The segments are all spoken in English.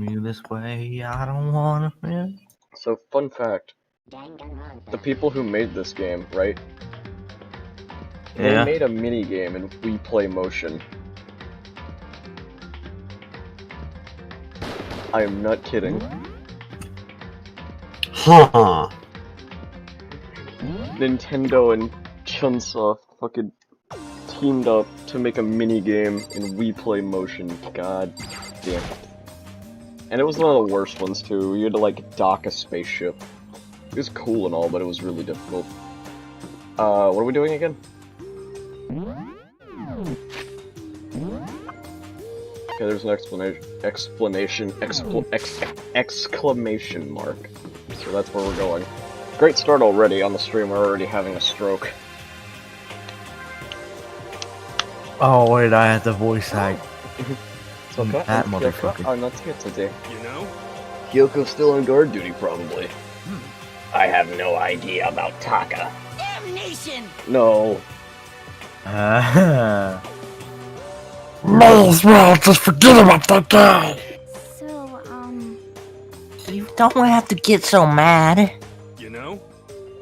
me this way, I don't wanna feel. So, fun fact. The people who made this game, right? They Yeah. made a mini-game in We Play Motion. I am not kidding. Huh. Nintendo and Chunsoft fucking teamed up to make a mini-game in We Play Motion. God damn it. And it was one of the worst ones, too. You had to, like, dock a spaceship. It was cool and all, but it was really difficult. What are we doing again? Okay, there's an exclamation mark. So that's where we're going. Great start already on the stream, we're already having a stroke. Oh wait, I had the voice act. So That motherfucker. are not here today. You know? Kyoko's still on guard duty, probably. I have no idea about Taka. Damnation! No. May as well just forget about that guy. So, You don't have to get so mad. You know?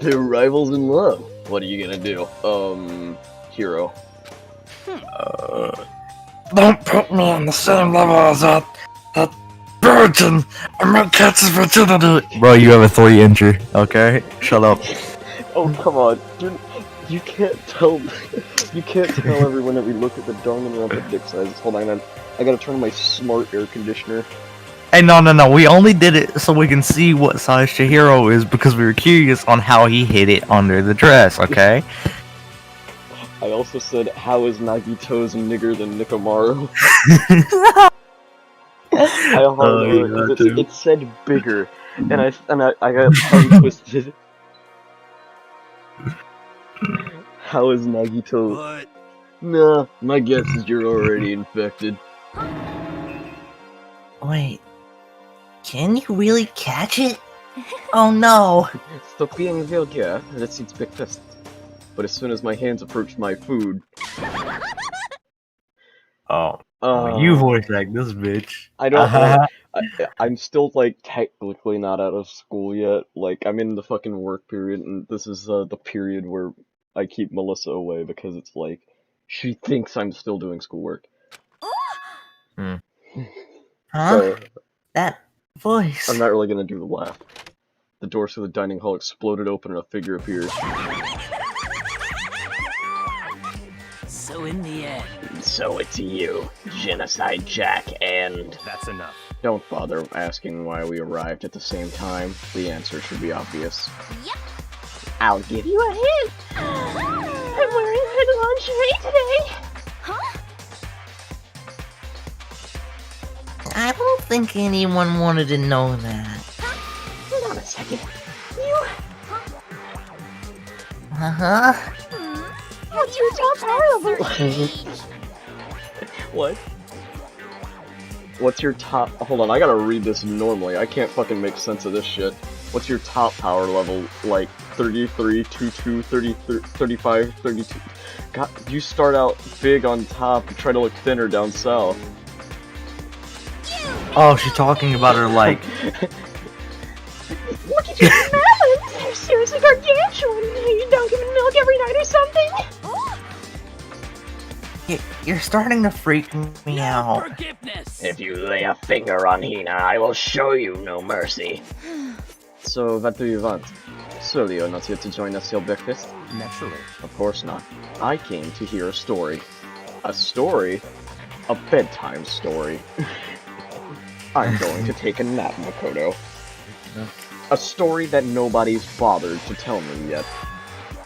They're rivals in love. What are you gonna do? Hero. Don't put me on the same level as that virgin. I might catch his virginity. Bro, you have a 3-incher, okay? Shut up. Oh, come on. You can't tell... You can't tell everyone that we look at the Danganronpa dick sizes. Hold on, I gotta turn on my smart air conditioner. Hey, no. We only did it so we can see what size Chihiro is because we were curious on how he hid it under the dress, okay? I also said, how is Nagito's nigger than Nikomaru? It said bigger, and I got tongue twisted. How is Nagito? What? Nah, my guess is you're already infected. Wait, can you really catch it? Oh no! Stop being vulgar, let's eat breakfast. But as soon as my hands approach my food... You voice act this bitch. I don't know. I'm still, like, technically not out of school yet. Like, I'm in the fucking work period, and this is the period where I keep Melissa away because it's like, she thinks I'm still doing schoolwork. Huh? So, That voice. I'm not really gonna do the laugh. The doors to the dining hall exploded open and a figure appears. so in the end. So it's you, Genocide Jack, and... That's enough. Don't bother asking why we arrived at the same time. The answer should be obvious. Yep. I'll give you a hint! I'm wearing red lingerie today! Huh? I don't think anyone wanted to know that. Hold on a second. You... Uh-huh. What's your top power level? What? What's your top... Hold on, I gotta read this normally. I can't fucking make sense of this shit. What's your top power level? Like, 33, 22, 33, 35, 32... God, you start out big on top and try to look thinner down south. Oh, she's talking about her, like... Look at your melons! They're seriously gargantuan! You don't give me milk every night or something? You're starting to freak me out. Forgiveness! If you lay a finger on Hina, I will show you no mercy. So, what do you want? So, you're not here to join us for breakfast? Naturally. Of course not. I came to hear a story. A story? A bedtime story. I'm going to take a nap, Makoto. A story that nobody's bothered to tell me yet.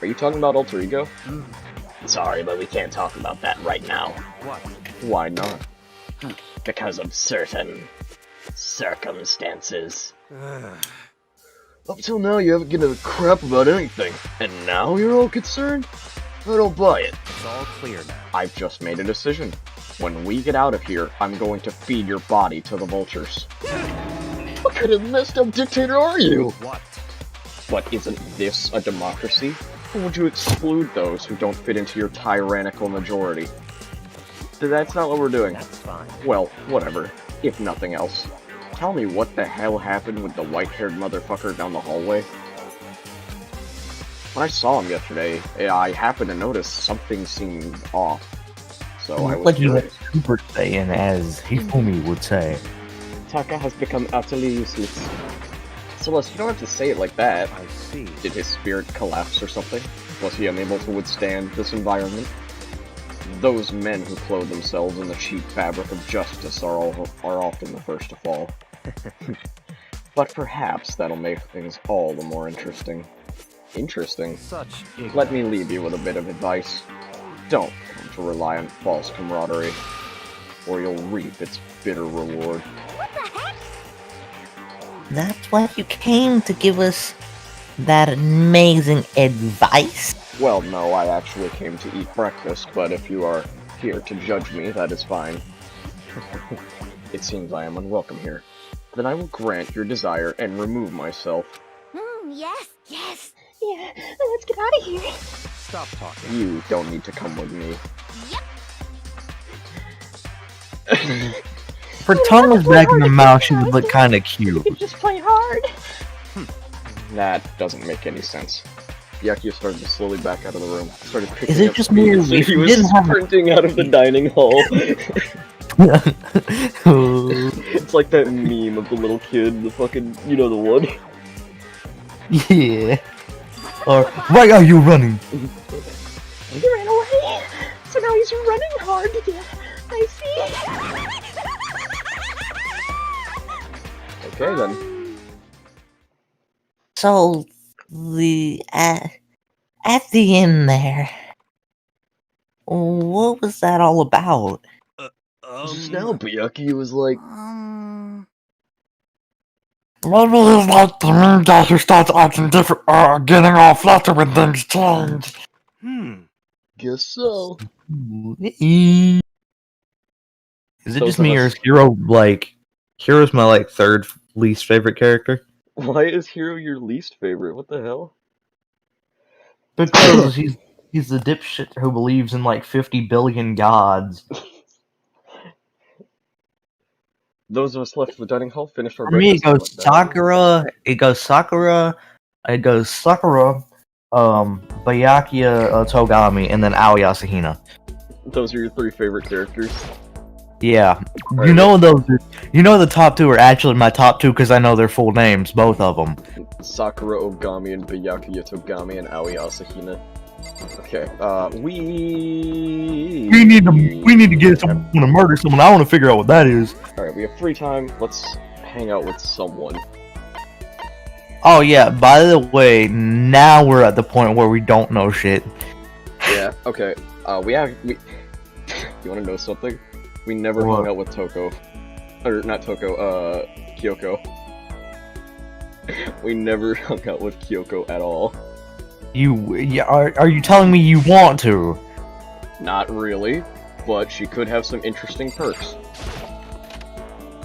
Are you talking about Alter Ego? Sorry, but we can't talk about that right now. What? Why not? Because of certain circumstances. Up till now, you haven't given a crap about anything, and now you're all concerned? I don't buy it. It's all clear now. I've just made a decision. When we get out of here, I'm going to feed your body to the vultures. What kind of messed up dictator are you? What? But isn't this a democracy? Or would you exclude those who don't fit into your tyrannical majority? That's not what we're doing. That's fine. Well, whatever. If nothing else. tell me what the hell happened with the white-haired motherfucker down the hallway? When I saw him yesterday, I happened to notice something seemed off. So I was like you curious. Super Saiyan, as Hifumi would say. Taka has become utterly useless. Celeste, you don't have to say it like that. I see. Did his spirit collapse or something? Was he unable to withstand this environment? Those men who clothe themselves in the cheap fabric of justice are often the first to fall. But perhaps that'll make things all the more interesting. Interesting? Such Let me leave you with a bit of advice. Don't come to rely on false camaraderie, or you'll reap its bitter reward. What the heck? That's why you came to give us that amazing advice? Well, no, I actually came to eat breakfast, but if you are here to judge me, that is fine. It seems I am unwelcome here. Then I will grant your desire and remove myself. Yes, yes. Yeah, let's get out of here. Stop talking. You don't need to come with me. If her tongue was back in her mouth, she would look kinda cute. You just play hard. That doesn't make any sense. Yakuya started to slowly back out of the room. Started picking Is it up just speed me or as if he you was didn't have a- sprinting out of the dining hall. It's like that meme of the little kid, the fucking, you know the one. Yeah. Or, why are you running? He ran away. So now he's running hard again. I see. Okay then. So, at the end there, what was that all about? Just now, Byakuya was like, Maybe he's like the mean guy who starts acting different, getting all flustered when things change. guess so. Is it Those just of me, or us- is Hero, like... Hero's my, like, third least favorite character? Why is Hiro your least favorite? What the hell? Because he's the dipshit who believes in, like, 50 billion gods. Those of us left the dining hall finished our For me, breakfast. it goes Sakura, Byakuya, Togami, and then Aoi Asahina. Those are your three favorite characters. Yeah. Right. You know the top two are actually my top two because I know their full names, both of them. Sakura Ogami and Byakuya Togami and Aoi Asahina. Okay, we We need to get someone to murder someone. I want to figure out what that is. Alright, we have free time. Let's hang out with someone. Oh yeah, by the way, now we're at the point where we don't know shit. Yeah, okay. You wanna know something? We never What? hung out with Toko. Or, not Toko, Kyoko. We never hung out with Kyoko at all. Are you telling me you want to? Not really, but she could have some interesting perks.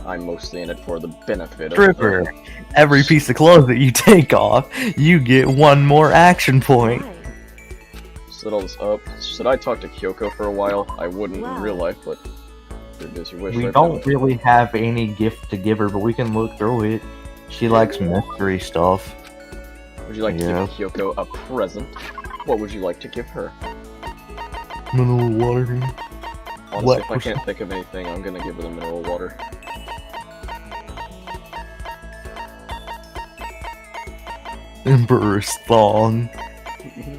I'm mostly in it for the benefit of Tripper, every piece of clothes that you take off, you get one more action point. Set all this up. Should I talk to Kyoko for a while? I wouldn't in Wow. real life, but it is your wish. We right don't now. really have any gift to give her, but we can look through it. She likes mystery stuff. Would you like to Yeah. give Kyoko a present? What would you like to give her? Mineral water. Honestly, What? if I can't think of anything, I'm gonna give her the mineral water. Emperor's thong.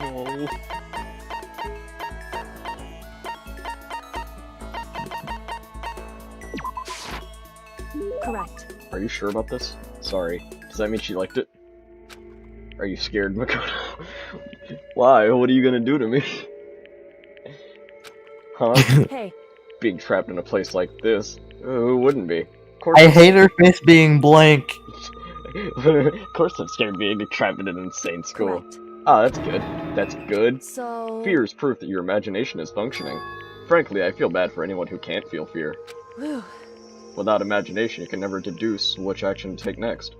No. Correct. Are you sure about this? Sorry. Does that mean she liked it? Are you scared, Makoto? Why? What are you gonna do to me? Huh? Hey, Being trapped in a place like this? Who wouldn't be? Of course, I hate her face being blank. of course I'm scared being trapped in an insane school. correct. Ah, that's good. That's good. So... Fear is proof that your imagination is functioning. Frankly, I feel bad for anyone who can't feel fear. Whew. Without imagination, you can never deduce which action to take next.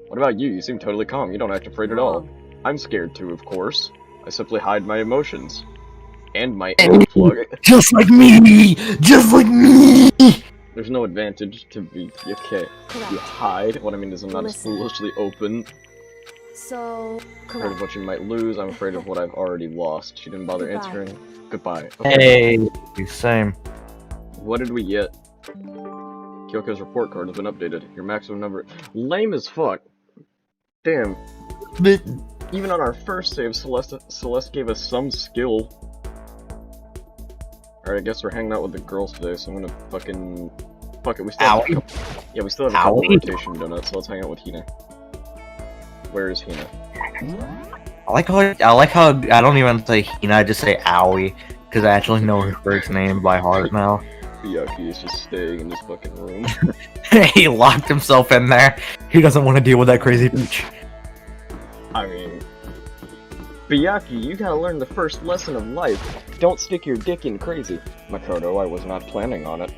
What about you? You seem totally calm. You don't act afraid at all. I'm scared too, of course. I simply hide my emotions. And my inner plug. Just like me! Just like me! There's no advantage to be okay. Correct. You hide. What I mean is I'm not as Listen. foolishly open. So, Afraid of correct. what you might lose. I'm afraid of what I've already lost. She didn't bother Goodbye. answering. Goodbye. Okay. Hey, same. What did we get? Kyoko's report card has been updated. Your maximum number. Lame as fuck. Damn. But Even on our first save, Celeste gave us some skill. Alright, I guess we're hanging out with the girls today, so I'm gonna fucking... Fuck it, we still have... Owie. Yeah, we still have a couple Owie. rotation donuts, so let's hang out with Hina. Where is Hina? I like how I don't even say Hina, I just say Owie, because I actually know her first name by heart now. Byakuya is just staying in this fucking room. He locked himself in there. He doesn't want to deal with that crazy bitch. I mean... Byakuya, you gotta learn the first lesson of life. Don't stick your dick in crazy. Makoto, I was not planning on it.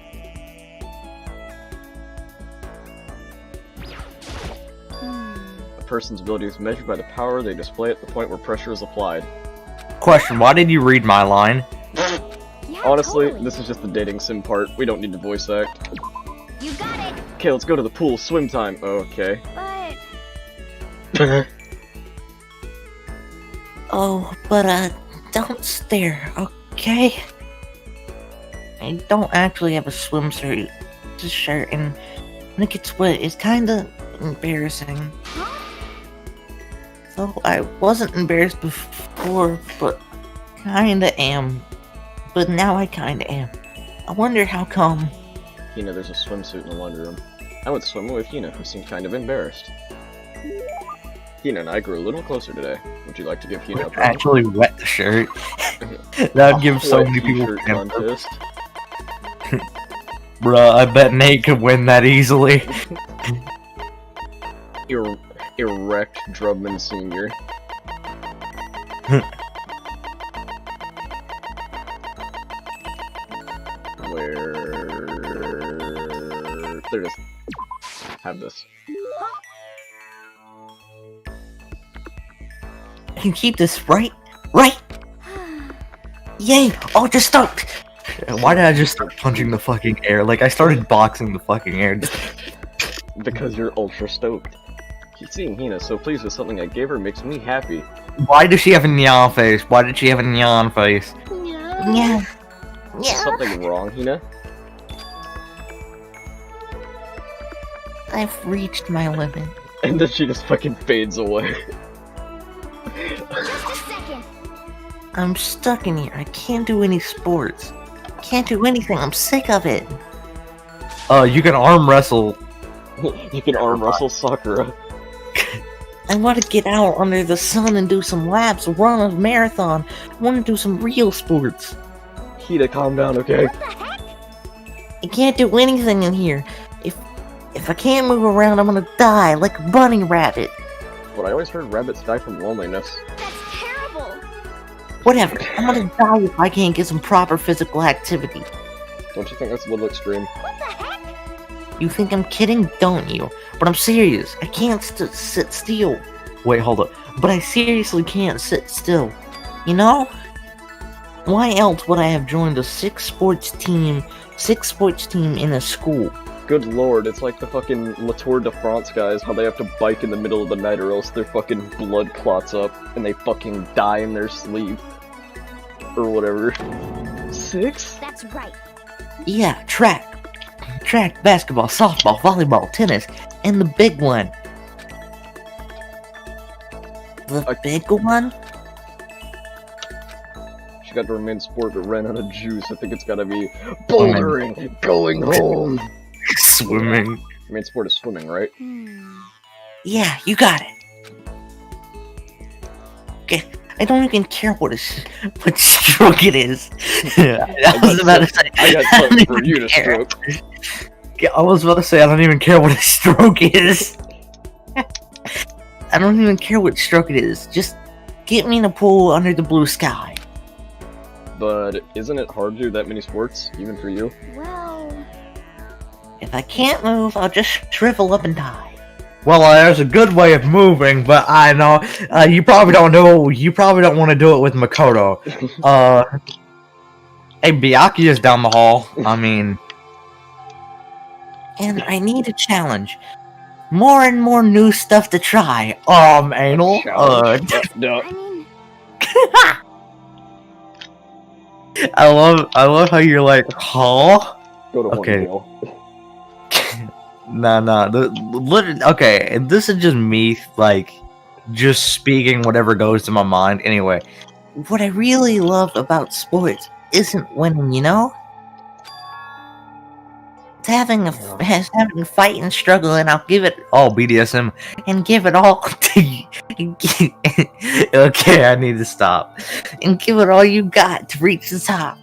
A person's ability is measured by the power they display at the point where pressure is applied. Question, why did you read my line? Yeah, Honestly, totally. this is just the dating sim part. We don't need to voice act. You got it. Okay, let's go to the pool. Swim time. Okay. But oh, but don't stare, okay? I don't actually have a swimsuit, just shirt, and when it gets wet, it's kinda embarrassing. So I wasn't embarrassed before, but kinda am. But now I kinda am. I wonder how come. Hina, there's a swimsuit in the laundry room. I went swimming with Hina, who seemed kind of embarrassed. Hina and I grew a little closer today. Would you like to give Hina a present? Actually wet the shirt. That would give so Wet many people t-shirt cancer. contest. Bruh, I bet Nate could win that easily. Erect Drubman Sr. Where... There it is. Have this. I can keep this, right? Right? Yay! Oh, just stop! Why did I just start punching the fucking air? Like, I started boxing the fucking air. Because you're ultra stoked. Seeing Hina so pleased with something I gave her makes me happy. Why does she have a neon face? Why did she have a neon face? yeah. Yeah. Is Yeah. something wrong, Hina? I've reached my limit. And then she just fucking fades away. Just a second. I'm stuck in here. I can't do any sports. Can't do anything. I'm sick of it. You can arm wrestle. You can arm wrestle Sakura. I want to get out under the sun and do some laps, run a marathon. I want to do some real sports. Hina, calm down, okay? What the heck? I can't do anything in here. If I can't move around, I'm gonna die like a bunny rabbit. But I always heard rabbits die from loneliness. That's terrible. Whatever. I'm gonna die if I can't get some proper physical activity. Don't you think that's a little extreme? What the heck? You think I'm kidding, don't you? But I'm serious. I can't sit still. Wait, hold up. But I seriously can't sit still. You know? Why else would I have joined a six sports team in a school? Good lord, it's like the fucking La Tour de France guys, how they have to bike in the middle of the night or else their fucking blood clots up and they fucking die in their sleep. Or whatever. 6? That's right. Yeah, track, basketball, softball, volleyball, tennis, and the big one. The big one? She got to remain sport but ran out of juice. I think it's gotta be bouldering, going home. Swimming. Main sport is swimming, right? Yeah, you got it. Okay, I don't even care what stroke it is. I was about to say. I got don't something for even you to care. stroke. I was about to say, I don't even care what a stroke is. I don't even care what stroke it is. Just get me in a pool under the blue sky. But isn't it hard to do that many sports, even for you? Well, If I can't move, I'll just shrivel up and die. Well, there's a good way of moving, but I know you probably don't know. You probably don't want to do it with Makoto. Hey, Byakuya's down the hall. I mean, and I need a challenge. More and more new stuff to try. Anal. Challenge. No. I mean, I love how you're like, huh? Go to Okay. Hornville. Nah. Okay, and this is just me, like, just speaking whatever goes to my mind. Anyway, What I really love about sports isn't winning, you know? It's having a fight and struggle, and I'll give it BDSM. and give it all to you. Okay, I need to stop. And give it all you got to reach the top.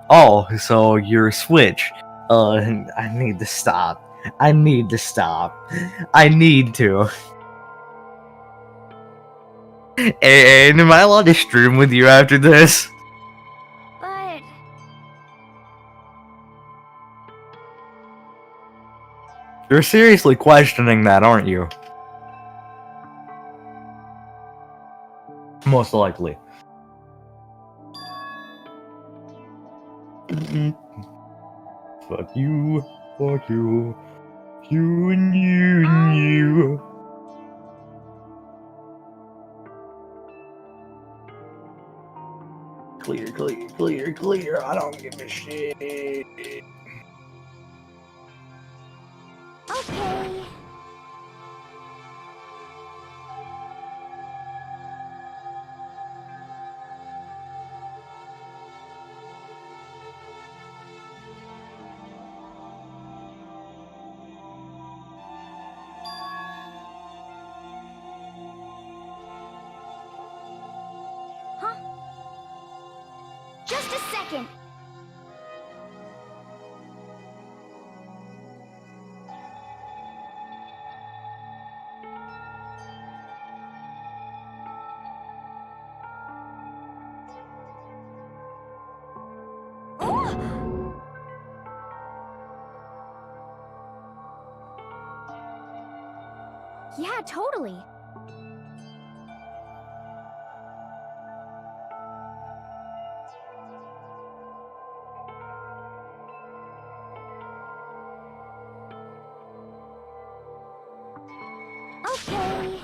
Oh, so you're a switch. I need to stop. I need to stop. I need to. And am I allowed to stream with you after this? but You're seriously questioning that, aren't you? Most likely. Fuck you, you and you. Clear. I don't give a shit. okay. Huh? Just a second. Oh! Yeah, totally. Okay.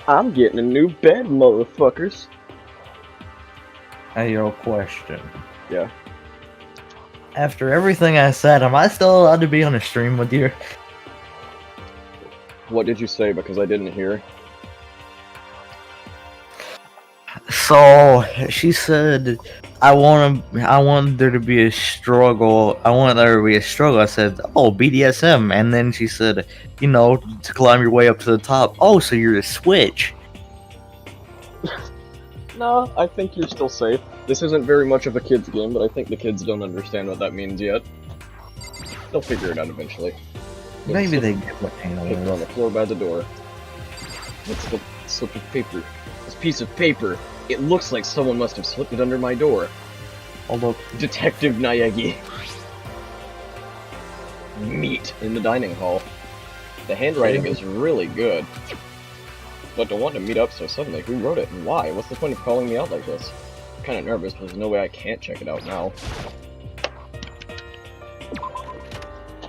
I'm getting a new bed, motherfuckers. Hey, yo, question. Yeah. After everything I said, am I still allowed to be on a stream with you? What did you say? Because I didn't hear. So she said, I want there to be a struggle. I want there to be a struggle. I said, oh, BDSM. And then she said, you know, to climb your way up to the top. Oh, so you're a switch. No, I think you're still safe. This isn't very much of a kid's game, but I think the kids don't understand what that means yet. They'll figure it out eventually. Maybe they get what anal Paper on is. the floor by the door. What's the slip of paper? This piece of paper. It looks like someone must have slipped it under my door. Although, Detective Nayagi. Meet in the dining hall. The handwriting is really good. But to want to meet up so suddenly, who wrote it and why? What's the point of calling me out like this? I'm kinda nervous, but there's no way I can't check it out now.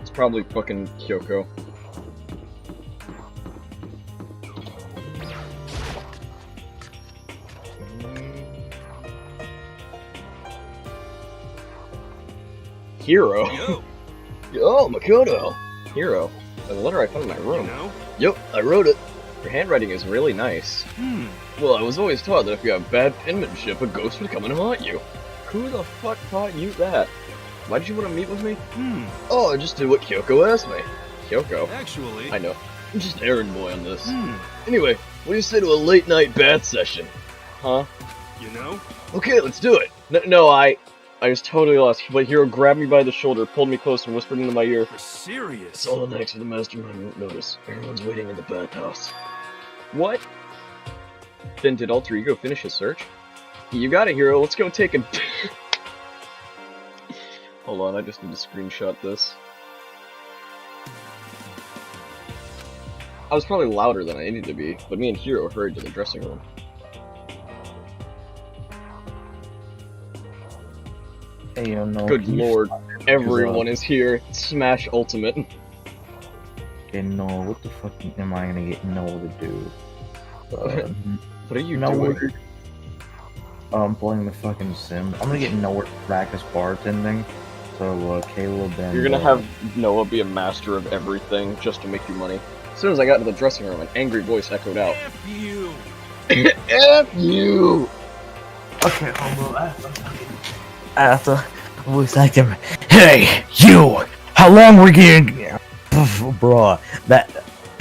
It's probably fucking Kyoko. Hero? Yo, Makoto! Hero. The letter I found in my room. Yep, I wrote it. Your handwriting is really nice. Well, I was always taught that if you have bad penmanship, a ghost would come and haunt you. Who the fuck taught you that? Why did you want to meet with me? Oh, I just did what Kyoko asked me. Kyoko? Actually... I know. I'm just errand boy on this. Anyway, what do you say to a late night bath session? Huh? You know? Okay, let's do it. No, I was totally lost, but Hero grabbed me by the shoulder, pulled me close, and whispered into my ear. You're serious? It's all thanks to the mastermind won't notice. Everyone's waiting in the bathhouse. What? Then did Alter Ego finish his search? You got it, Hero. Let's go take a... Hold on, I just need to screenshot this. I was probably louder than I needed to be, but me and Hero hurried to the dressing room. Hey, no, Good lord, everyone is here. Smash Ultimate. Okay, no, what the fuck am I gonna get Noah to do? What are you Noah, doing? I'm playing the fucking sim. I'm gonna get Noah to practice bartending. So, Caleb and... You're gonna have Noah be a master of everything just to make you money. As soon as I got into the dressing room, an angry voice echoed out. F you! F you! Okay, after voice acting. Hey, you! How long were you gonna... Bruh,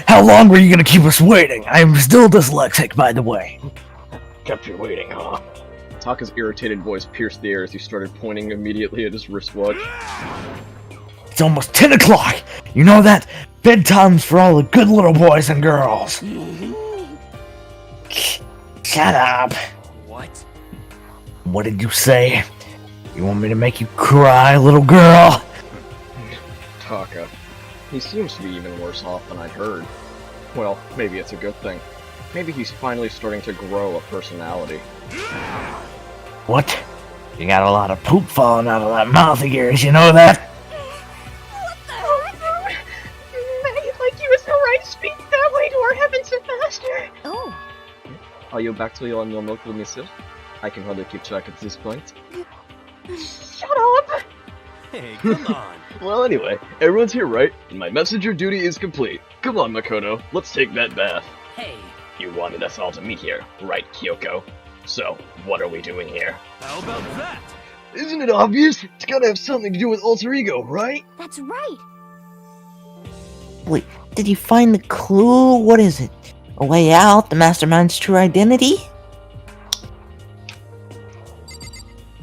how long were you gonna keep us waiting? I'm still dyslexic, by the way. Kept you waiting, huh? Taka's irritated voice pierced the air as he started pointing immediately at his wristwatch. It's almost 10 o'clock! You know that? Bedtime's for all the good little boys and girls. Shut up. What? What did you say? You want me to make you cry, little girl? Taka. He seems to be even worse off than I'd heard. Well, maybe it's a good thing. Maybe he's finally starting to grow a personality. What? You got a lot of poop falling out of that mouth of yours, you know that? What the heck? Maggot like you is no right to speak that way to our heavens and master. Oh. Are you back to your normal to me, sir? I can hardly keep track at this point. Shut up! Hey, come on. Well, anyway, everyone's here, right? And my messenger duty is complete. Come on, Makoto, let's take that bath. Hey. You wanted us all to meet here, right, Kyoko? So, what are we doing here? How about that? Isn't it obvious? It's gotta have something to do with Alter Ego, right? That's right. Wait, did you find the clue? What is it? A way out? The mastermind's true identity?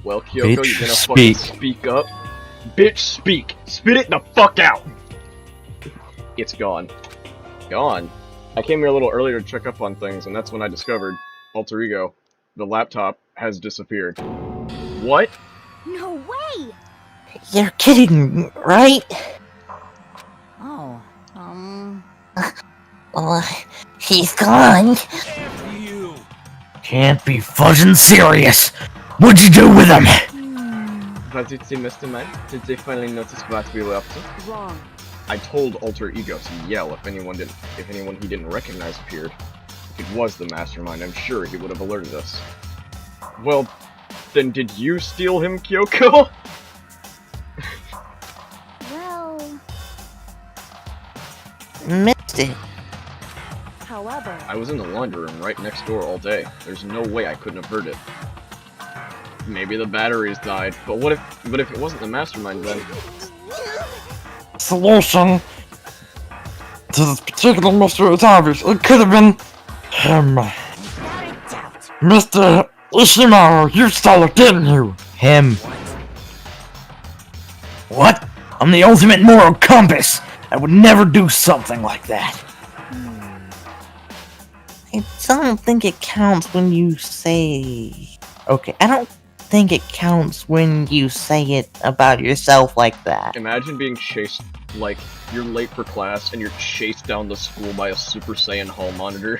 Well, Kyoko, Bitch, you gonna speak. fucking speak up? Bitch, speak! Spit it the fuck out! It's gone. Gone. I came here a little earlier to check up on things, and that's when I discovered Alter Ego. The laptop has disappeared. What? No way! You're kidding, right? Oh, He's gone. F you. Can't be fucking serious. What'd you do with him? Was it the mastermind? Did they finally notice what we were up to? wrong. I told Alter Ego to yell if anyone he didn't recognize appeared. If it was the mastermind, I'm sure he would have alerted us. Well, then did you steal him, Kyoko? Well, Missed it. however, I was in the laundry room right next door all day. There's no way I couldn't have heard it. Maybe the batteries died, but if it wasn't the mastermind then? Solution to this particular mystery is obvious. It could have been him. Mr. Ishimaru, you stole it, didn't you? Him. What? I'm the ultimate moral compass. I would never do something like that. I don't think it counts when you say... Okay, I don't think it counts when you say it about yourself like that. Imagine being chased, like, you're late for class and you're chased down the school by a Super Saiyan Hall monitor.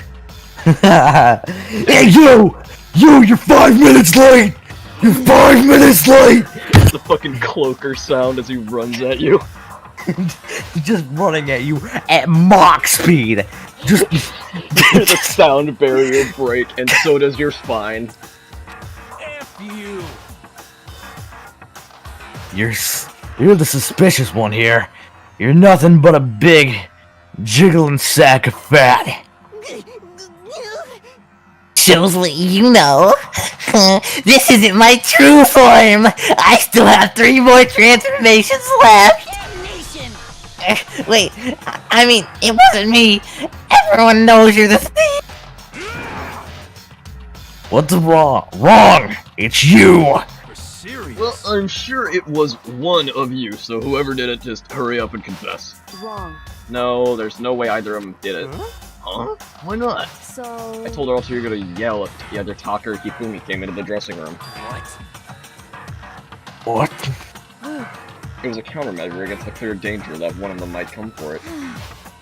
Hey, you're 5 minutes late! You're 5 minutes late! The fucking cloaker sound as he runs at you. He's just running at you at Mach speed. Just The sound barrier break, and so does your spine. F you. You're the suspicious one here. You're nothing but a big, jiggling sack of fat. Shows what you know. This isn't my true form. I still have 3 more transformations left. Wait, I mean, it wasn't me. Everyone knows you're the thief. What's wrong? Wrong! It's you! For serious. Well, I'm sure it was one of you, so whoever did it, just hurry up and confess. Wrong. No, there's no way either of them did it. Huh? Why not? So... I told her also you're gonna yell if either Taka or Hifumi came into the dressing room. What? What? It was a countermeasure against the clear danger that one of them might come for it.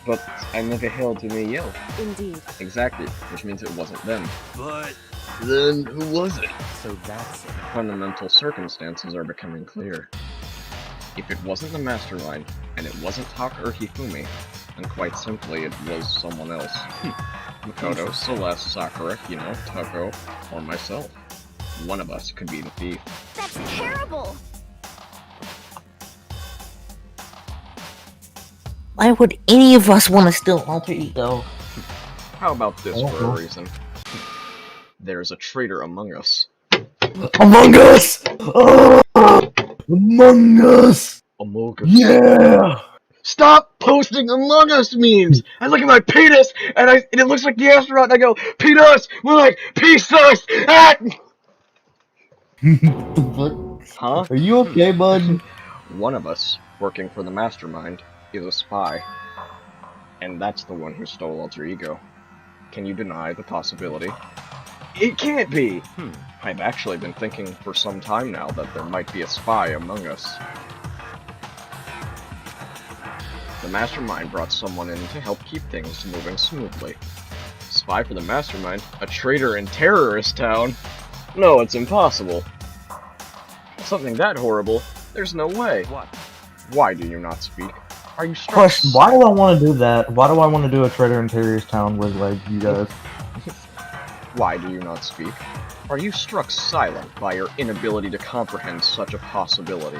But I never held to me yell. Indeed. Exactly, which means it wasn't them. But Then who was it? so that's it. Fundamental circumstances are becoming clear. If it wasn't the mastermind, and it wasn't Taka or Hifumi, then quite simply it was someone else. Makoto, Celeste, Sakura, Kino, Tako, or myself. One of us could be the thief. That's terrible! Why would any of us want to steal Alter Ego? How about this for a reason? There's a traitor among us. Among Us! Oh! Among Us! Among Us. Yeah! Stop posting Among Us memes! I look at my penis, and it looks like the astronaut, and I go, penis! We're like, peace us! Ah! Huh? Are you okay, bud? One of us, working for the mastermind, is a spy. And that's the one who stole Alter Ego. Can you deny the possibility? It can't be! I've actually been thinking for some time now that there might be a spy among us. The mastermind brought someone in to help keep things moving smoothly. Spy for the mastermind? A traitor in terrorist town? No, it's impossible. Something that horrible? There's no way. What? Why do you not speak? Are you struck? Question, why do I want to do that? Why do I want to do a Trader in Terrorist Town with, like, you guys? Why do you not speak? Are you struck silent by your inability to comprehend such a possibility?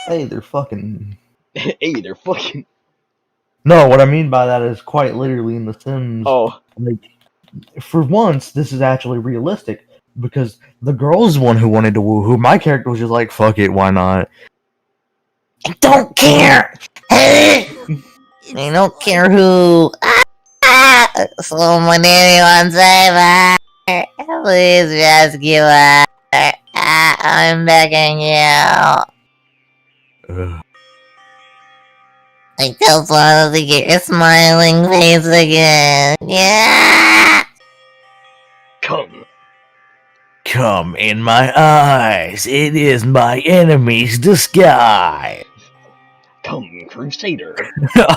Hey, they're fucking... Hey, they're fucking... No, what I mean by that is quite literally in The Sims. Oh. Like, for once, this is actually realistic. Because the girl's the one who wanted to woohoo. My character was just like, fuck it, why not? I don't care! I don't care who. Someone, anyone, save her! Please rescue her! I'm begging you. I just wanted to get your smiling face again. Yeah! Come in my eyes. It is my enemy's disguise. Come, Crusader.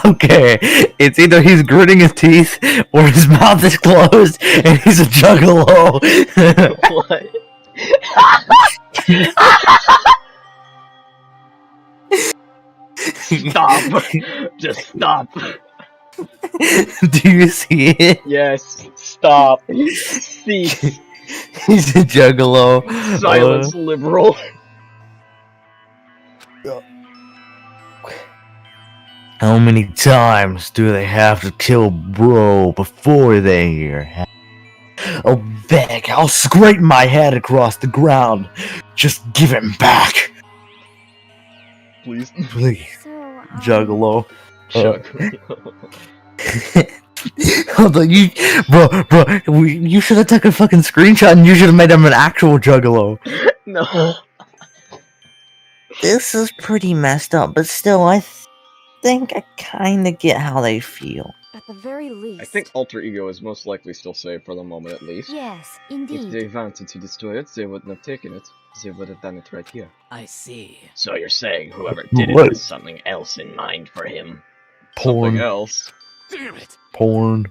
Okay, it's either he's gritting his teeth or his mouth is closed and he's a juggalo. What? Stop! Just stop! Do you see it? Yes, stop! Cease! He's a juggalo. Silence, liberal! How many times do they have to kill bro before they hear help? I'll beg, I'll scrape my head across the ground. Just give him back. Please. Please, So, juggalo. Juggalo. Hold on, you should have taken a fucking screenshot and you should have made him an actual juggalo. No. This is pretty messed up, but still, I think I kinda get how they feel. at the very least... I think Alter Ego is most likely still safe for the moment, at least. Yes, If indeed. they wanted to destroy it, they wouldn't have taken it. They would have done it right here. I see. So you're saying whoever did it What? has something else in mind for him? Porn. Something else? Damn it! Porn.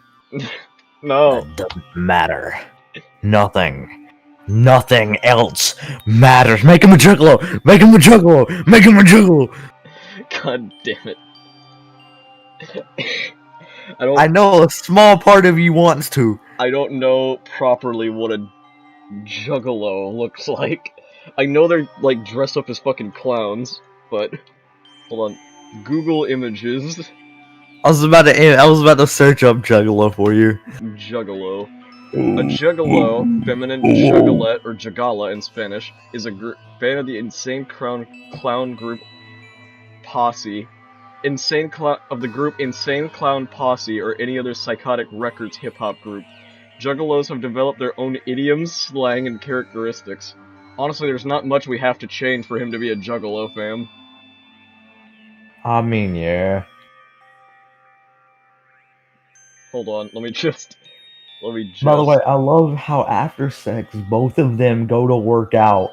No. That doesn't matter. Nothing else matters. Make him a juggalo! Make him a juggalo! Make him a juggalo! God damn it. I know a small part of you wants to. I don't know properly what a juggalo looks like. I know they're like dressed up as fucking clowns, but hold on. Google images. I was about to search up juggalo for you. Juggalo. A juggalo, feminine juggalette or jugala in Spanish, is a band of the insane clown group Posse. Of the group Insane Clown Posse or any other Psychotic Records hip-hop group. Juggalos have developed their own idioms, slang, and characteristics. Honestly, there's not much we have to change for him to be a juggalo, fam. I mean, yeah. Hold on, let me just... By the way, I love how after sex, both of them go to work out.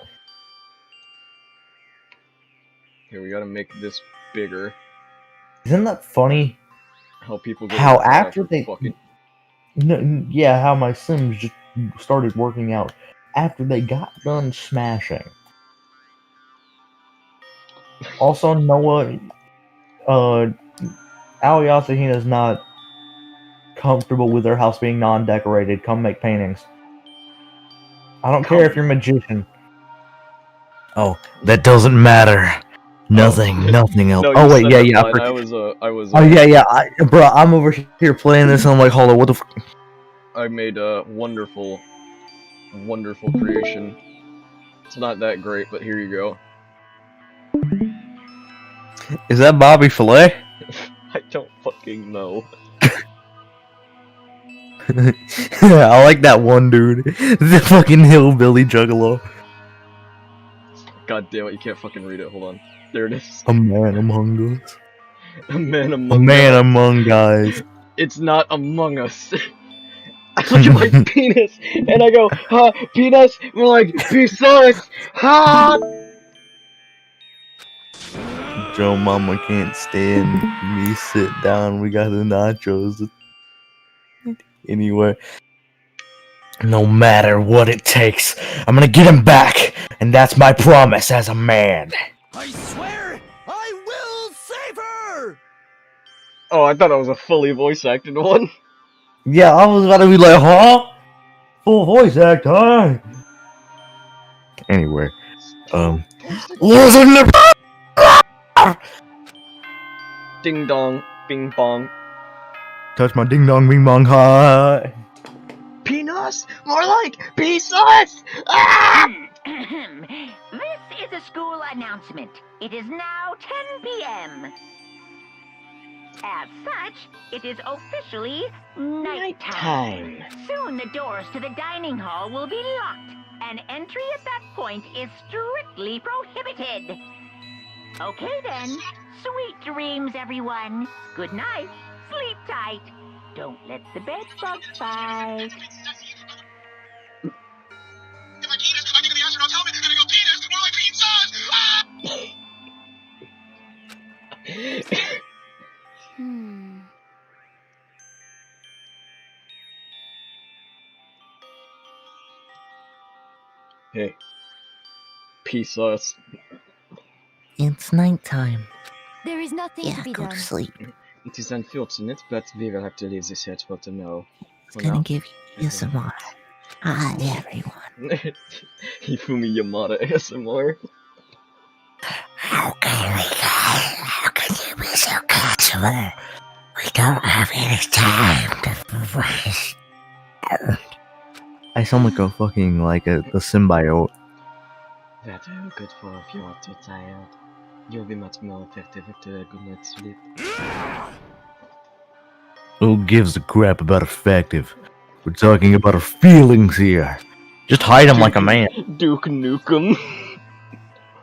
Here, we gotta make this bigger. Isn't that funny? How people go How to work out after for they... fucking... Yeah, how my Sims just started working out after they got done smashing. Also, Noah, Aoyasahina's not comfortable with their house being non-decorated. Come make paintings. I don't care if you're a magician. Oh, that doesn't matter. Nothing else. No, Oh wait, yeah. I was Oh yeah. Bro, I'm over here playing this and I'm like, hold on, what the f- I made a wonderful creation. It's not that great, but here you go. Is that Bobby Filet? I don't fucking know. I like that one dude. The fucking hillbilly juggalo. God damn it, you can't fucking read it. Hold on. There it is. A man among us. A man A among man us. among guys. It's not among us. I look at my penis and I go, ha, penis. We're like, penis. Ha. Joe Mama can't stand me sit down. We got the nachos. Anyway. No matter what it takes, I'm gonna get him back, and that's my promise as a man. I swear I will save her! Oh, I thought that was a fully voice acted one. Yeah, I was about to be like, huh? Full voice act, huh? Anyway, listen to Ding dong, bing bong. touch my ding dong bing bong hi. Penis? More like penis! Ah! This is a school announcement. It is now 10 p.m. As such, it is officially nighttime. Soon the doors to the dining hall will be locked, and entry at that point is strictly prohibited. Okay then, sweet dreams, everyone. Good night, sleep tight. Don't let the bed bugs bite. Hey. Peace us. It's nighttime. There is nothing to Yeah, be go done. to sleep. It is unfortunate, but we will have to leave this yet for tomorrow. It's gonna give you ASMR. Hi, everyone. Hifumi Yamada ASMR. How can you be so casual? We don't have any time to waste. I sound like a fucking, like a symbiote. That's very good for if you are too tired. You'll be much more effective after a good night's sleep. Who gives a crap about effective? We're talking about our feelings here. Just hide them like a man. Duke Nukem.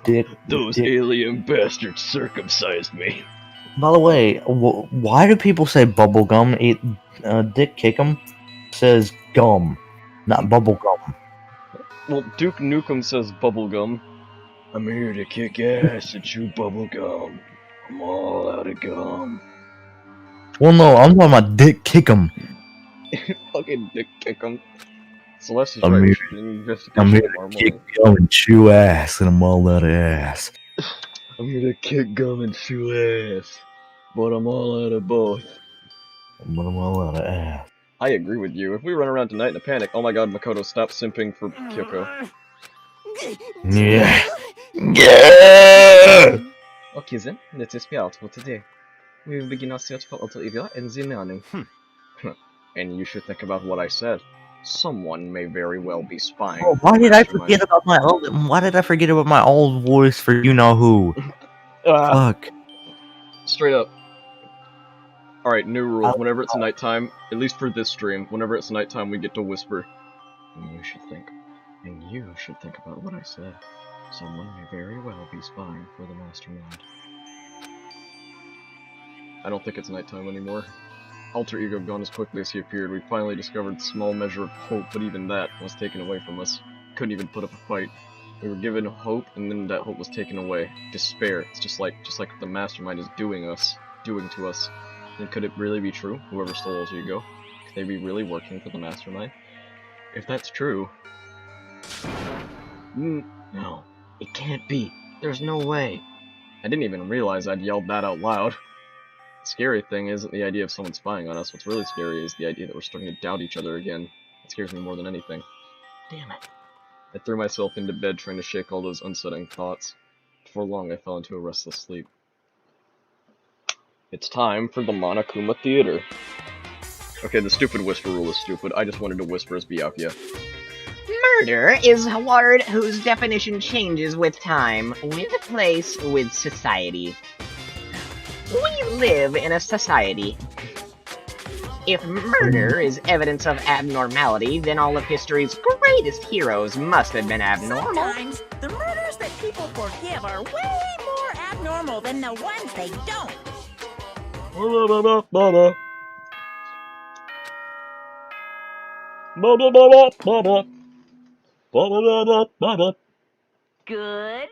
Dick. Those alien bastards circumcised me. By the way, why do people say bubblegum? Dick Kickem says gum, not bubblegum. Well, Duke Nukem says bubblegum. I'm here to kick ass and chew bubblegum. I'm all out of gum. Well, no, I'm talking about Dick Kickem. Fucking dick kick him. Celeste is I'm right. We here- should do an I'm investigation here tomorrow to kick morning. gum and chew ass, and I'm all out of ass. I'm here to kick gum and chew ass, but I'm all out of both. But I'm all out of ass. I agree with you. If we run around tonight in a panic, oh my god, Makoto, stop simping for Kyoko. Yeah. Yeah! Okay then, let us be out for today. We will begin our search for Alter Ego in the morning. And you should think about what I said. Someone may very well be spying. Oh, why did I forget about my old? Why did I forget about my old voice for you know who? Fuck. Straight up. Alright, new rule. Whenever it's nighttime, at least for this stream, whenever it's nighttime, we get to whisper. And you should think. And you should think about what I said. Someone may very well be spying for the mastermind. I don't think it's nighttime anymore. Alter Ego gone as quickly as he appeared. We finally discovered a small measure of hope, but even that was taken away from us. Couldn't even put up a fight. We were given hope, and then that hope was taken away. Despair. It's just like the mastermind is doing to us. And could it really be true? Whoever stole Alter Ego, could they be really working for the mastermind? If that's true, no, it can't be. There's no way. I didn't even realize I'd yelled that out loud. The scary thing isn't the idea of someone spying on us. What's really scary is the idea that we're starting to doubt each other again. It scares me more than anything. Damn it. I threw myself into bed trying to shake all those unsettling thoughts. Before long, I fell into a restless sleep. It's time for the Monokuma Theater. Okay, the stupid whisper rule is stupid. I just wanted to whisper as Byakuya. Murder is a word whose definition changes with time, with place, with society. We live in a society. If murder is evidence of abnormality, then all of history's greatest heroes must have been abnormal. Sometimes, the murders that people forgive are way more abnormal than the ones they don't. Good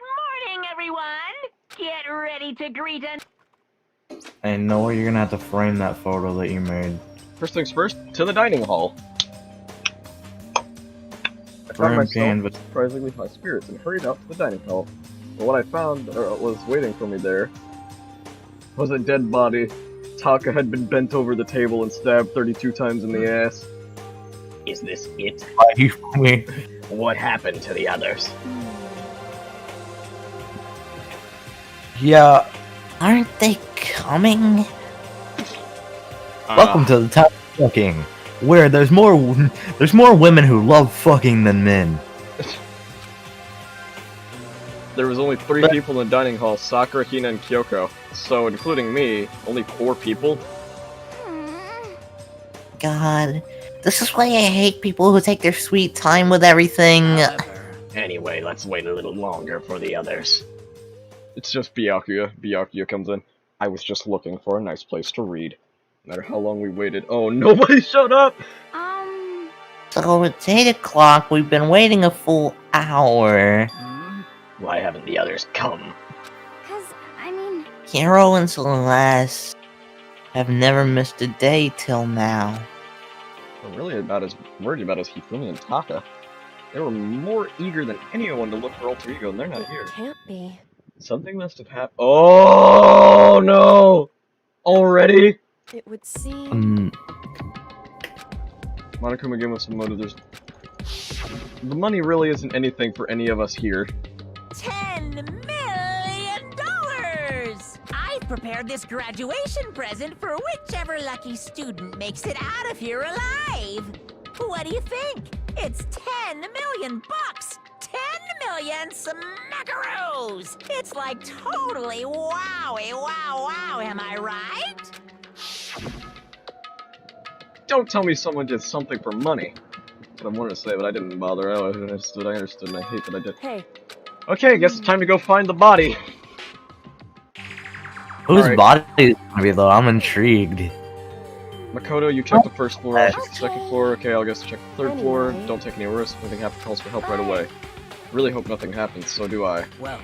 morning, everyone. Get ready to greet an... I know where you're gonna have to frame that photo that you made. First things first, to the dining hall. I found Frame myself canvas. surprisingly high spirits and hurried out to the dining hall. But what I found, or was waiting for me there, was a dead body. Taka had been bent over the table and stabbed 32 times in the ass. Is this it? Why you me? What happened to the others? Yeah. Aren't they coming? Welcome to the time of fucking, where there's more women who love fucking than men. There was only 3 people in the dining hall, Sakura, Hina, and Kyoko. So, including me, only 4 people? God, this is why I hate people who take their sweet time with everything. Anyway, let's wait a little longer for the others. It's just Byakuya. Byakuya comes in. I was just looking for a nice place to read. No matter how long we waited. Oh, nobody showed up! So it's 8 o'clock, we've been waiting a full hour. Why haven't the others come? Hero and Celeste have never missed a day till now. I'm really worried about is Hifumi and Taka. They were more eager than anyone to look for Alter Ego, and they're not here. Can't be. Something must have happened. Oh no! Already? It would seem. Monokuma gave us some motive. The money really isn't anything for any of us here. $10 million! I've prepared this graduation present for whichever lucky student makes it out of here alive. What do you think? It's 10 million bucks! 10 million smackaroos! It's like totally wowie wow, am I right? Don't tell me someone did something for money. That's what I wanted to say, but I didn't bother. I understood, and I hate that I did. Hey. Okay, I guess it's time to go find the body. Whose Alright. body is it gonna be though? I'm intrigued. Makoto, you check the first floor, I'll check the second floor. Okay, I'll guess check the third floor. Anyway. Don't take any risks. If anything happens, calls for help right away. Really hope nothing happens, so do I. Well,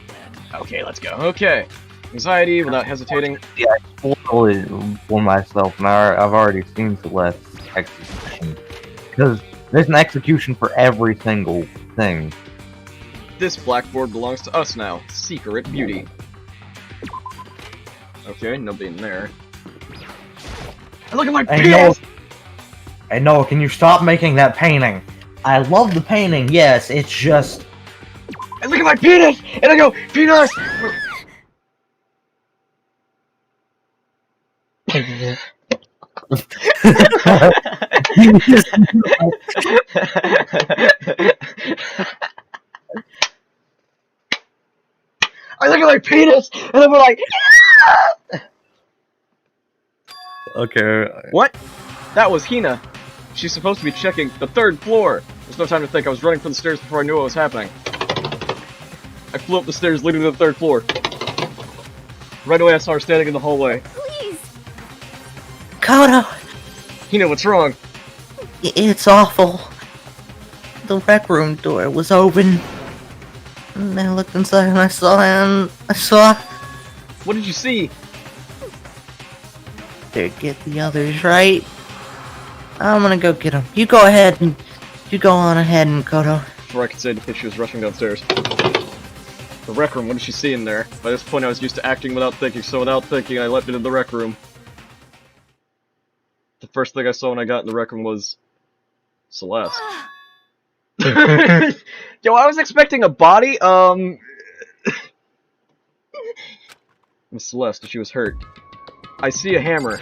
Okay, let's go. Okay. Anxiety, without hesitating. Yeah, I spoiled it for myself, and I've already seen Celeste. execution. Because there's an execution for every single thing. This blackboard belongs to us now. Secret beauty. Okay, nobody in there. And look at my penis! Hey Noah, can you stop making that painting? I love the painting, yes, it's just... And look at my penis! And I go, penis! I look at my penis, and then we're like, yeah! Okay. What? That was Hina. She's supposed to be checking the 3rd floor. There's no time to think. I was running for the stairs before I knew what was happening. I flew up the stairs leading to the 3rd floor. Right away, I saw her standing in the hallway. Please. Kodo, Hina, what's wrong? it's awful. The rec room door was open. And I looked inside and I saw... What did you see? There, get the others, right? I'm gonna go get them. You go ahead and... You go on ahead and Kodo. Before I could say anything, she was rushing downstairs. The rec room, what did she see in there? By this point, I was used to acting without thinking, so without thinking, I leapt into the rec room. The first thing I saw when I got in the rec room was... Celeste. Yo, I was expecting a body, Miss Celeste, she was hurt. I see a hammer.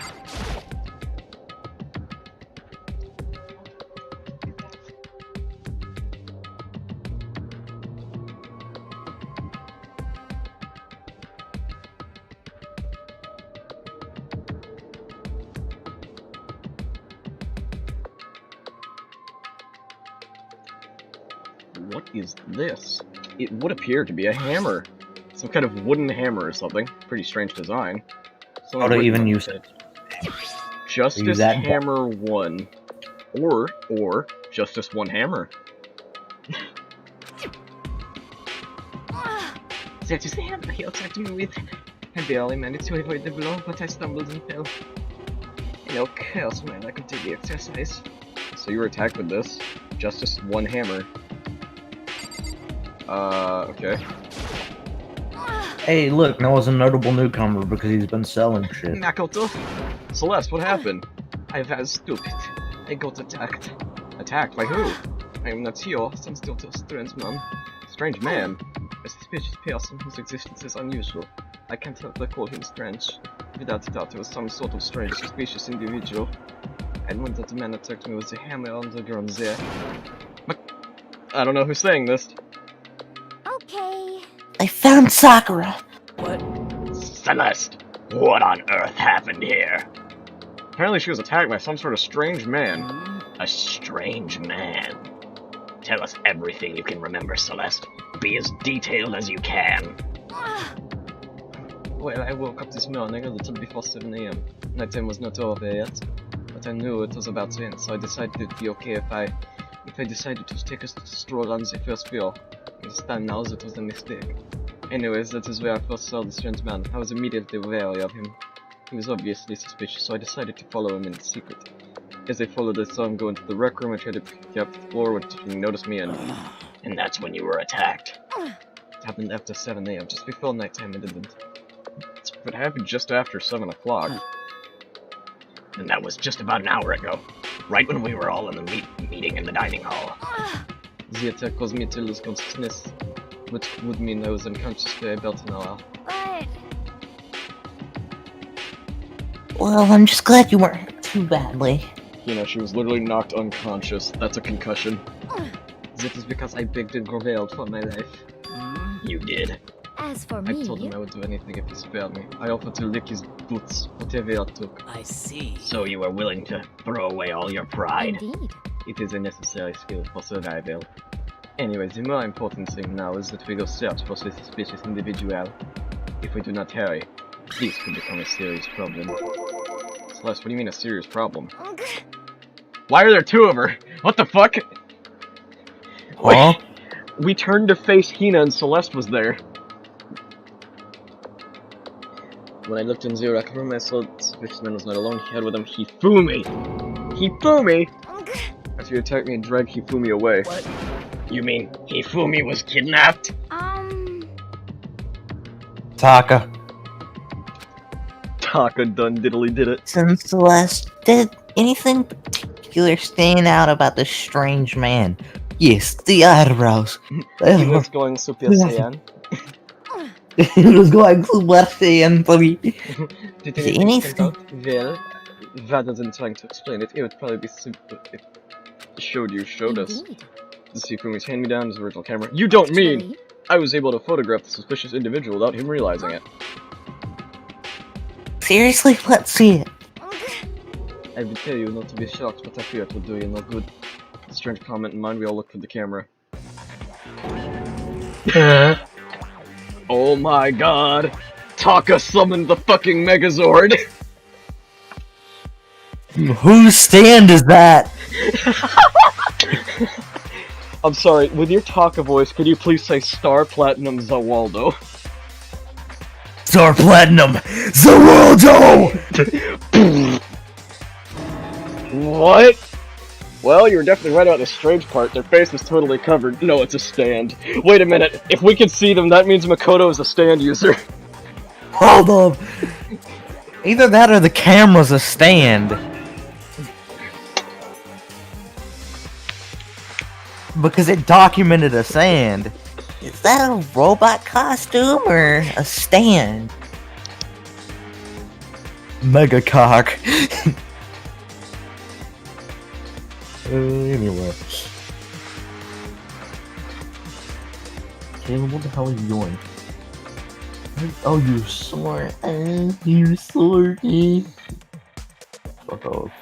What is this? It would appear to be a hammer. Some kind of wooden hammer or something. Pretty strange design. How to even use it? Justice Hammer 1. Or Justice 1 Hammer. That is the hammer he attacked me with. I barely managed to avoid the blow, but I stumbled and fell. No chaos, man, I could do the exercise. So you were attacked with this? Justice 1 Hammer. Okay. Hey, look, Noah's a notable newcomer because he's been selling shit. Makoto? Celeste, what happened? I was stupid. I got attacked. Attacked? By who? I am not here. Some still a strange man. Strange man? A suspicious person whose existence is unusual. I can't help but call him strange. Without a doubt, he was some sort of strange, suspicious individual. And when that man attacked me with a hammer on the ground there. But I don't know who's saying this. Okay. I found Sakura. Celeste, what on earth happened here? Apparently she was attacked by some sort of strange man. A strange man? Tell us everything you can remember, Celeste. Be as detailed as you can. Well, I woke up this morning a little before 7 AM. Nighttime was not over yet, but I knew it was about to end, so I decided it'd be okay if I decided to take a stroll on the 1st floor. I understand now that was a mistake. Anyways, that is where I first saw the strange man. I was immediately wary of him. He was obviously suspicious, so I decided to follow him in secret. As I followed, I saw him go into the rec room. I tried to pick up the floor when he noticed me, and that's when you were attacked. It happened after 7 AM, just before nighttime. It didn't. It happened just after 7 o'clock. And that was just about an hour ago. Right when we were all in the meeting in the dining hall. The attack caused me to lose consciousness, which would mean I was unconscious for about an hour. But Well, I'm just glad you weren't hurt too badly. You know, she was literally knocked unconscious. That's a concussion. That is because I begged and prevailed for my life. You did. as for I me, told him I would do anything if he spared me. I offered to lick his boots, whatever it took. I see. So you were willing to throw away all your pride. indeed. It is a necessary skill for survival. Anyways, the more important thing now is that we go search for this suspicious individual. If we do not hurry, this could become a serious problem. Celeste, what do you mean a serious problem? Why are there two of her? What the fuck? Huh? We turned to face Hina and Celeste was there. When I looked in the rec room, I saw the suspicious man was not alone. He had with him Hifumi. Hifumi? As you attacked me and dragged Hifumi away. What? You mean Hifumi was kidnapped? Taka. Taka done diddly did it. Since Celeste, did anything particular stand out about this strange man? Yes, the eyebrows. He was going Super Saiyan. He was going Super Saiyan 3. Did anything stand out? Well, rather than trying to explain it, it would probably be simple if it showed us. The Hifumi's hand-me-down, his original camera. You don't mean I was able to photograph the suspicious individual without him realizing it. Seriously? Let's see it. I would tell you not to be shocked, but I fear it will do you no good. With a strange comment in mind, we all looked for the camera. Oh my god! Taka summoned the fucking Megazord! Whose stand is that? I'm sorry, with your Taka voice, could you please say Star Platinum Zawaldo? Star Platinum Zawaldo! What? Well, you were definitely right about the strange part. Their face is totally covered. No, it's a stand. Wait a minute. If we can see them, that means Makoto is a stand user. Hold up. Either that or the camera's a stand. Because it documented a sand. Is that a robot costume or a stand? Mega cock. Anyway. Caleb, what the hell are you doing? Oh, you smart. You sorry. Fuck off.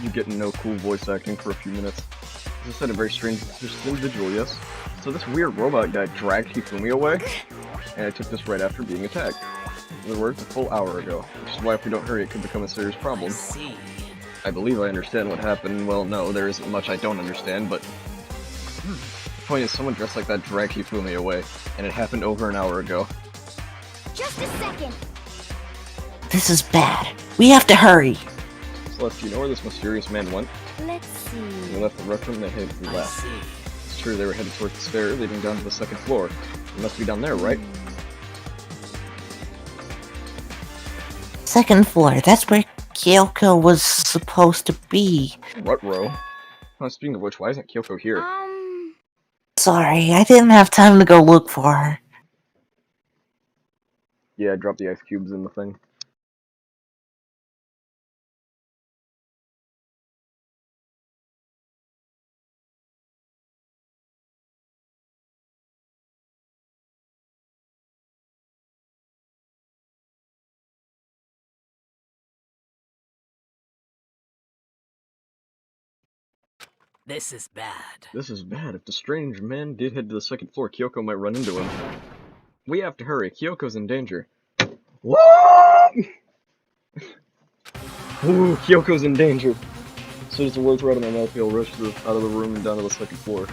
You get no cool voice acting for a few minutes. This is a very strange individual, yes? So this weird robot guy dragged Hifumi away, and I took this right after being attacked. In other words, a full hour ago, which is why if we don't hurry it could become a serious problem. I believe I understand what happened. Well, no, there isn't much I don't understand, but... The point is, someone dressed like that dragged Hifumi away, and it happened over an hour ago. Just a second. This is bad. We have to hurry. Celeste, do you know where this mysterious man went? Let's see. When they left the rec room, they headed to the left. It's true, they were headed towards the stairs leading down to the second floor. It must be down there, right? Second floor. That's where Kyoko was supposed to be. Ruh-roh. Oh, speaking of which, why isn't Kyoko here? Sorry, I didn't have time to go look for her. Yeah, I dropped the ice cubes in the thing. This is bad. This is bad. If the strange man did head to the second floor, Kyoko might run into him. We have to hurry. Kyoko's in danger. What? Ooh, Kyoko's in danger. As soon as the words were out of my mouth, he'll rush out of the room and down to the second floor.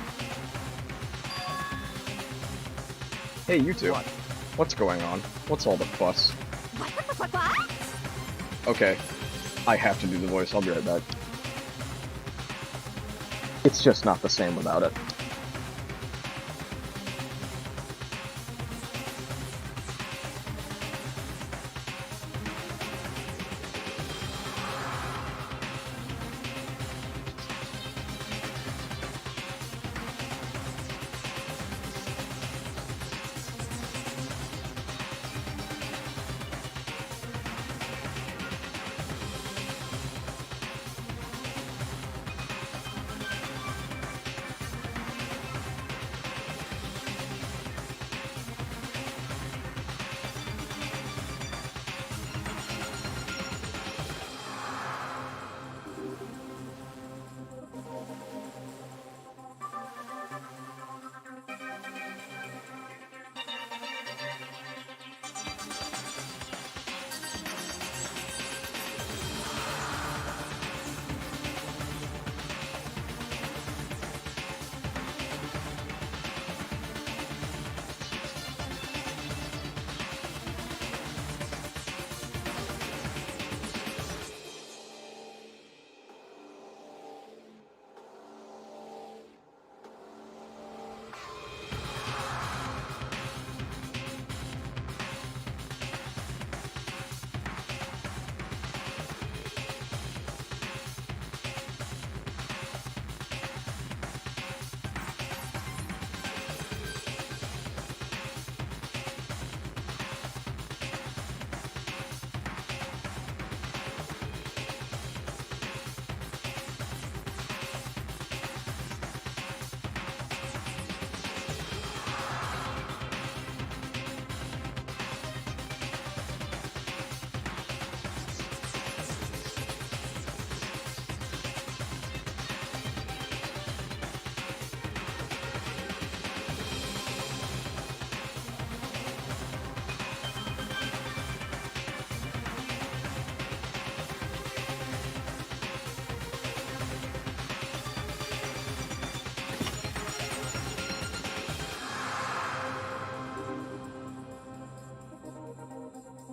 Hey, you two. What? What's going on? What's all the fuss? What? Okay. I have to do the voice. I'll be right back. It's just not the same without it.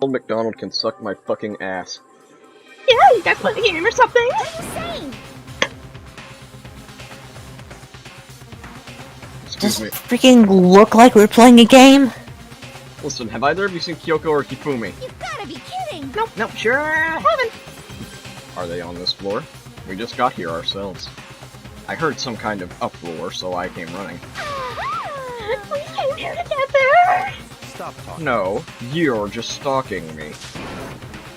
Old McDonald can suck my fucking ass. Yeah, you guys playing a game or something? What are you saying? Excuse Does me. it freaking look like we're playing a game? Listen, have either of you seen Kyoko or Hifumi? You gotta be kidding! Nope, sure haven't. Are they on this floor? We just got here ourselves. I heard some kind of uproar, so I came running. We came here together. Stop talking. No, you're just stalking me.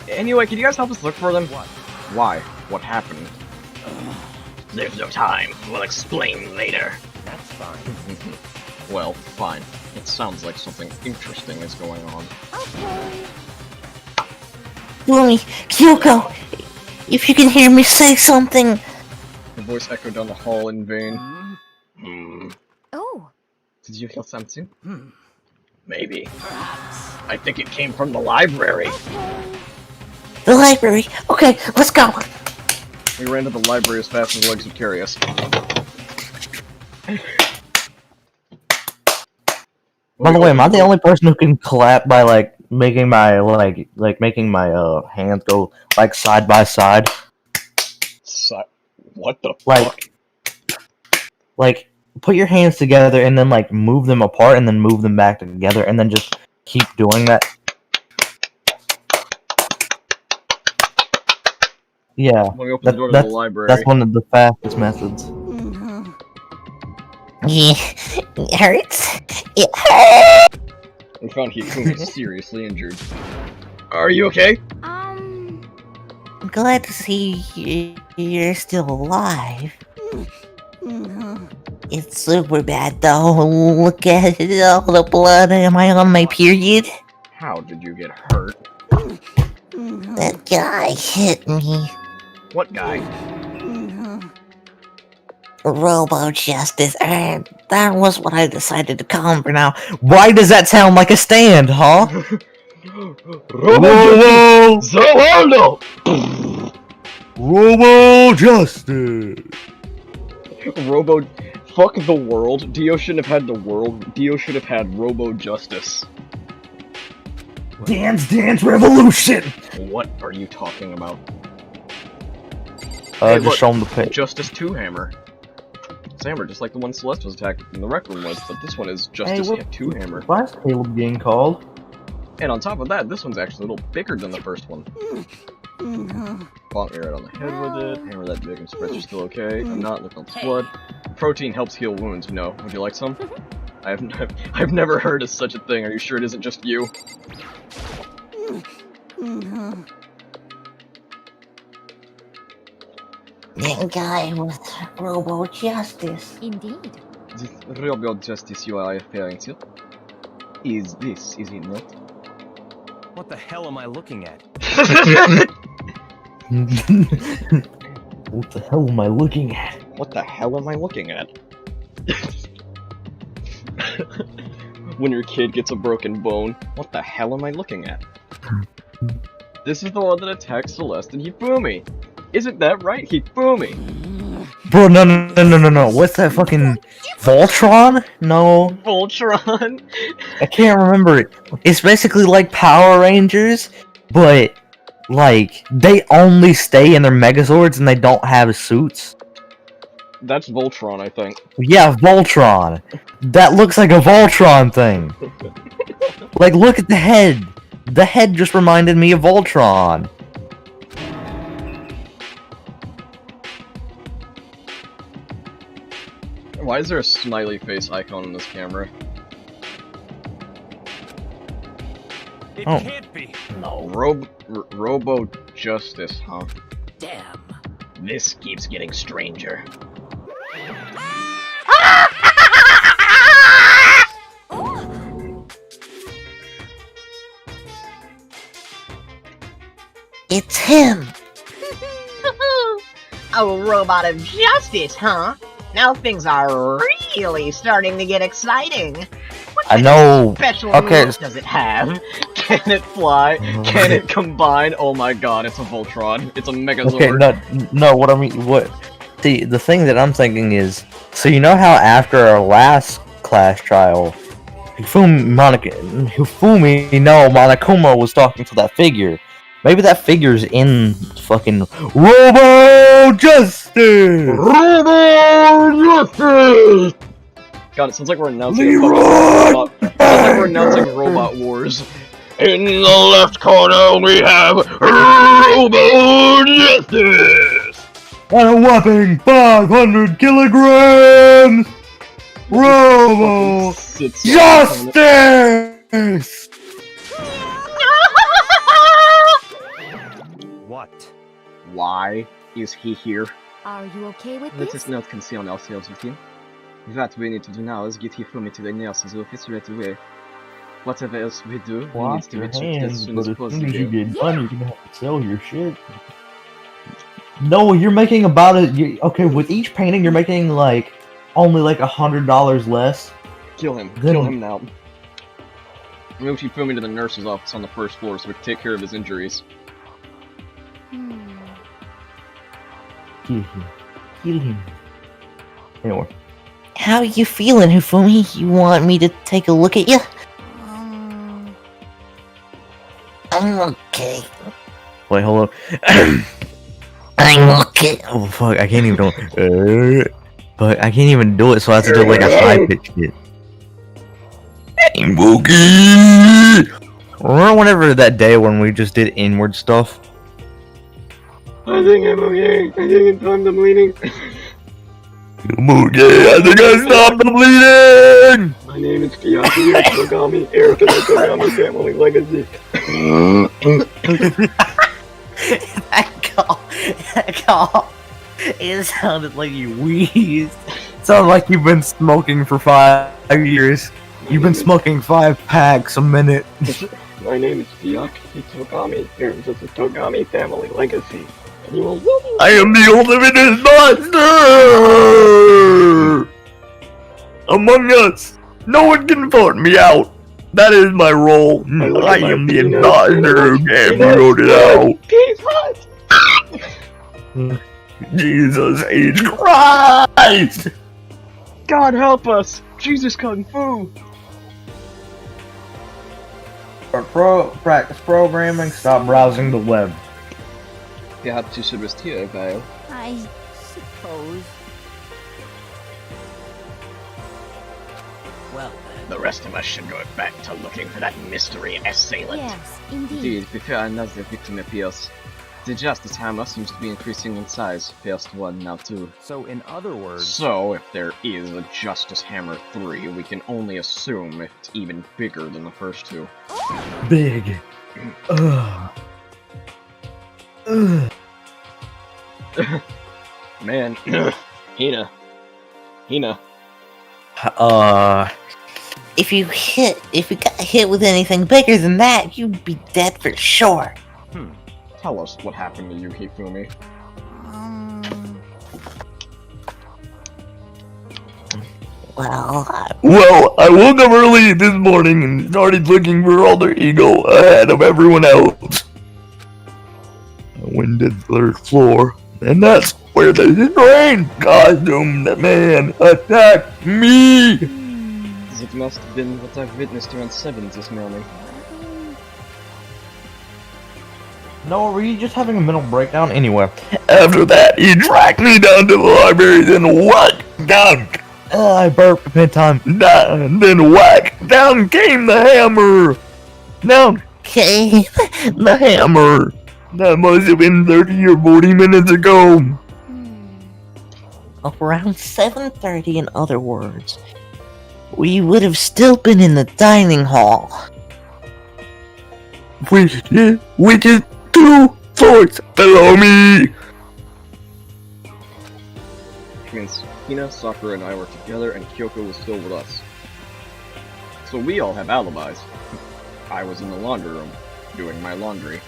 Anyway, can you guys help us look for them? What? Why? What happened? There's no time. We'll explain later. That's fine. Well, fine. It sounds like something interesting is going on. Okay. Boomy, Kyoko, if you can hear me, say something. The voice echoed down the hall in vain. Hmm? Oh. Did you hear something? Maybe. Perhaps. I think it came from the library. Okay. The library. Okay, let's go. We ran to the library as fast as legs would carry us. By the way, am I the only person who can clap by like making my making my hands go like side by side? What the Like, like put your hands together and then like move them apart and then move them back together and then just keep doing that. Yeah, When we open the door to the library. that's one of the fastest methods. Yeah, it hurts. It hurts. We found Hifumi seriously injured. Are you okay? I'm glad to see you're still alive. It's super bad though. Look at all the blood. Am I on my period? How did you get hurt? That guy hit me. What guy? Robo Justice. That was what I decided to call him for now. Why does that sound like a stand, huh? Robo Zawaldo! Robo Justice. Robo... Fuck the world. Dio shouldn't have had the world. Dio should have had Robo Justice. Dance Dance Revolution. What are you talking about? Just look, show him the pic. Justice 2 hammer. It's a hammer, just like the one Celeste was attacked in the Rec Room with, but this one is Justice 2 hammer. Why is Caleb being called? And on top of that, this one's actually a little bigger than the first one. Bonk me right on the head with it, hammer that big and spreads are still okay. I'm not, look on this blood. Protein helps heal wounds, you know. Would you like some? I've never heard of such a thing, are you sure it isn't just you? That guy with Robo Justice. Indeed. This Robo Justice you are referring to is this, is it not? What the hell am I looking at? What the hell am I looking at? What the hell am I looking at? When your kid gets a broken bone, what the hell am I looking at? This is the one that attacks Celeste and Hifumi. Isn't that right, Hifumi? Bro, no. What's that fucking Voltron? No, Voltron? I can't remember it. It's basically like Power Rangers, but like they only stay in their Megazords and they don't have suits. That's Voltron, I think. Yeah, Voltron. That looks like a Voltron thing. Like, look at the head. The head just reminded me of Voltron. Why is there a smiley face icon in this camera? It Oh. can't be. No. Robo Justice, huh? Damn. This keeps getting stranger. It's him. A robot of justice, huh? Now things are really starting to get exciting. What I know. special Okay. moves does it have? Can it fly? Can it combine? Oh my god, it's a Voltron. It's a Megazord. Okay, no. What I mean, what? The thing that I'm thinking is, so you know how after our last class trial, Hifumi, no, Monokuma was talking to that figure. Maybe that figure's in fucking Robo Justice! Robo Justice! God, it sounds like we're announcing a fucking robot. It sounds like we're announcing Robot Wars. In the left corner, we have Robo Justice! And a whopping 500 kilograms! Robo Justice! What? Why is he here? Are you okay with Let this? us not concern ourselves with him. What we need to do now is get Hifumi to the nurse's office right away. Whatever else we do, he needs Wash to your be checked as hands, soon but as as soon as you possible. get done, you're gonna have to sell your shit. No, you're making about it. Okay, with each painting, you're making like only like $100 less. Kill him. Then- Kill him now. Move Hifumi to the nurse's office on the first floor so we can take care of his injuries. Kill him. Kill him. Anyway. How you feeling, Hifumi? You want me to take a look at you? I'm okay. Wait, hold up. I'm okay. Oh fuck, I can't even do it. But I can't even do it, so I have to do like a high pitch shit. Hey, Boogie! Remember whenever that day when we just did inward stuff? I think I'm okay. I think it's time to bleeding. I'm okay, I think I stopped the bleeding! My name is Kiyaki Kogami, heir to the Kogami family legacy. That call, it sounded like you wheezed. Sounded like you've been smoking for 5 years. You've been smoking 5 packs a minute. My name is Kiyaki Kogami, heir to the Kogami family legacy. And you will I am the ultimate monster! Among us, no one can vote me out. That is my role. I am the imposter who can't be voted out. He's hot! Jesus H. Christ! God help us! Jesus Kung Fu! Practice programming, stop browsing the web. Wir habt dich investiert, weil... I suppose. Well, The rest of us should go back to looking for that mystery assailant. Yes, indeed. Indeed, before another victim appears. The Justice Hammer seems to be increasing in size. First one, now 2. So, in other words, So, if there is a Justice Hammer 3, we can only assume it's even bigger than the first 2. Big. Ugh. Ugh. Man, Hina. If you got hit with anything bigger than that, you'd be dead for sure. Tell us what happened to you, Hifumi. Well, Well, I woke up early this morning and started looking for Alter Ego ahead of everyone else. I went to the 3rd floor, and that's where the strange costumed man attacked me. It must have been what I've witnessed around 7 this morning. No, were you just having a mental breakdown? Anyway, after that, he dragged me down to the library, then whack down. I burped a time. Then whack down came the hammer. Down okay. came the hammer. That must have been 30 or 40 minutes ago. Around 7:30, in other words. We would have still been in the dining hall. Which is 2 floors below me. Which means Hina, Sakura, and I were together, and Kyoko was still with us. So we all have alibis. I was in the laundry room, doing my laundry.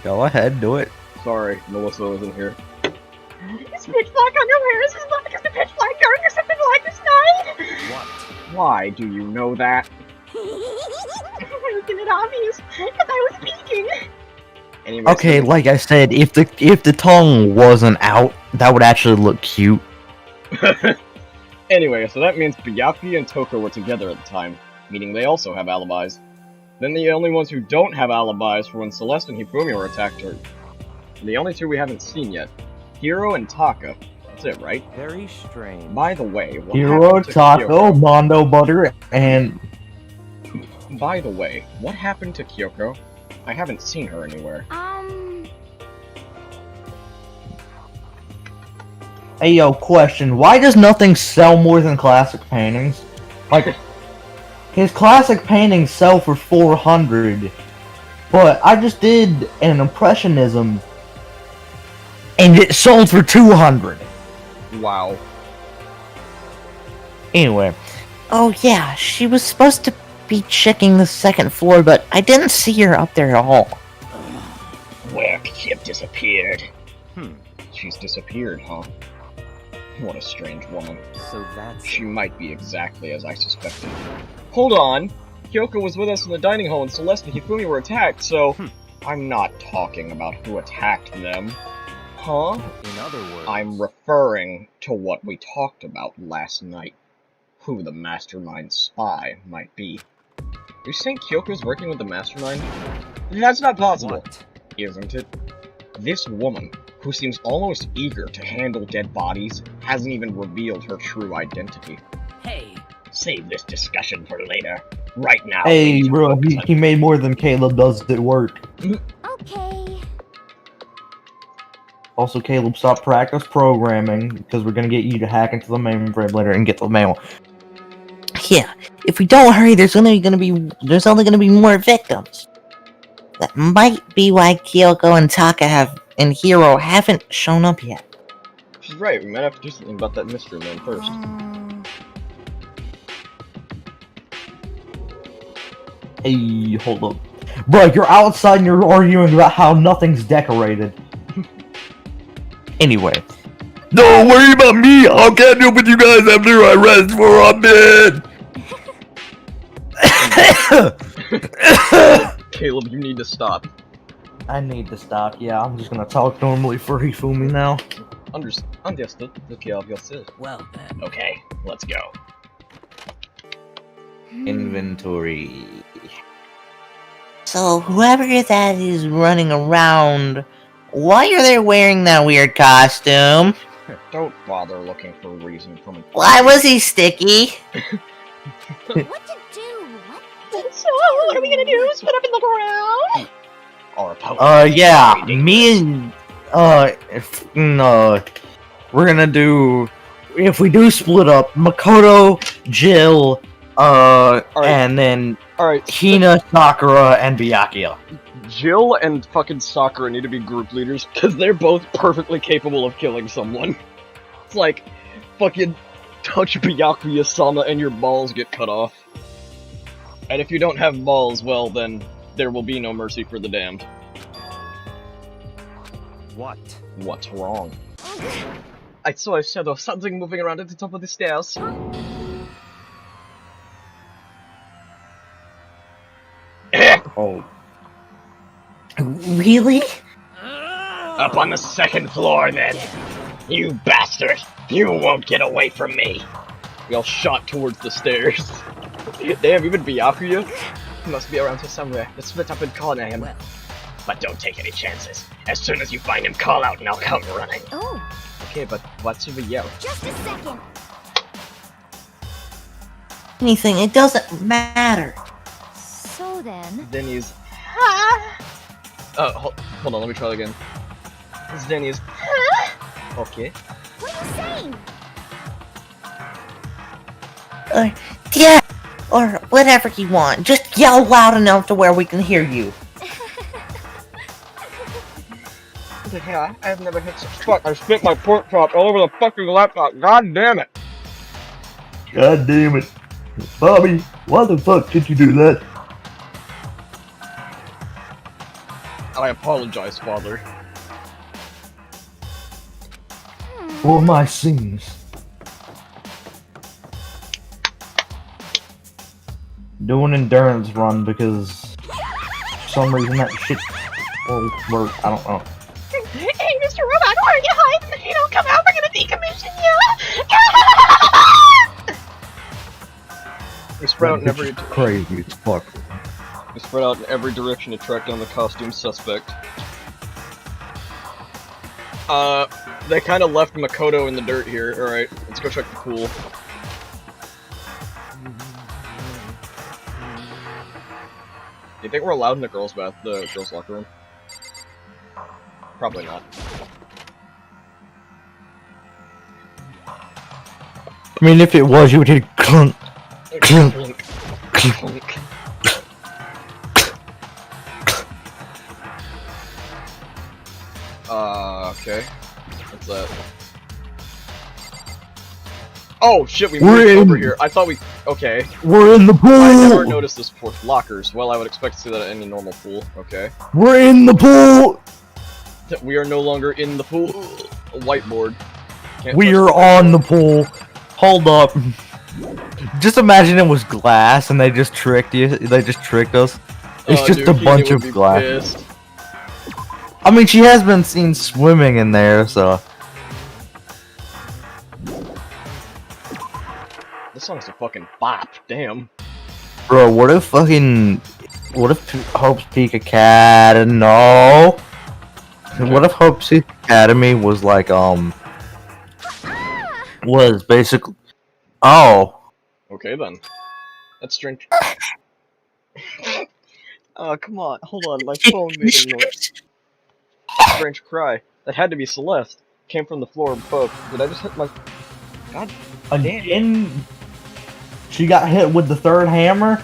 Go ahead, do it. Sorry, Melissa wasn't here. Is pitch black underwear as black as the pitch black darkness of the blackest night? what? Why do you know that? Isn't it obvious? Because I was speaking. Anyway, Okay, so- like I said, if the tongue wasn't out, that would actually look cute. Anyway, so that means Byakuya and Toko were together at the time, meaning they also have alibis. Then the only ones who don't have alibis for when Celeste and Hifumi were attacked are the only two we haven't seen yet. Hiro and Taka. That's it, right? Very strange. By the way, what Hero, happened to Taco, Kyoko? Mondo Butter, and By the way, what happened to Kyoko? I haven't seen her anywhere. hey yo, question: why does nothing sell more than classic paintings? Like, his classic paintings sell for 400, but I just did an impressionism, and it sold for 200. Wow. Anyway, Oh yeah, she was supposed to be checking the second floor, but I didn't see her up there at all. Where could she have disappeared? She's disappeared, huh? What a strange woman. So that's She might be exactly as I suspected. Hold on! Kyoko was with us in the dining hall and Celeste and Hifumi were attacked, so... I'm not talking about who attacked them. Huh? in other words. I'm referring to what we talked about last night. Who the mastermind spy might be. You're saying Kyoko's working with the mastermind? That's not possible, What? isn't it? This woman, who seems almost eager to handle dead bodies, hasn't even revealed her true identity. Hey, Save this discussion for later. Right now. we hey need to bro, focus he on- made more than Caleb does at work. Okay. Also, Caleb, stop practice programming, because we're gonna get you to hack into the mainframe later and get the mail. Yeah, if we don't hurry, there's only gonna be more victims. That might be why Kyoko and Taka and Hiro haven't shown up yet. She's right, we might have to do something about that mystery man first. Hey, hold up. Bro, you're outside and you're arguing about how nothing's decorated. Anyway. Don't worry about me! I'll catch up with you guys after I rest for a bit! Caleb, you need to stop. I need to stop, yeah, I'm just gonna talk normally for Hifumi now. Understood. Okay, obviously. well then. Okay, let's go. Inventory. So whoever that is running around, why are they wearing that weird costume? Don't bother looking for a reason from it. Why was he sticky? What to do? So, what are we gonna do? Split up in the ground? Our opponent. Yeah, Very dangerous. me and, we're gonna do, if we do split up, Makoto, Jill, and then Alright, Hina, Sakura, and Byakuya. Jill and fucking Sakura need to be group leaders, because they're both perfectly capable of killing someone. It's like, fucking touch Byakuya-sama and your balls get cut off. And if you don't have balls, well then, there will be no mercy for the damned. What? What's wrong? I saw a shadow, something moving around at the top of the stairs. Oh. Really? Up on the second floor, then. You bastard! You won't get away from me! We all shot towards the stairs. Damn, even Byakuya? He must be around here somewhere. Let's split up and call at him. Well. But don't take any chances. As soon as you find him, call out and I'll come running. Oh, Okay, but what should we yell? just a second. Anything, it doesn't matter. So then. Then he's... hold on, let me try that again. Then he's... Okay. What are you saying? Yeah, or whatever you want. Just yell loud enough to where we can hear you. What the hell? I've never hit such fuck. I spit my pork chop all over the fucking laptop. God damn it. God damn it. Bobby, why the fuck did you do that? I apologize, father. For my sins. Do an endurance run because for some reason that shit Or I don't know. Hey, Mr. Robot, where are you hiding? If you don't come out, we're gonna decommission you! We spread out in That every bitch is crazy as fuck. we spread out in every direction to track down the costume suspect. They kind of left Makoto in the dirt here. All right, let's go check the pool. Do you think we're allowed in the girls' locker room? Probably not. I mean, if it was, you would hear clunk, clunk, Clunk, clunk. clunk. Okay. What's that? Oh shit, we moved over here. I thought we. Okay. We're in the pool! I never noticed this before. Lockers. Well, I would expect to see that at any normal pool. Okay. We're in the pool! We are no longer in the pool. A whiteboard. Can't We touch are the on the whiteboard. pool. Hold up. Just imagine it was glass and they just tricked you. They just tricked us. It's just Dude, a Keenan bunch would of be glass. pissed. I mean, she has been seen swimming in there, so. This song's a fucking bop. Damn. Bro, what if Hope's Peak Academy? No. What if Hope's Peak Academy was like, was basically. Oh. Okay then. That's strange. Oh, come on. Hold on. My phone made a noise. Strange cry. That had to be Celeste. Came from the floor above. Did I just hit my... God damn. Again? She got hit with the third hammer?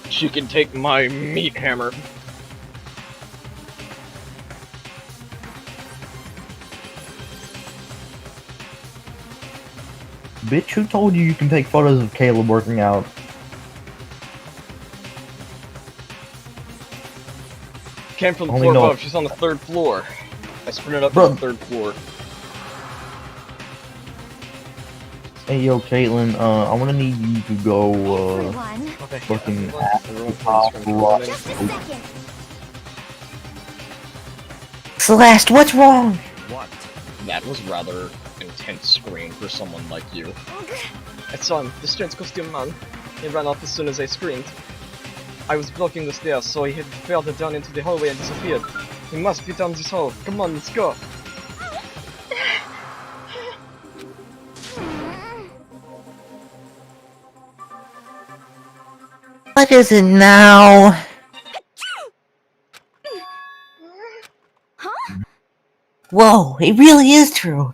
She can take my meat hammer. Bitch, who told you can take photos of Caleb working out? Came from the Only floor know- above. She's on the 3rd floor. I sprinted up Bro. to the 3rd floor. Hey yo, Caitlin, I wanna need you to go, Everyone, fucking Everyone please scream for just a running. second. Celeste, what's wrong? What? That was rather intense scream for someone like you. I saw him, the strange costume man. He ran off as soon as I screamed. I was blocking the stairs, so he had fell down into the hallway and disappeared. He must be down this hall. Come on, let's go. What is it now? Whoa, it really is true.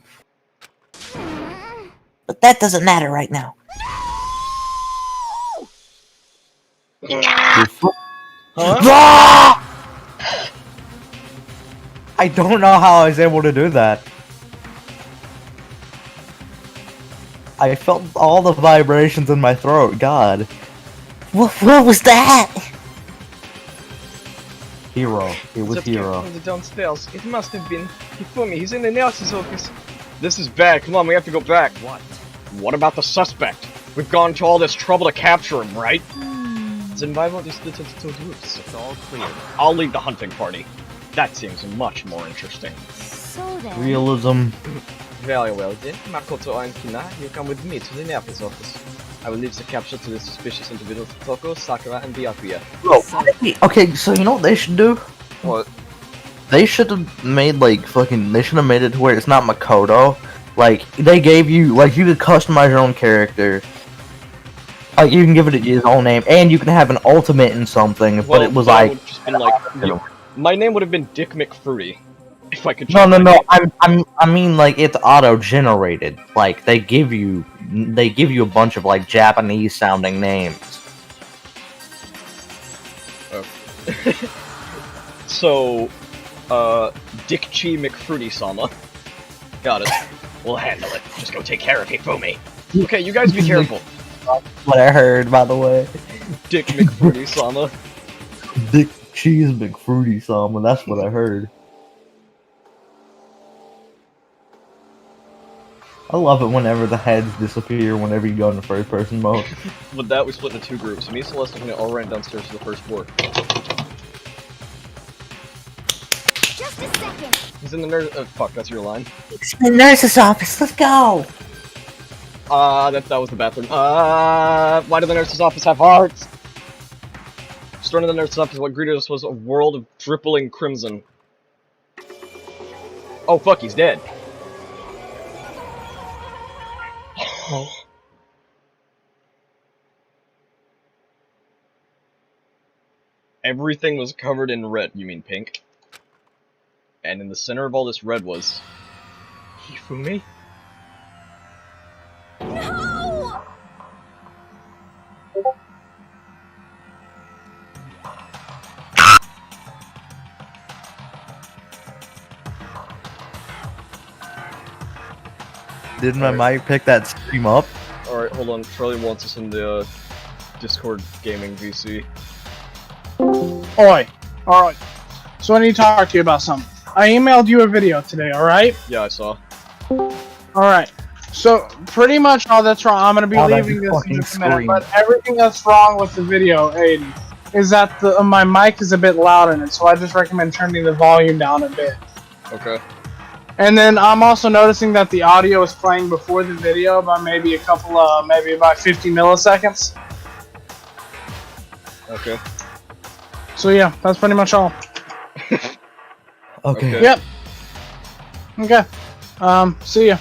But that doesn't matter right now. Huh? Ah! I don't know how I was able to do that. I felt all the vibrations in my throat, God. What was that? Hero. It was Just came Hero. from the downstairs. It must have been. He found me. He's in the nurse's office. This is bad. Come on, we have to go back. What? What about the suspect? We've gone to all this trouble to capture him, right? Then why won't he split into 2 groups? It's all clear. I'll lead the hunting party. That seems much more interesting. So then, Realism. Very well then. Makoto and Kina, you come with me to the nurse's office. I will leave the capture to the suspicious individuals Toko, Sakura, and Byakuya. Bro, okay, so you know what they should do? What? They should have made like fucking. They should have made it to where it's not Makoto. Like they gave you, like you could customize your own character. Like you can give it its own name, and you can have an ultimate in something. But it was that like would've just been like my name would have been Dick McFruity, if I could. no, change my no. name. I mean like it's auto-generated. Like they give you a bunch of like Japanese sounding names. So, Dick Chi McFruity-sama. Got it. We'll handle it. Just go take care of Hifumi. Okay, you guys be careful. What I heard, by the way. Dick McFruity-sama. Dick Cheese McFruity Sama. That's what I heard. I love it whenever the heads disappear whenever you go into first person mode. With that, we split into 2 groups. Me, Celeste, and Kina all ran downstairs to the 1st floor. just a second. He's in the nurse. Oh, fuck, that's your line. It's the nurse's office. Let's go. That was the bathroom. Why did the nurse's office have hearts? Storming the nurse's office, what greeted us was a world of dripping crimson. Oh, fuck, he's dead. Everything was covered in red. You mean pink? And in the center of all this red was... Hifumi? No! Did my mic pick that scream up? Alright, hold on. Charlie wants us in the Discord gaming VC. Oi. Alright. So I need to talk to you about something. I emailed you a video today, alright? Yeah, I saw. Alright. So, pretty much all that's wrong, I'm gonna be leaving this in just a minute, but everything that's wrong with the video, Aiden, is that my mic is a bit loud in it, so I just recommend turning the volume down a bit. Okay. And then I'm also noticing that the audio is playing before the video by maybe a couple of, maybe about 50 milliseconds. Okay. So yeah, that's pretty much all. Okay. Yep. Okay. See ya.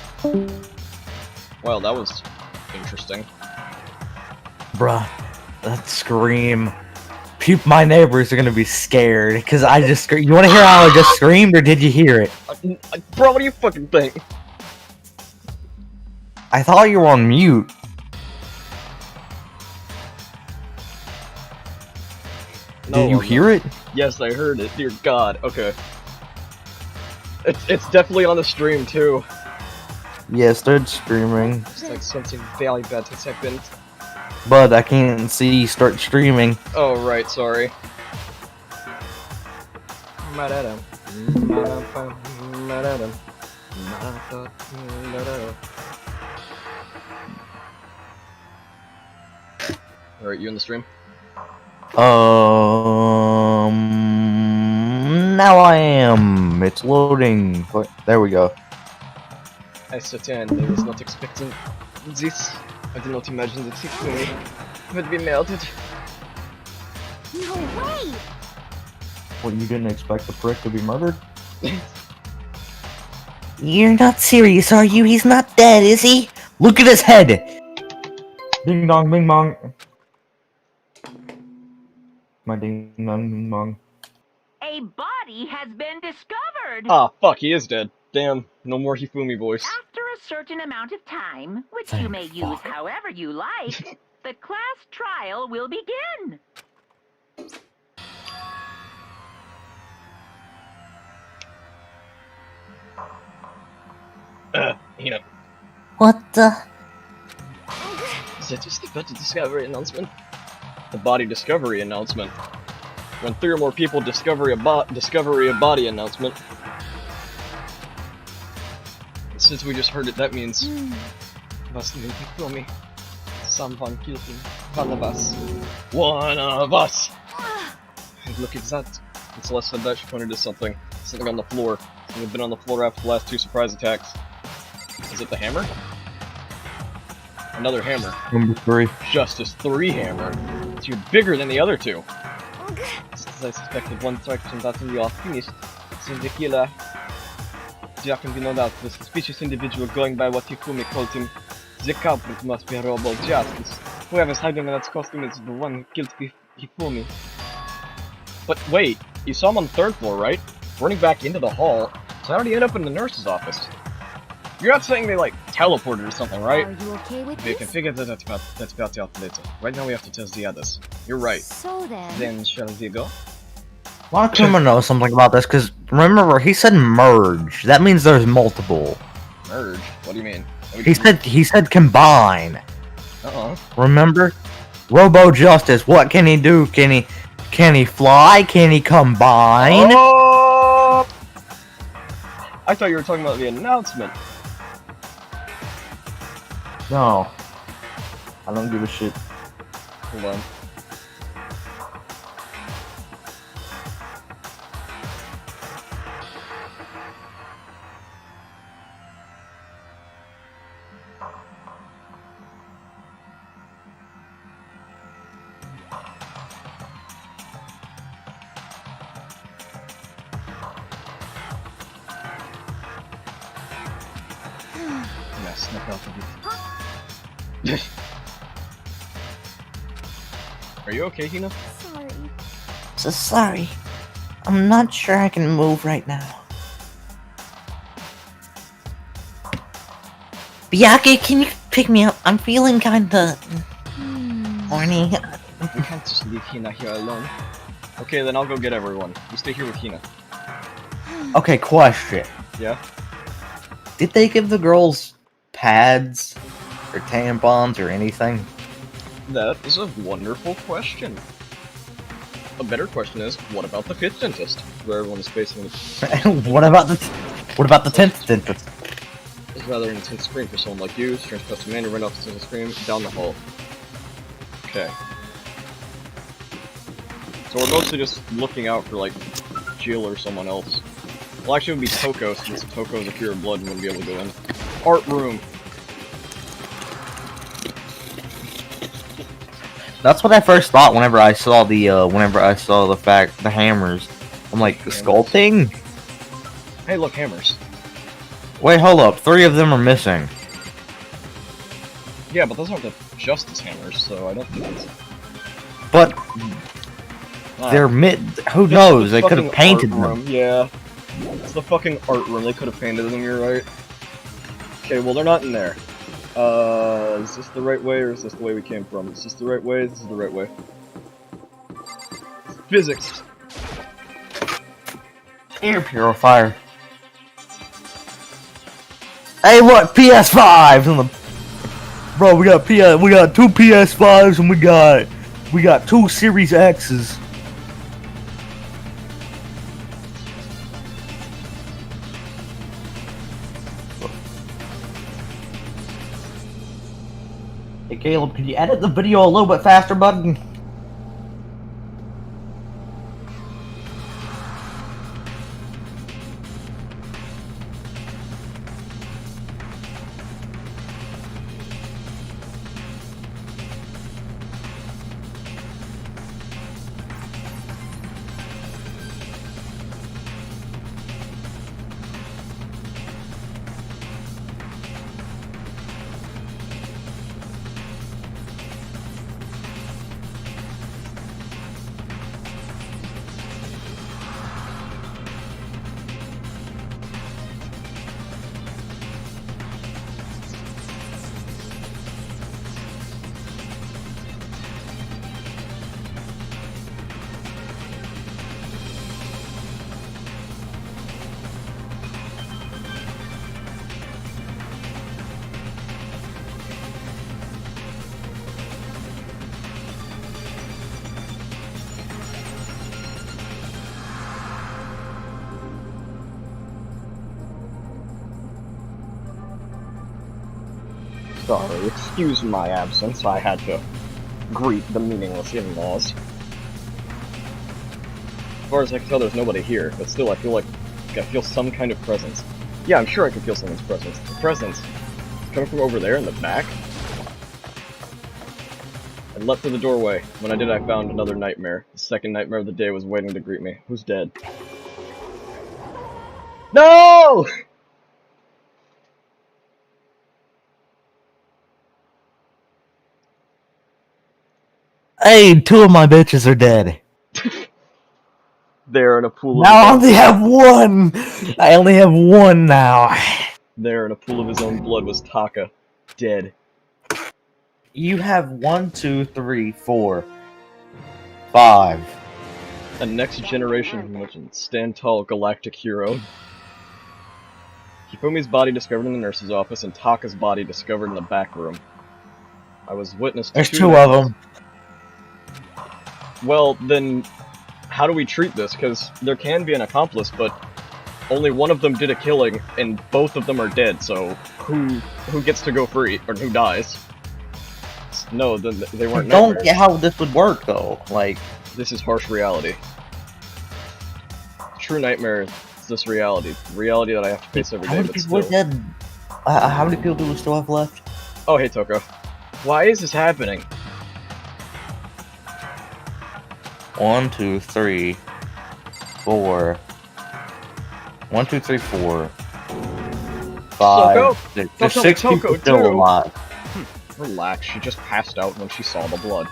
Well, that was interesting. Bruh, that scream. My neighbors are gonna be scared because I just screamed. You want to hear how I just screamed, or did you hear it? Bro, what do you fucking think? I thought you were on mute. No, Did you hear it? Yes, I heard it. Dear God. Okay. It's definitely on the stream too. Yeah, start screaming. It's like something very bad has happened. But I can't see. Start streaming. Oh right, sorry. Alright, you in the stream? Now I am. It's loading. There we go. I certain I was not expecting this. I did not imagine that Hifumi would be melted. No way! What, you didn't expect the prick to be murdered? You're not serious, are you? He's not dead, is he? Look at his head! Ding dong, bing bong. My ding dong, bing bong. A body has been discovered. Ah, fuck, he is dead. Damn, no more Hifumi voice. After a certain amount of time, which you may use however you like, the class trial will begin. Hina. What the? Is that just about the discovery announcement? The body discovery announcement. When 3 or more people discover a body announcement. Since we just heard it, that means... Must be kill me. Someone killed him. One of us. One of us! And look at that. And Celeste said that she pointed to something. Something on the floor. Something had been on the floor after the last 2 surprise attacks. Is it the hammer? Another hammer. Number 3. Justice 3 hammer. It's even bigger than the other 2. Just as I suspected, one section that we are finished. Since the killer, there can be no doubt, the suspicious individual going by what Hifumi called him, the culprit must be a robot justice. Whoever's hiding in that costume is the one who killed Hifumi. But wait, you saw him on the 3rd floor, right? Running back into the hall, so how did he end up in the nurse's office? You're not saying they, like, teleported or something, right? Are you okay with We this? can figure that's about out later. Right now we have to test the others. You're right. So then... Then shall we go? Well, I kind of know something about this, because remember, he said merge. That means there's multiple. Merge? What do you mean? He said combine. Uh-huh. Remember? Robo Justice, what can he do? Can he fly? Can he combine? Oh! I thought you were talking about the announcement. No. I don't give a shit. Hold on. Yeah, snuck off of you. Are you okay, Hina? Sorry. So sorry. I'm not sure I can move right now. Byakuya, can you pick me up? I'm feeling kinda horny. We can't just leave Hina here alone. Okay, then I'll go get everyone. You stay here with Hina. Okay, question. Yeah? Did they give the girls pads or tampons or anything? That is a wonderful question. A better question is, what about the 5th dentist? Where everyone is facing what about the 10th dentist? It's rather intense scream for someone like you. Strange pest commander ran off to scream down the hall. Okay. So we're mostly just looking out for, like, Jill or someone else. Well, actually, it would be Toko, since Toko is a pure blood and wouldn't be able to go in. Art room. That's what I first thought whenever I saw the the hammers. I'm like, sculpting? Hey, look, hammers. Wait, hold up. 3 of them are missing. Yeah, but those aren't the justice hammers, so I don't think it's... But they're who knows? They could have painted them. Yeah. It's the fucking art room. They could have painted them, you're right. Okay, well, they're not in there. Is this the right way, or is this the way we came from? Is this the right way? This is the right way. Physics! Air purifier. Hey, look, PS5s on the. Bro, we got 2 PS5s and we got 2 Series X's. Hey Caleb, can you edit the video a little bit faster, bud? Sorry, excuse my absence. I had to greet the meaningless in-laws. As far as I can tell, there's nobody here, but still, I feel some kind of presence. Yeah, I'm sure I can feel someone's presence. The presence is coming from over there in the back. I leapt through the doorway. When I did, I found another nightmare. The second nightmare of the day was waiting to greet me. Who's dead? No! Hey, 2 of my bitches are dead. They're in a pool of Now I only have 1! I only have 1 now. There in a pool of his own blood was Taka. Dead. You have 1, 2, 3, 4, 5. A next generation legend. Stand tall, galactic hero. Hifumi's body discovered in the nurse's office, and Taka's body discovered in the back room. I was witness to There's 2 2 of them. Well, then, how do we treat this? Because there can be an accomplice, but only one of them did a killing, and both of them are dead, so who gets to go free? Or who dies? No, they weren't I don't nightmares. get how this would work, though. Like, This is harsh reality. True nightmare is this reality. Reality that I have to face every how day, many but people still. are dead? How many people do we still have left? Oh, hey, Toko. Why is this happening? 1, 2, 3, 4. 1, 2, 3, 4, 5. There's Don't 6 tell me people Toko, still too. alive. Relax, she just passed out when she saw the blood.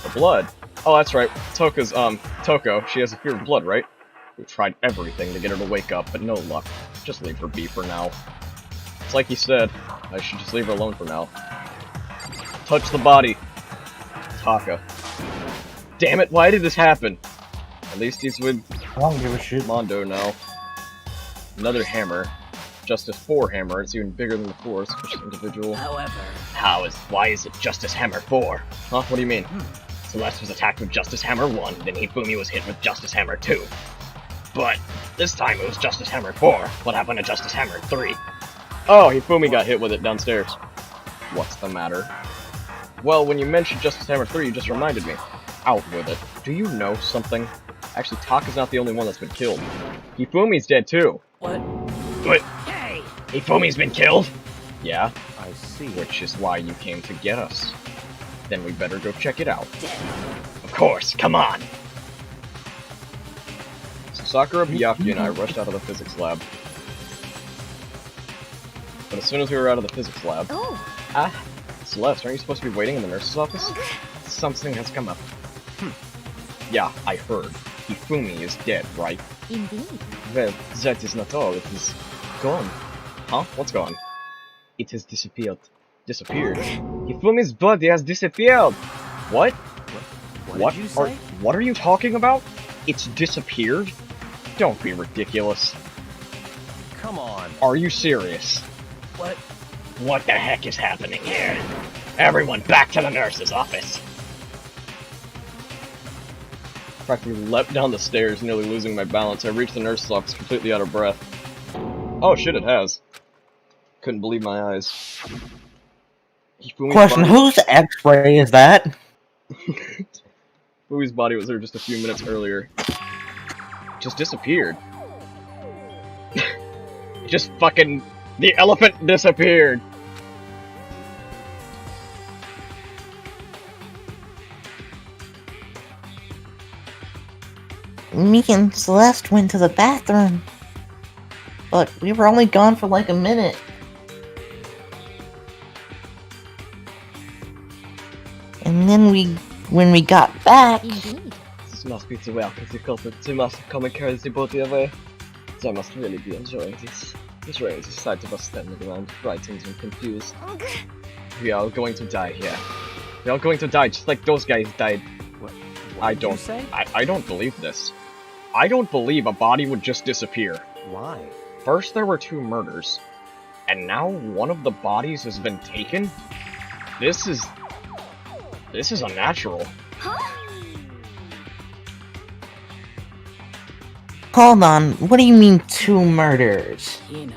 The blood? Oh, that's right. Toko, she has a fear of blood, right? We've tried everything to get her to wake up, but no luck. Just leave her be for now. It's like he said, I should just leave her alone for now. Touch the body. Taka. Damn it, why did this happen? At least he's with I don't give a shit. Mondo now. Another hammer. Justice 4 hammer. It's even bigger than the 4. Special individual. However, Why is it Justice Hammer 4? Huh? What do you mean? Celeste was attacked with Justice Hammer 1, then Hifumi was hit with Justice Hammer 2. But this time it was Justice Hammer 4. What happened to Justice Hammer 3? Oh, Hifumi got hit with it downstairs. What's the matter? Well, when you mentioned Justice Hammer 3, you just reminded me. Out with it. Do you know something? Actually, Taka's not the only one that's been killed. Hifumi's dead too. what? What? Hey! Hifumi's been killed? Yeah, I see. which is why you came to get us. Then we better go check it out. Damn. Of course, come on! So Sakura, Byakuya, and I rushed out of the physics lab. But as soon as we were out of the physics lab... Oh, Celeste, aren't you supposed to be waiting in the nurse's office? Something has come up. Yeah, I heard. Hifumi is dead, right? indeed. Well, that is not all. It is gone. Huh? What's gone? It has disappeared. Disappeared? Hifumi's body has disappeared! What? What did you say? What are you talking about? It's disappeared? Don't be ridiculous. Come on. Are you serious? What? What the heck is happening here? Everyone back to the nurse's office! Practically leapt down the stairs, nearly losing my balance. I reached the nurse's office completely out of breath. Oh shit, it has. Couldn't believe my eyes. Hifumi's Question, body- whose X-ray is that? Hifumi's body was there just a few minutes earlier. Just disappeared. Just fucking... The elephant disappeared! Me and Celeste went to the bathroom, but we were only gone for like a minute. And then when we got back, Indeed. This must be the work of the culprit. They must have come and carried the body away. They must really be enjoying this. Enjoying the sight of us standing around, frightened and confused. We are all going to die here. We are all going to die just like those guys died. What I did you don't. say? I don't believe this. I don't believe a body would just disappear. Why? First there were 2 murders, and now one of the bodies has been taken? This is unnatural. hold on, what do you mean 2 murders? Hina.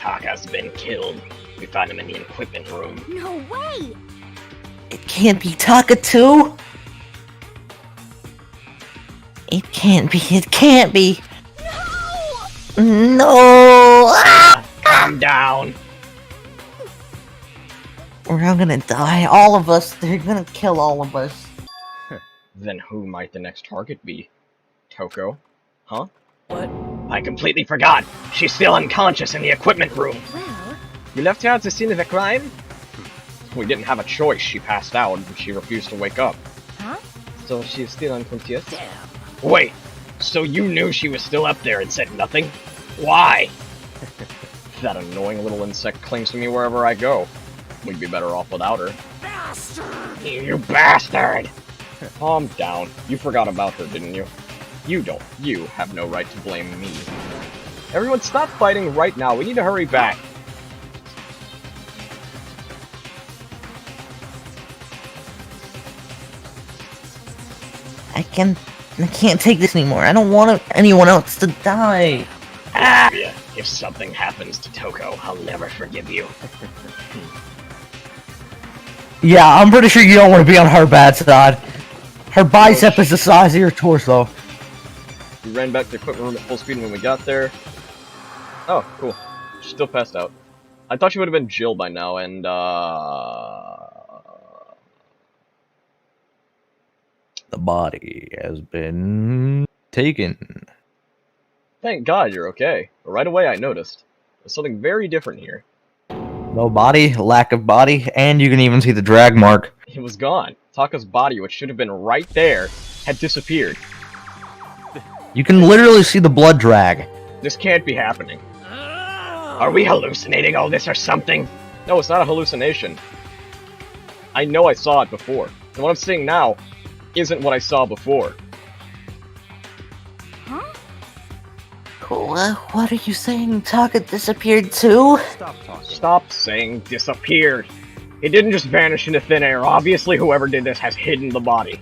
Taka's been killed. We found him in the equipment room. No way! It can't be Taka too? It can't be, it can't be! No! Ah! Calm down. We're all gonna die, all of us. They're gonna kill all of us. Then who might the next target be? Toko? Huh? What? I completely forgot! She's still unconscious in the equipment room! Well, You left her at the scene of the crime? We didn't have a choice. She passed out and she refused to wake up. huh? So she's still unconscious? Damn. Wait! So you knew she was still up there and said nothing? Why? That annoying little insect clings to me wherever I go. We'd be better off without her. Bastard! You bastard! Calm down. You forgot about her, didn't you? You don't. You have no right to blame me. Everyone stop fighting right now. We need to hurry back. I can't take this anymore. I don't want anyone else to die. Yeah, if something happens to Toko, I'll never forgive you. Yeah, I'm pretty sure you don't want to be on her bad side. Her bicep is the size of your torso. We ran back to the equipment room at full speed when we got there. Oh, cool. She's still passed out. I thought she would have been Jill by now, and, The body has been taken. Thank God you're okay. Right away I noticed. There's something very different here. No body, lack of body, and you can even see the drag mark. It was gone. Taka's body, which should have been right there, had disappeared. You can literally see the blood drag. This can't be happening. Are we hallucinating all this or something? No, it's not a hallucination. I know I saw it before. And what I'm seeing now isn't what I saw before. Huh? What are you saying? Taka disappeared too? Stop talking. Stop saying disappeared. It didn't just vanish into thin air. Obviously, whoever did this has hidden the body.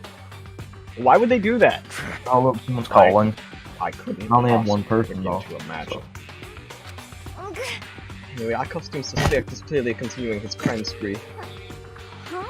Why would they do that? Oh, look, someone's calling. I couldn't I only have one possibly person, begin though. to imagine. Anyway, our costume suspect is clearly continuing his crime spree. Huh?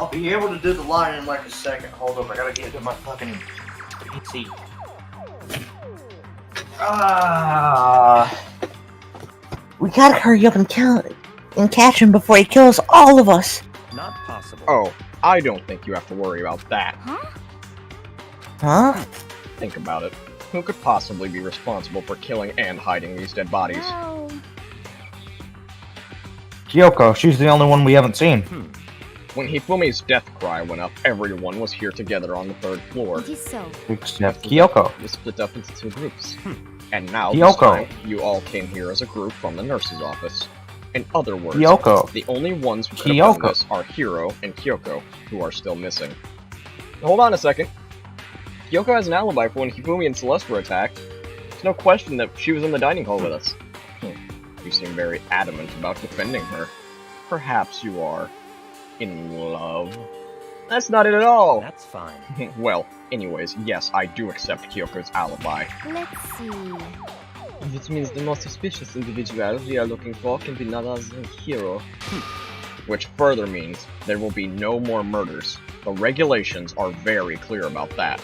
I'll be able to do the line in like a second. Hold up, I gotta get to my fucking PC. We gotta hurry up and catch him before he kills all of us. Not possible. Oh, I don't think you have to worry about that. Huh? Think about it. Who could possibly be responsible for killing and hiding these dead bodies? No. Kyoko, she's the only one we haven't seen. When Hifumi's death cry went up, everyone was here together on the 3rd floor. It is so. Except Kyoko. We split up into 2 groups. And now, this Kyoko. time, you all came here as a group from the nurse's office. In other words, Kyoko. the only ones who could have done Kyoko. this are Hiro and Kyoko, who are still missing. Now, hold on a second. Kyoko has an alibi for when Hifumi and Celeste were attacked. There's no question that she was in the dining hall with us. You seem very adamant about defending her. Perhaps you are in love. That's not it at all. That's fine. Well, anyways, yes, I do accept Kyoko's alibi. Let's see. Which means the most suspicious individual we are looking for can be none other than Hiro. Which further means there will be no more murders. The regulations are very clear about that.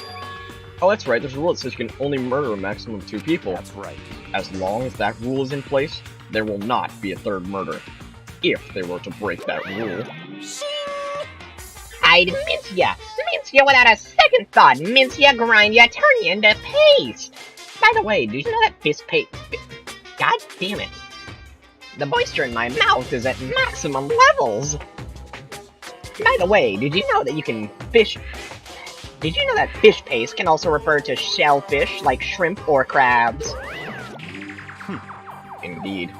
Oh, that's right, there's a rule that says you can only murder a maximum of 2 people. That's right. As long as that rule is in place, there will not be a 3rd murder. If they were to break that rule. I'd mince ya! Mince ya without a second thought! Mince ya, grind ya, turn ya into paste! By the way, did you know that fish paste... God damn it. The moisture in my mouth is at maximum levels! By the way, did you know that you can fish... Did you know that fish paste can also refer to shellfish, like shrimp or crabs? Indeed.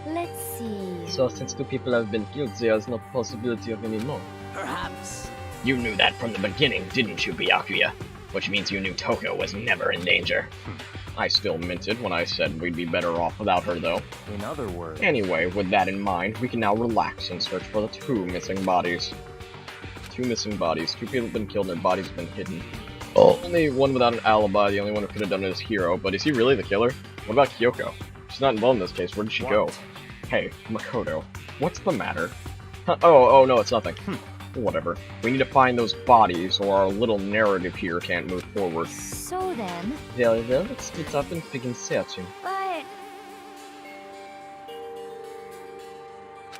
Let's see. So since 2 people have been killed, there is no possibility of any more. Perhaps. You knew that from the beginning, didn't you, Byakuya? Which means you knew Toko was never in danger. I still meant it when I said we'd be better off without her, though. In other words. Anyway, with that in mind, we can now relax and search for the 2 missing bodies. 2 missing bodies. 2 people have been killed and their bodies have been hidden. Only one without an alibi, the only one who could have done it is Hiro, but is he really the killer? What about Kyoko? She's not involved in this case, where did she go? Hey, Makoto, what's the matter? Huh, oh, no, it's nothing. Whatever. We need to find those bodies, or our little narrative here can't move forward. So then. Very well, let's split up and begin searching.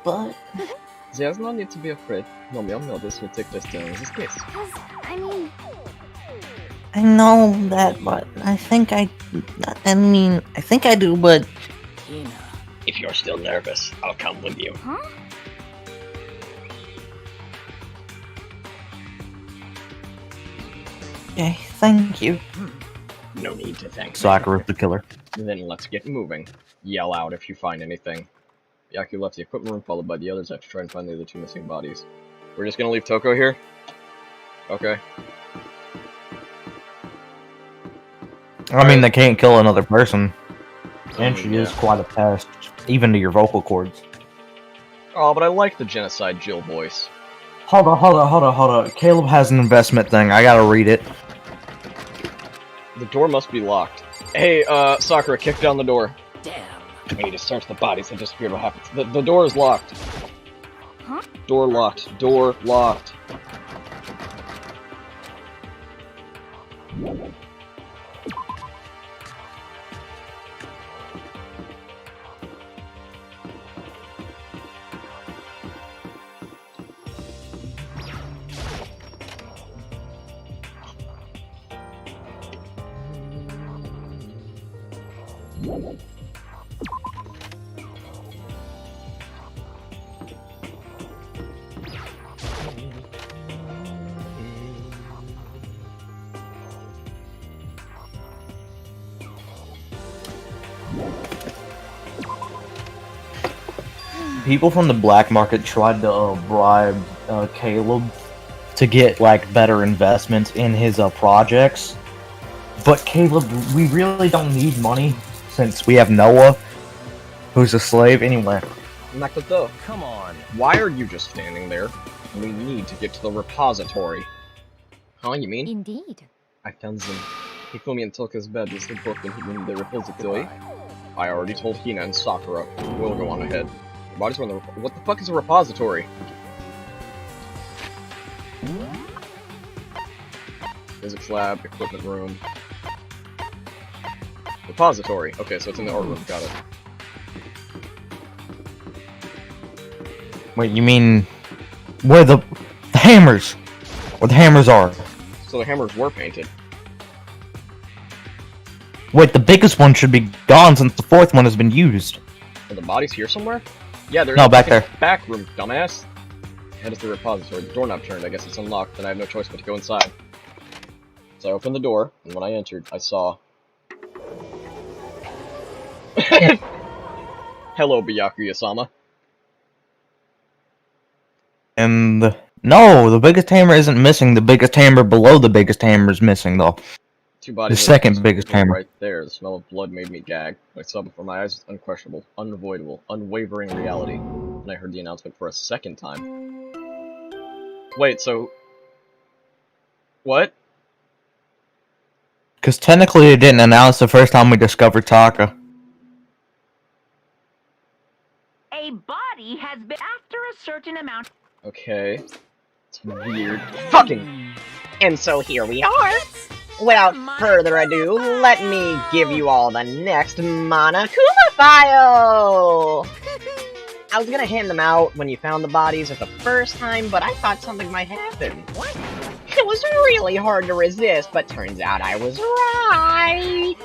But There's no need to be afraid. No more murders will take place during this case. Because, I mean... I know that, but I think I do, but... Hina. If you're still nervous, I'll come with you. Huh? Okay, thank you. No need to thank me. Sakura the killer. Then let's get moving. Yell out if you find anything. Yaku left the equipment room, followed by the others after trying to find the other 2 missing bodies. We're just gonna leave Toko here? Okay. I mean, they can't kill another person. And she is quite a pest, even to your vocal cords. Oh, but I like the Genocide Jill voice. Hold on. Caleb has an investment thing. I gotta read it. The door must be locked. Hey, Sakura, kick down the door. Damn. We need to search the bodies that disappeared. What happens? The door is locked. Huh? Door locked. Door locked. People from the black market tried to bribe Caleb to get like better investments in his projects. But Caleb, we really don't need money since we have Noah, who's a slave anyway. Makoto, Come on. why are you just standing there? We need to get to the repository. Huh, you mean? Indeed. I found them. Hifumi and Toka's bed is the book in the repository. I already told Hina and Sakura. We'll go on ahead. Bodies were in the what the fuck is a repository? Physics lab, equipment room. Repository. Okay, so it's in the art room. Got it. Wait, you mean where the hammers? Where the hammers are? So the hammers were painted. Wait, the biggest one should be gone since the fourth one has been used. Are the bodies here somewhere? Yeah, they're No, in the back fucking there. back room, dumbass. Head is the repository. The doorknob turned. I guess it's unlocked, and I have no choice but to go inside. So I opened the door, and when I entered, I saw. Hello, Byakuya-sama. And no, the biggest hammer isn't missing. The biggest hammer below the biggest hammer is missing, though. Two bodies. The second biggest hammer. Right there. The smell of blood made me gag. I saw before my eyes unquestionable, unavoidable, unwavering reality. And I heard the announcement for a second time. Wait, so... What? Because technically it didn't announce the first time we discovered Taka. A body has been after a certain amount. Okay. It's weird. Fucking! And so here we are. Without further ado, let me give you all the next Monokuma file! I was gonna hand them out when you found the bodies at the first time, but I thought something might happen. What? It was really hard to resist, but turns out I was right!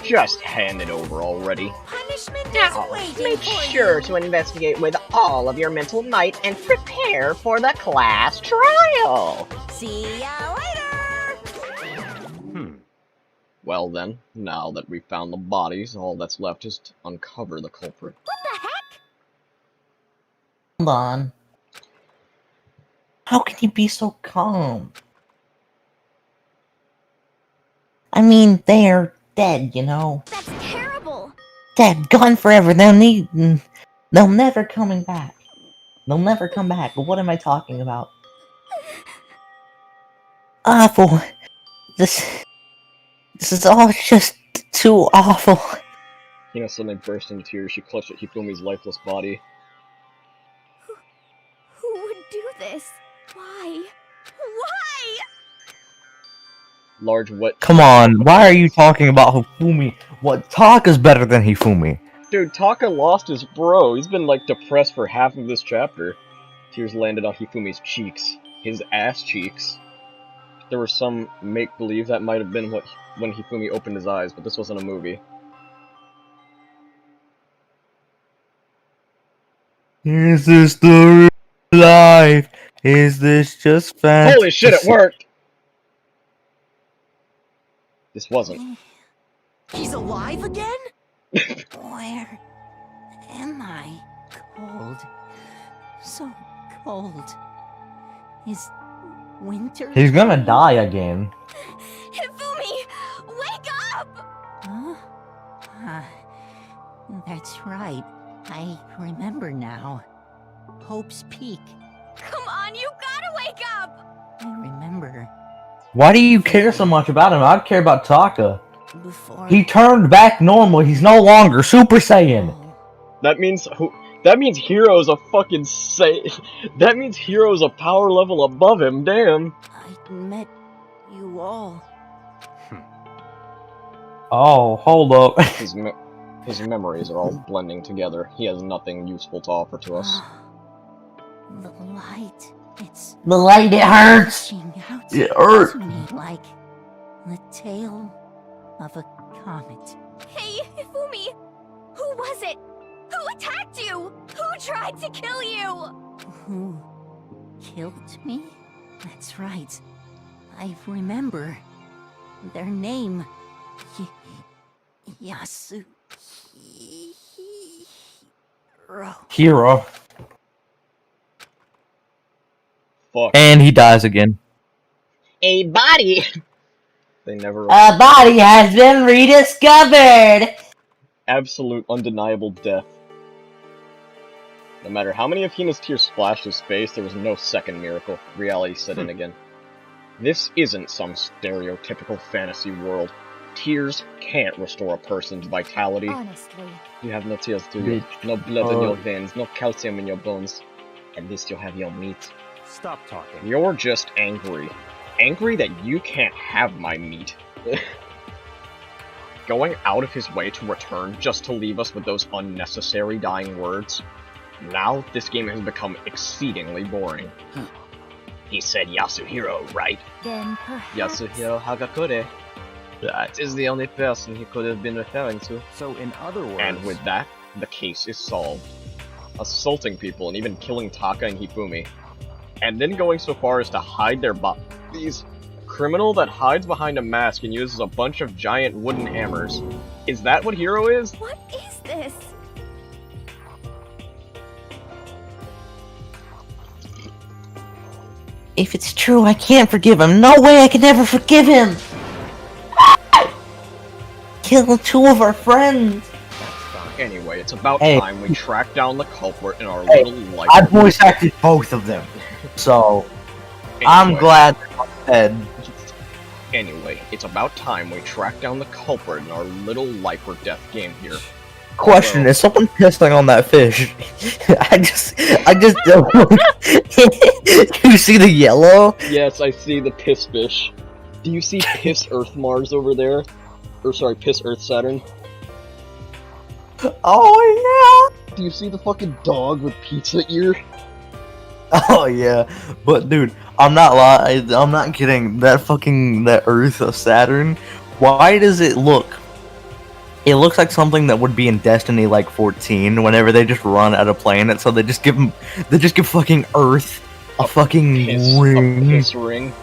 Just hand it over already. Punishment Now, is waiting make for sure you. to investigate with all of your mental might and prepare for the class trial! See ya later! Well then, now that we've found the bodies, all that's left is to uncover the culprit. What the heck? Hold on. How can you be so calm? I mean, they're dead, you know. That's terrible. Dead, gone forever. They'll never coming back. They'll never come back. But what am I talking about? Awful. This is all just too awful. Hina suddenly burst into tears. She clutched at Hifumi's lifeless body. Who would do this? Why? Why? Large wet... Come on, why are you talking about Hifumi? What, Taka's better than Hifumi? Dude, Taka lost his bro. He's been, like, depressed for half of this chapter. Tears landed on Hifumi's cheeks. His ass cheeks. There was some make-believe that might have been when Hifumi opened his eyes, but this wasn't a movie. Is this the real life? Is this just fantasy? Holy shit, it worked! This wasn't. He's alive again? Where am I? Cold. So cold. Is winter? He's gonna die again. Hifumi! Wake up! Huh? That's right. I remember now. Hope's Peak. Come on, you gotta wake up! I remember Why do you care so much about him? I care about Taka. before... He turned back normal. He's no longer Super Saiyan. That means Hero's a fucking That means Hero's a power level above him. Damn. I met you all. Oh, hold up. His memories are all blending together. He has nothing useful to offer to us. The light. It's The light, it hurts. reaching out It hurts. to me like the tail of a comet. Hey, Ifumi! Who was it? Who attacked you? Who tried to kill you? Who killed me? That's right. I remember their name. Yasuhiro. Hero. Fuck. And he dies again. A body! They never. A body has been rediscovered. Absolute undeniable death. No matter how many of Hina's tears splashed his face, there was no second miracle. Reality set in again. This isn't some stereotypical fantasy world. Tears can't restore a person's vitality. Honestly. You have no tears, do you? No blood in your veins, no calcium in your bones. At least you'll have your meat. Stop talking. You're just angry. Angry that you can't have my meat. Going out of his way to return just to leave us with those unnecessary dying words. Now, this game has become exceedingly boring. He said Yasuhiro, right? Then perhaps... Yasuhiro Hagakure. That is the only person he could have been referring to. So, in other words... And with that, the case is solved. Assaulting people and even killing Taka and Hifumi. And then going so far as to hide their bodies. Criminal that hides behind a mask and uses a bunch of giant wooden hammers. Is that what Hero is? What is this? If it's true, I can't forgive him. No way I can ever forgive him. Kill two of our friends. Anyway, it's about Hey. time we track down the culprit in our Hey, little life. I voice acted both of them. So, I'm Anyway. glad they're dead. Anyway, it's about time we track down the culprit in our little life or death game here. Question, is someone pissing on that fish? I just don't. You see the yellow? Yes, I see the piss fish. Do you see piss Earth Mars over there? Or sorry, piss Earth Saturn? Oh Do you see the fucking dog with pizza ear? yeah. Oh yeah. But dude, I'm not lying. I'm not kidding. That Earth of Saturn. Why does it look? It looks like something that would be in Destiny like 14. Whenever they just run out of planet, so they just give fucking Earth a fucking ring. A piss ring.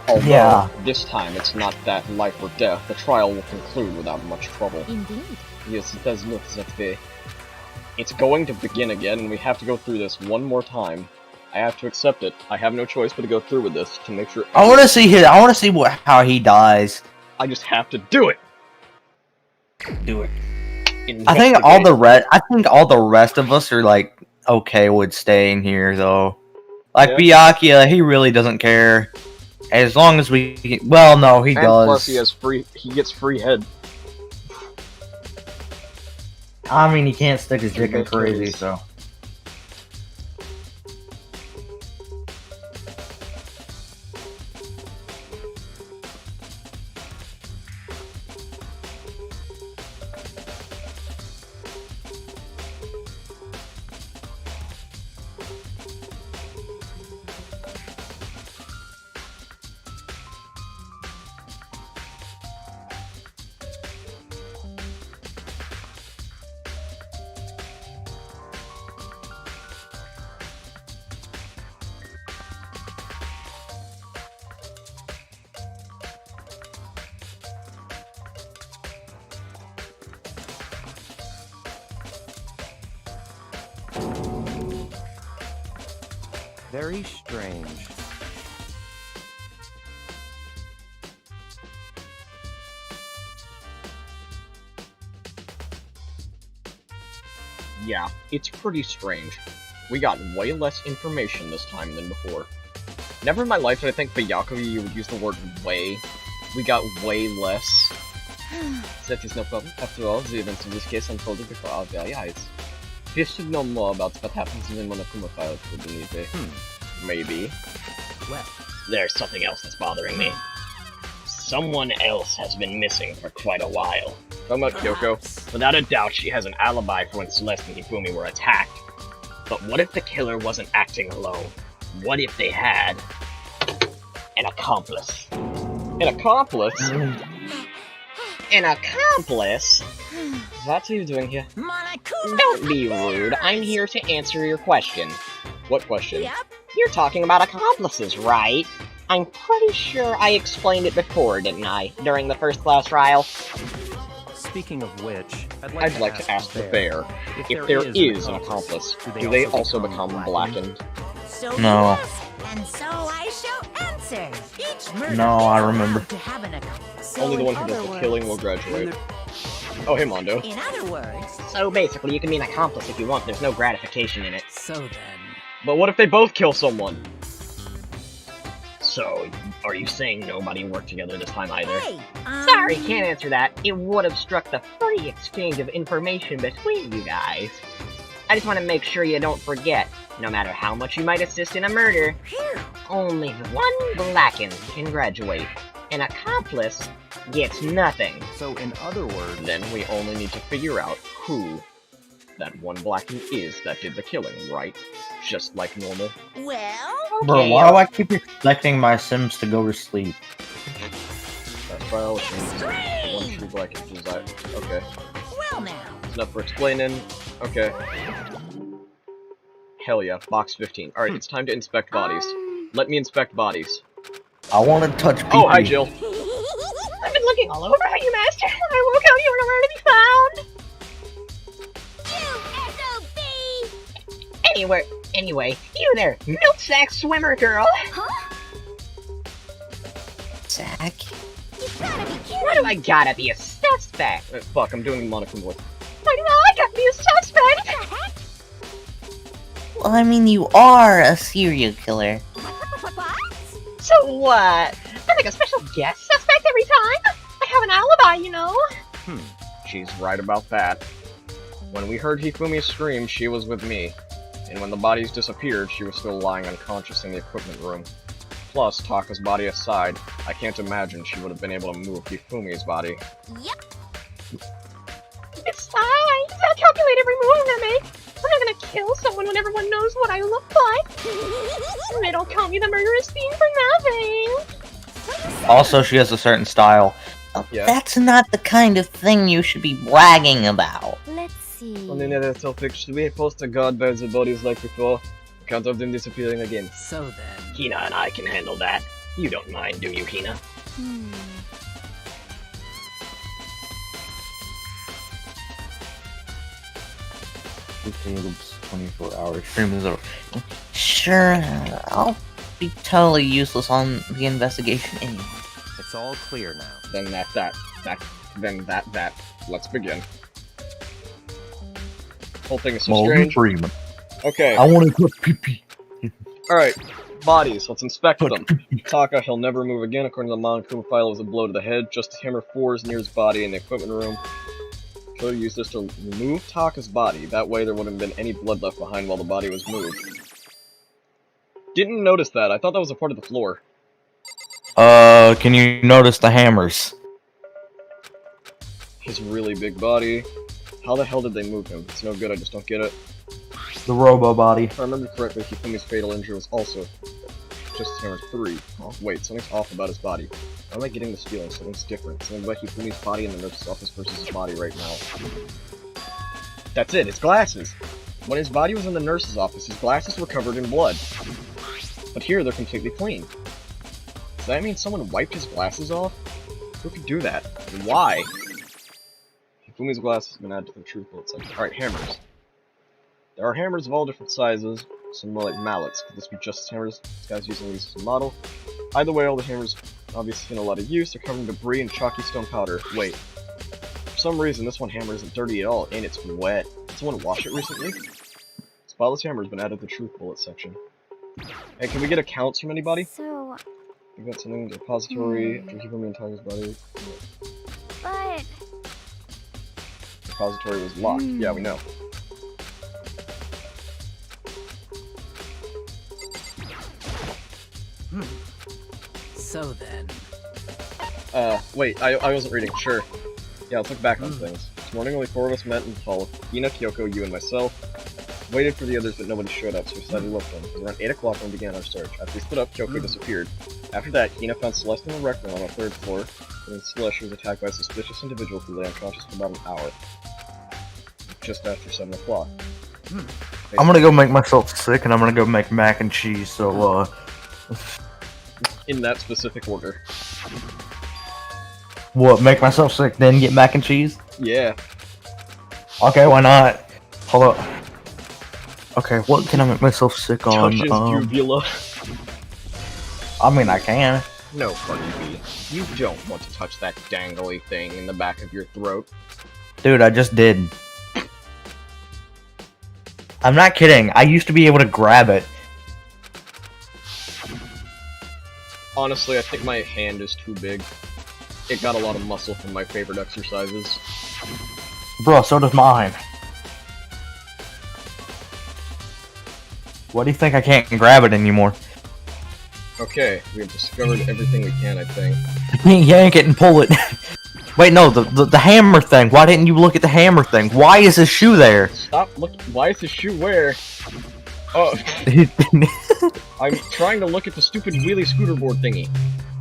Although, Yeah. this time it's not that life or death. The trial will conclude without much trouble. Indeed. Yes, it does look that way. It's going to begin again, and we have to go through this one more time. I have to accept it. I have no choice but to go through with this to make sure. I want to see how he dies. I just have to do it. Do it. I think all the rest of us are like okay with staying here though. Like Yeah. Byakuya, he really doesn't care. As long as we well no, he And does. plus he gets free head. I mean he can't stick his dick in crazy, Achilles. so Very strange. Yeah, it's pretty strange. We got way less information this time than before. Never in my life did I think Byakuya you would use the word way. We got way less. That is no problem. After all, the events in this case unfolded before our very eyes. We should know more about what happens in the Monokuma files, we believe it. Maybe. Well, There's something else that's bothering me. Someone else has been missing for quite a while. Talking about Kyoko. Without a doubt, she has an alibi for when Celeste and Hifumi were attacked. But what if the killer wasn't acting alone? What if they had an accomplice? An accomplice? An accomplice? That's what you're doing here. Monokuma! Don't be rude. I'm here to answer your question. What question? Yep. You're talking about accomplices, right? I'm pretty sure I explained it before, didn't I? During the first class trial? speaking of which, I'd like to ask the bear, if there is an accomplice, do they also become blackened? So No. yes, and so I shall answer. Each murder No, is I remember. allowed to have an accomplice. So Only the in one who does other the words- killing will graduate. Oh, hey, Mondo. In other words, So basically, you can be an accomplice if you want, there's no gratification in it. So then, But what if they both kill someone? So, are you saying nobody worked together this time either? hey, Sorry, can't answer that. It would have struck the free exchange of information between you guys. I just want to make sure you don't forget, no matter how much you might assist in a murder, only one blackened can graduate. An accomplice gets nothing. so in other words, Then we only need to figure out who that one blackened is that did the killing, right? Just like normal. well, Bro, Okay, why do I keep expecting my Sims to go to sleep? That's biology. One true blackened is that. Okay. well now. That's enough for explaining. Okay. Hell yeah, box 15. Alright, it's time to inspect bodies. Let me inspect bodies. I want to touch people. Oh, hi, Jill. I've been looking all over for you, Master. I woke up, you were nowhere to be found. Anyway, you there, milk sack swimmer girl. Sack. Why do I gotta be a suspect? Fuck, I'm doing the Monokuma voice. I gotta be a suspect. Well, I mean, you are a serial killer. So what? I'm like a special guest suspect every time. I have an alibi, you know. She's right about that. When we heard Hifumi's scream, she was with me. And when the bodies disappeared, she was still lying unconscious in the equipment room. Plus, Taka's body aside, I can't imagine she would have been able to move Hifumi's body. Yep. Besides, I calculate every move I'm gonna make. I'm not gonna kill someone when everyone knows what I look like. They don't call me the murderous fiend for nothing. Also, she has a certain style. Yeah. That's not the kind of thing you should be bragging about. Let's see. On another topic, should we post a guard by the bodies like before? Account of them disappearing again. so then, Hina and I can handle that. You don't mind, do you, Hina? Oops, 24 hours. Stream is over. Sure, I'll be totally useless on the investigation anyway. it's all clear now. Then that. Let's begin. Whole thing is so Morgan strange. Freeman. Okay, I want to touch pee-pee. alright. Bodies, let's inspect them. Taka, he'll never move again. According to the Monokuma file, it was a blow to the head. Just hammer 4 is near his body in the equipment room. Killer used this to remove Taka's body. That way there wouldn't have been any blood left behind while the body was moved. Didn't notice that. I thought that was a part of the floor. Can you notice the hammers? His really big body. How the hell did they move him? It's no good, I just don't get it. The robo body. If I remember correctly, Hifumi's fatal injury was also just hammer 3. Oh, wait, something's off about his body. Why am I getting this feeling? Something's different. Something about Hifumi's body in the nurse's office versus his body right now. That's it, his glasses! When his body was in the nurse's office, his glasses were covered in blood. But here, they're completely clean. Does that mean someone wiped his glasses off? Who could do that? And why? Hifumi's glasses have been added to the truth bullets. Alright, hammers. There are hammers of all different sizes, some more like mallets. Could this be just hammers this guy's using these as a model? Either way, all the hammers obviously in a lot of use. They're covered in debris and chalky stone powder. Wait. For some reason, this one hammer isn't dirty at all, and it's wet. It's someone watch it recently? Spotless Hammer's been added to the Truth Bullet section. Hey, can we get accounts from anybody? So... We got something in the repository. After keeping me in Taka's body. But... The repository was locked. Yeah, we know. So then... Wait, I wasn't reading. Sure. Yeah, let's look back on things. This morning only 4 of us met in the hall. Hina, Kyoko, you, and myself. Waited for the others, but nobody showed up, so we decided to look for them. It was around 8 o'clock when we began our search. After we split up, Kyoko disappeared. After that, Hina found Celeste in a rec room on the 3rd floor, and then Celeste was attacked by a suspicious individual who lay unconscious for about an hour. Just after 7 o'clock. I'm gonna go make myself sick, and I'm gonna go make mac and cheese, so, In that specific order. What, make myself sick, then get mac and cheese? Yeah. Okay, why not? Hold up. Okay, what can I make myself sick on? Touch his uvula. I mean, I can. No, Cardi B. You don't want to touch that dangly thing in the back of your throat. Dude, I just did. I'm not kidding. I used to be able to grab it. Honestly, I think my hand is too big. It got a lot of muscle from my favorite exercises. Bro, so does mine. Why do you think I can't grab it anymore? Okay, we have discovered everything we can, I think. Yank it and pull it. Wait, no, the hammer thing. Why didn't you look at the hammer thing? Why is his shoe there? Stop look. Why is his shoe where? Oh. I'm trying to look at the stupid wheelie scooter board thingy.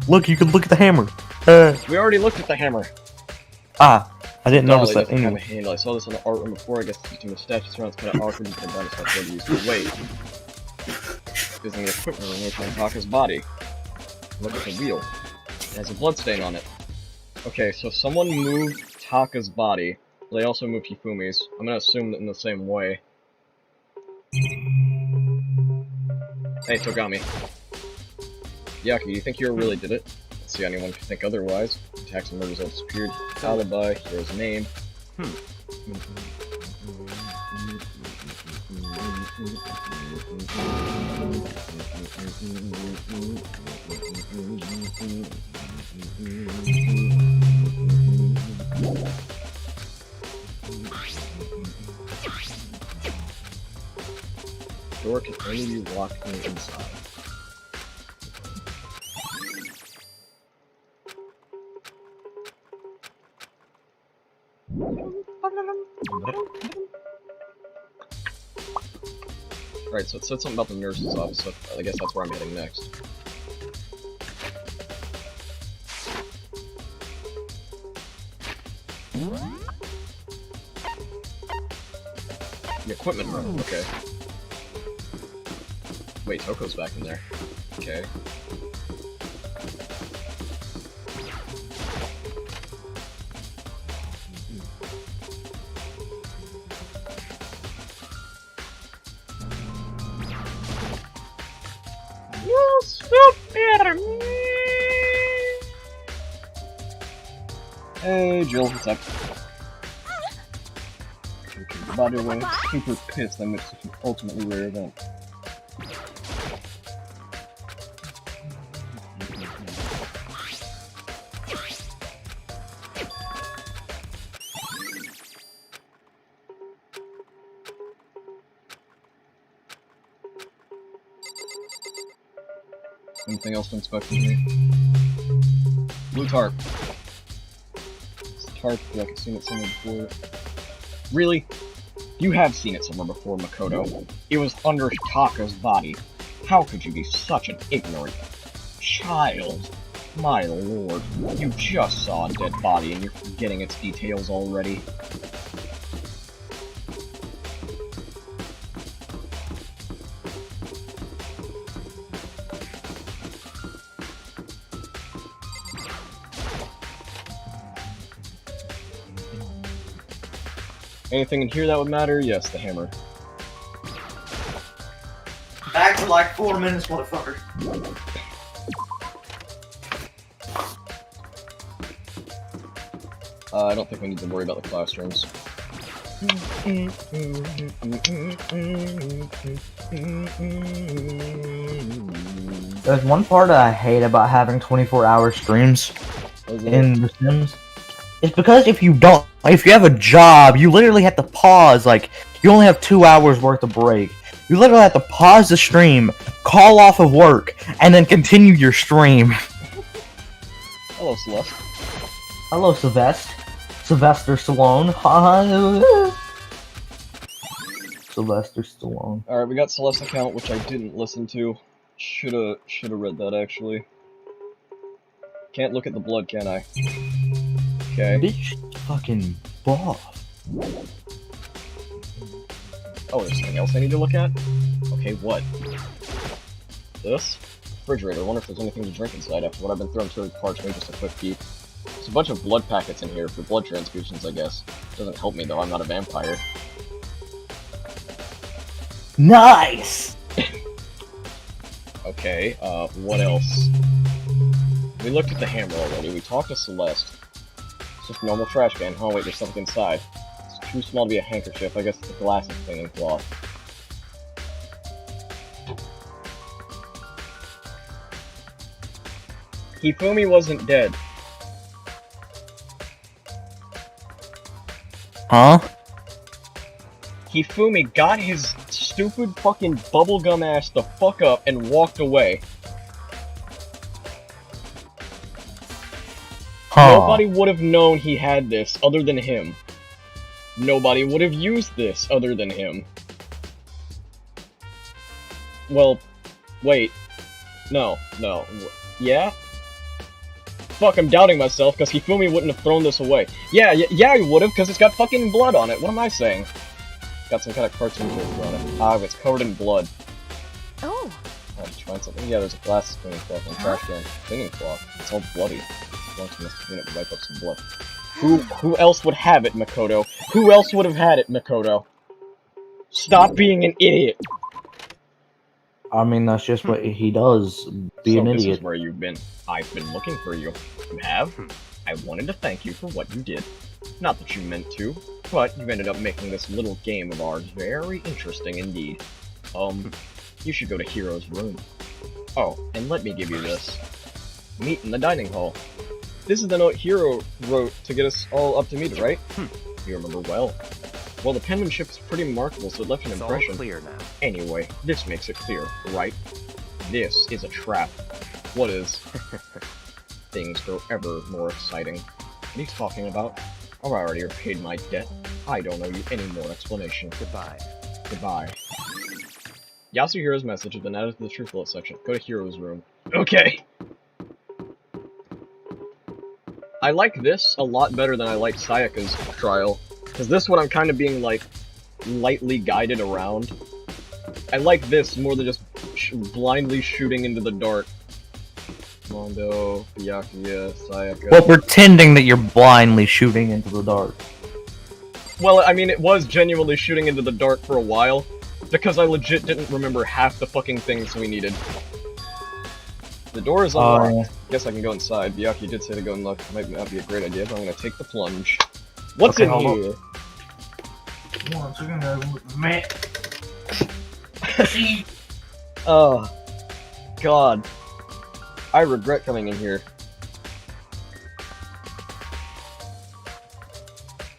Look, you can look at the hammer. We already looked at the hammer. Ah, I didn't notice that Kind anyway. of handle. I saw this in the art room before. I guess it's too much statue around. It's kind of awkward. You can down to what to use. But wait. Is in the equipment room where Taka's body. Look at the wheel. It has a bloodstain on it. Okay, so someone moved Taka's body. They also moved Hifumi's. I'm gonna assume that in the same way. Hey, Togami. Yaki, do you think Hiro really did it? Let's see anyone could think otherwise. Attacks and murders all disappeared. Alibi, Hiro's name. Door can only be locked from the inside. Alright, so it said something about the nurse's office, so I guess that's where I'm heading next. The equipment room, okay. Wait, Toko's back in there. Okay. You super me. Hey, Jill, what's up? Okay, body away. Super pissed I missed such an ultimately rare event. Anything else to inspect with me? Blue tarp. This tarp, I feel like I've seen it somewhere before. Really? You have seen it somewhere before, Makoto. It was under Taka's body. How could you be such an ignorant child? My lord, you just saw a dead body and you're forgetting its details already. Anything in here that would matter? Yes, the hammer. Back for like 4 minutes, motherfucker. I don't think we need to worry about the classrooms. There's one part I hate about having 24-hour streams in The Sims. It's because if you have a job, you literally have to pause. Like, you only have 2 hours worth of break. You literally have to pause the stream, call off of work, and then continue your stream. Hello, Celeste. Hello, Sylvester Stallone. Sylvester Stallone. Alright, we got Celeste's account, which I didn't listen to. Shoulda read that, actually. Can't look at the blood, can I? Okay. Bitch, fucking buff. Oh, there's something else I need to look at? Okay, what? This? Refrigerator. I wonder if there's anything to drink inside after what I've been throwing to the parts. Maybe just a quick peek. There's a bunch of blood packets in here for blood transfusions, I guess. Doesn't help me, though. I'm not a vampire. Nice! Okay, what else? We looked at the hammer already. We talked to Celeste. It's just a normal trash can. Oh, wait, there's something inside. It's too small to be a handkerchief. I guess it's a glasses thing in cloth. Hifumi wasn't dead. Huh? Hifumi got his stupid fucking bubblegum ass the fuck up and walked away. Huh. Nobody would have known he had this other than him. Nobody would have used this other than him. Well, wait. No. Yeah? Fuck, I'm doubting myself, because Hifumi wouldn't have thrown this away. Yeah, he would have, because it's got fucking blood on it. What am I saying? Got some kind of cartoon character on it. Ah, it's covered in blood. Oh. Oh, you trying something? Yeah, there's a glass cleaning cloth and trash can cleaning cloth. It's all bloody. Going to clean it to wipe up some blood. Who else would have it, Makoto? Who else would have had it, Makoto? Stop being an idiot! I mean, that's just what he does. Be an So idiot. this is where you've been. I've been looking for you. You have? I wanted to thank you for what you did. Not that you meant to, but you've ended up making this little game of ours very interesting indeed. You should go to Hero's room. Oh, and let me give you this. Meet in the dining hall. This is the note Hero wrote to get us all up to meet, right? You remember well. Well, the penmanship is pretty remarkable, so it left an impression. All clear now. Anyway, this makes it clear, right? This is a trap. What is? Things grow ever more exciting. What are you talking about? I've already repaid my debt. I don't owe you any more explanation. Goodbye. Goodbye. Yasuhiro's message has been added to the Truth Bullet section. Go to Hero's room. Okay! I like this a lot better than I like Sayaka's trial. Because this one I'm kind of being, like, lightly guided around. I like this more than just blindly shooting into the dark. Mondo, Byakuya, Sayaka... Well, pretending that you're blindly shooting into the dark. Well, I mean, it was genuinely shooting into the dark for a while, because I legit didn't remember half the fucking things we needed. The door is unlocked. Guess I can go inside. Byakuya did say to go and look. Might not be a great idea, but I'm gonna take the plunge. What's in here? One second, man. Oh, God. I regret coming in here.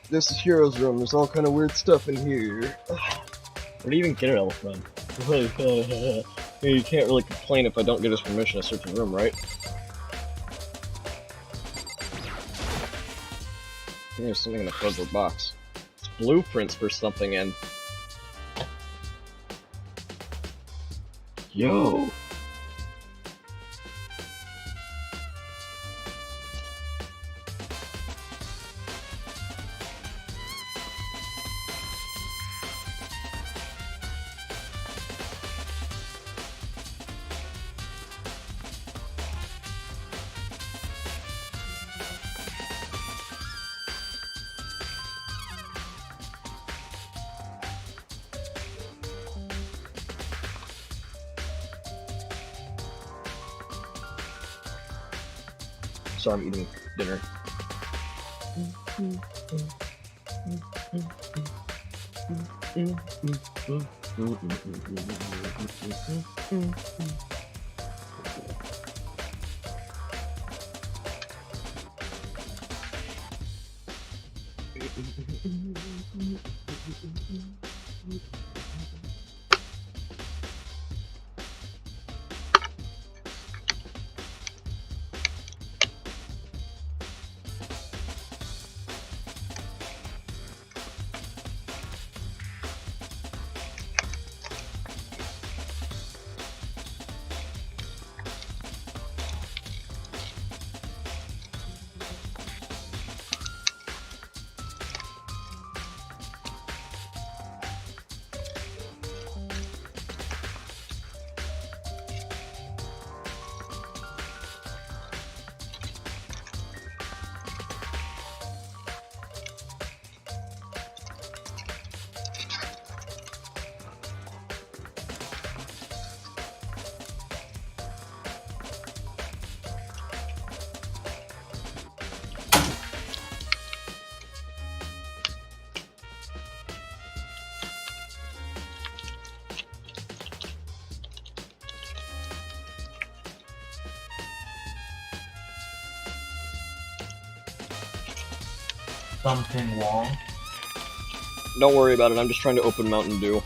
This is Hero's room. There's all kind of weird stuff in here. Where do you even get it all from? You can't really complain if I don't get his permission to search the room, right? There's something in the cardboard box. It's blueprints for something in. Yo! So I'm eating dinner. Something wrong. Don't worry about it, I'm just trying to open Mountain Dew.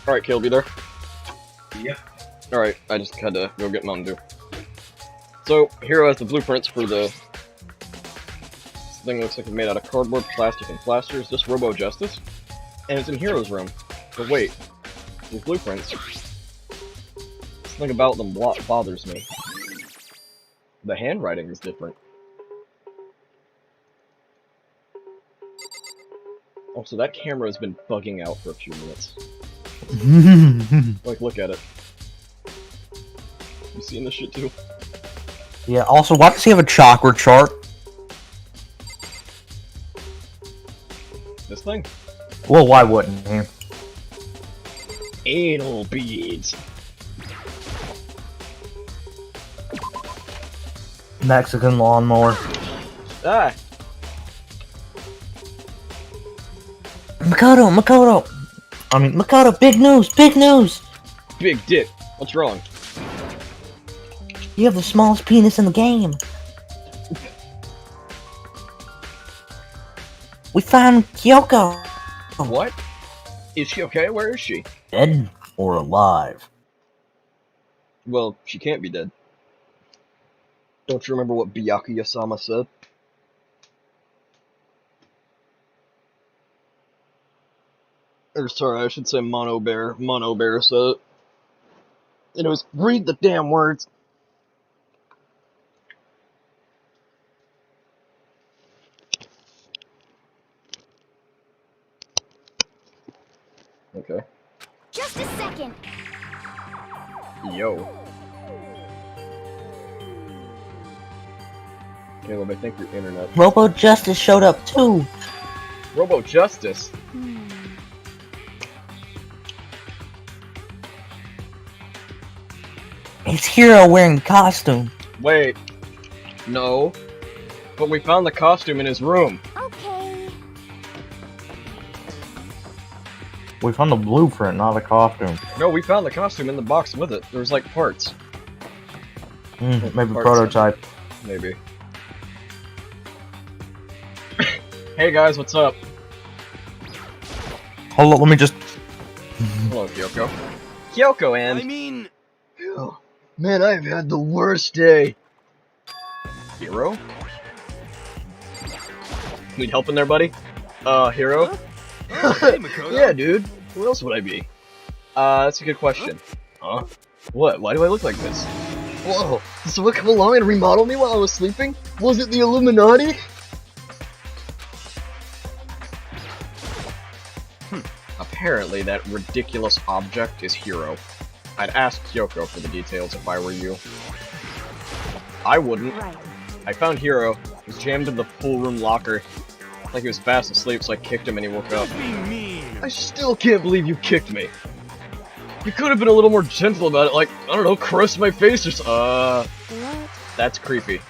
Alright, Caleb, you there? Yep. Alright, I just had to go get Mountain Dew. So, Hero has the blueprints for the... This thing looks like it's made out of cardboard, plastic, and plaster. Is this Robo Justice? And it's in Hero's room. But wait, these blueprints... Something about them bothers me. The handwriting is different. Also, that camera has been bugging out for a few minutes. Like, look at it. You seeing this shit too? Yeah, also, why does he have a chakra chart? This thing? Well, why wouldn't he? Anal beads. Mexican lawnmower. Ah! Makoto! Makoto, big news! Big dick. What's wrong? You have the smallest penis in the game. We found Kyoko. What? Is she okay? Where is she? Dead or alive? Well, she can't be dead. Don't you remember what Byakuya-sama said? Or sorry, I should say Mono Bear. Mono Bear said it. And it was, read the damn words! Okay. Just a second. Yo. Caleb, I think your internet. Robo Justice showed up too. Robo Justice? It's Hero wearing costume. Wait. No. But we found the costume in his room. Okay. We found the blueprint, not the costume. No, we found the costume in the box with it. There's like parts. Maybe Parts. prototype. Maybe. Hey guys, what's up? Hold on, let me just... Hello, Kyoko. Kyoko and... I mean... Oh, man, I've had the worst day. Hero? Need help in there, buddy? Hero? Oh, hey, Makoto. Yeah, dude. Who else would I be? That's a good question. Huh? What? Why do I look like this? Whoa, did someone come along and remodel me while I was sleeping? Was it the Illuminati? Apparently that ridiculous object is Hero. I'd ask Kyoko for the details if I were you. I wouldn't. Right. I found Hiro. He was jammed in the pool room locker. Like he was fast asleep, so I kicked him and he woke up. Be mean. I still can't believe you kicked me. You could have been a little more gentle about it, like, I don't know, caress my face or What? That's creepy.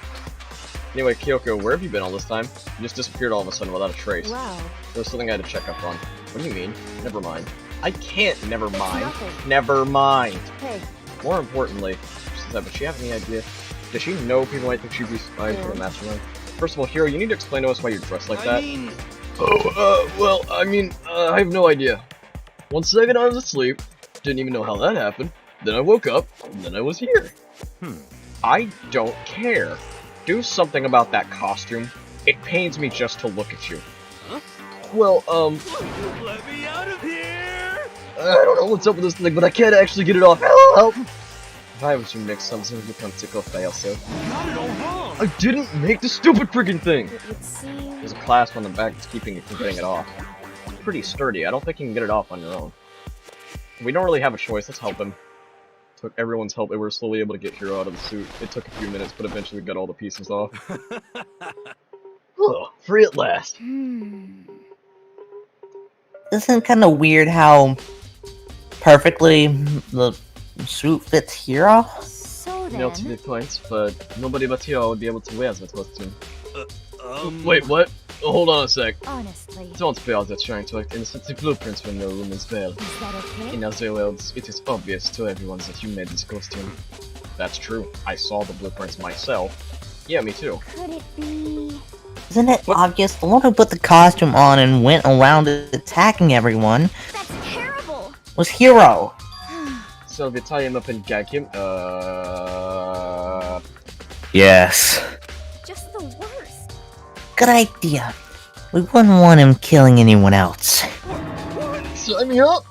Anyway, Kyoko, where have you been all this time? You just disappeared all of a sudden without a trace. Wow. There was something I had to check up on. What do you mean? Never mind. I can't never mind. nothing. Never mind. Hey, More importantly, does she have any idea? Does she know people might think she'd be spying for the mastermind? First of all, Hiro, you need to explain to us why you're dressed like that. I mean, I have no idea. 1 second I was asleep, didn't even know how that happened, then I woke up, and then I was here. I don't care. Do something about that costume. It pains me just to look at you. Huh? Well, let me out of here! I don't know what's up with this thing, but I can't actually get it off. Help! If I was you next time, something would become tickle fail, so. You got it all wrong! I didn't make the stupid freaking thing! it would seem. There's a clasp on the back that's keeping you from getting it off. It's pretty sturdy. I don't think you can get it off on your own. We don't really have a choice. Let's help him. Took everyone's help. We were slowly able to get Hiro out of the suit. It took a few minutes, but eventually we got all the pieces off. Oh, free at last. Isn't it kind of weird how perfectly the suit fits Hiro? So No to then. the points, but nobody but Hiro would be able to wear the costume. Um, Wait, what? Oh, hold on a sec. Honestly. Don't spell that trying to act innocent. The blueprints for no woman's spell. Is that okay? In other words, it is obvious to everyone that you made this costume. That's true. I saw the blueprints myself. Yeah, me too. Could it be? Isn't it obvious? The one who put the costume on and went around attacking everyone That's terrible! was Hiro. So we tie him up and gag him. Yes. Just the worst. Good idea. We wouldn't want him killing anyone else. Sign me up!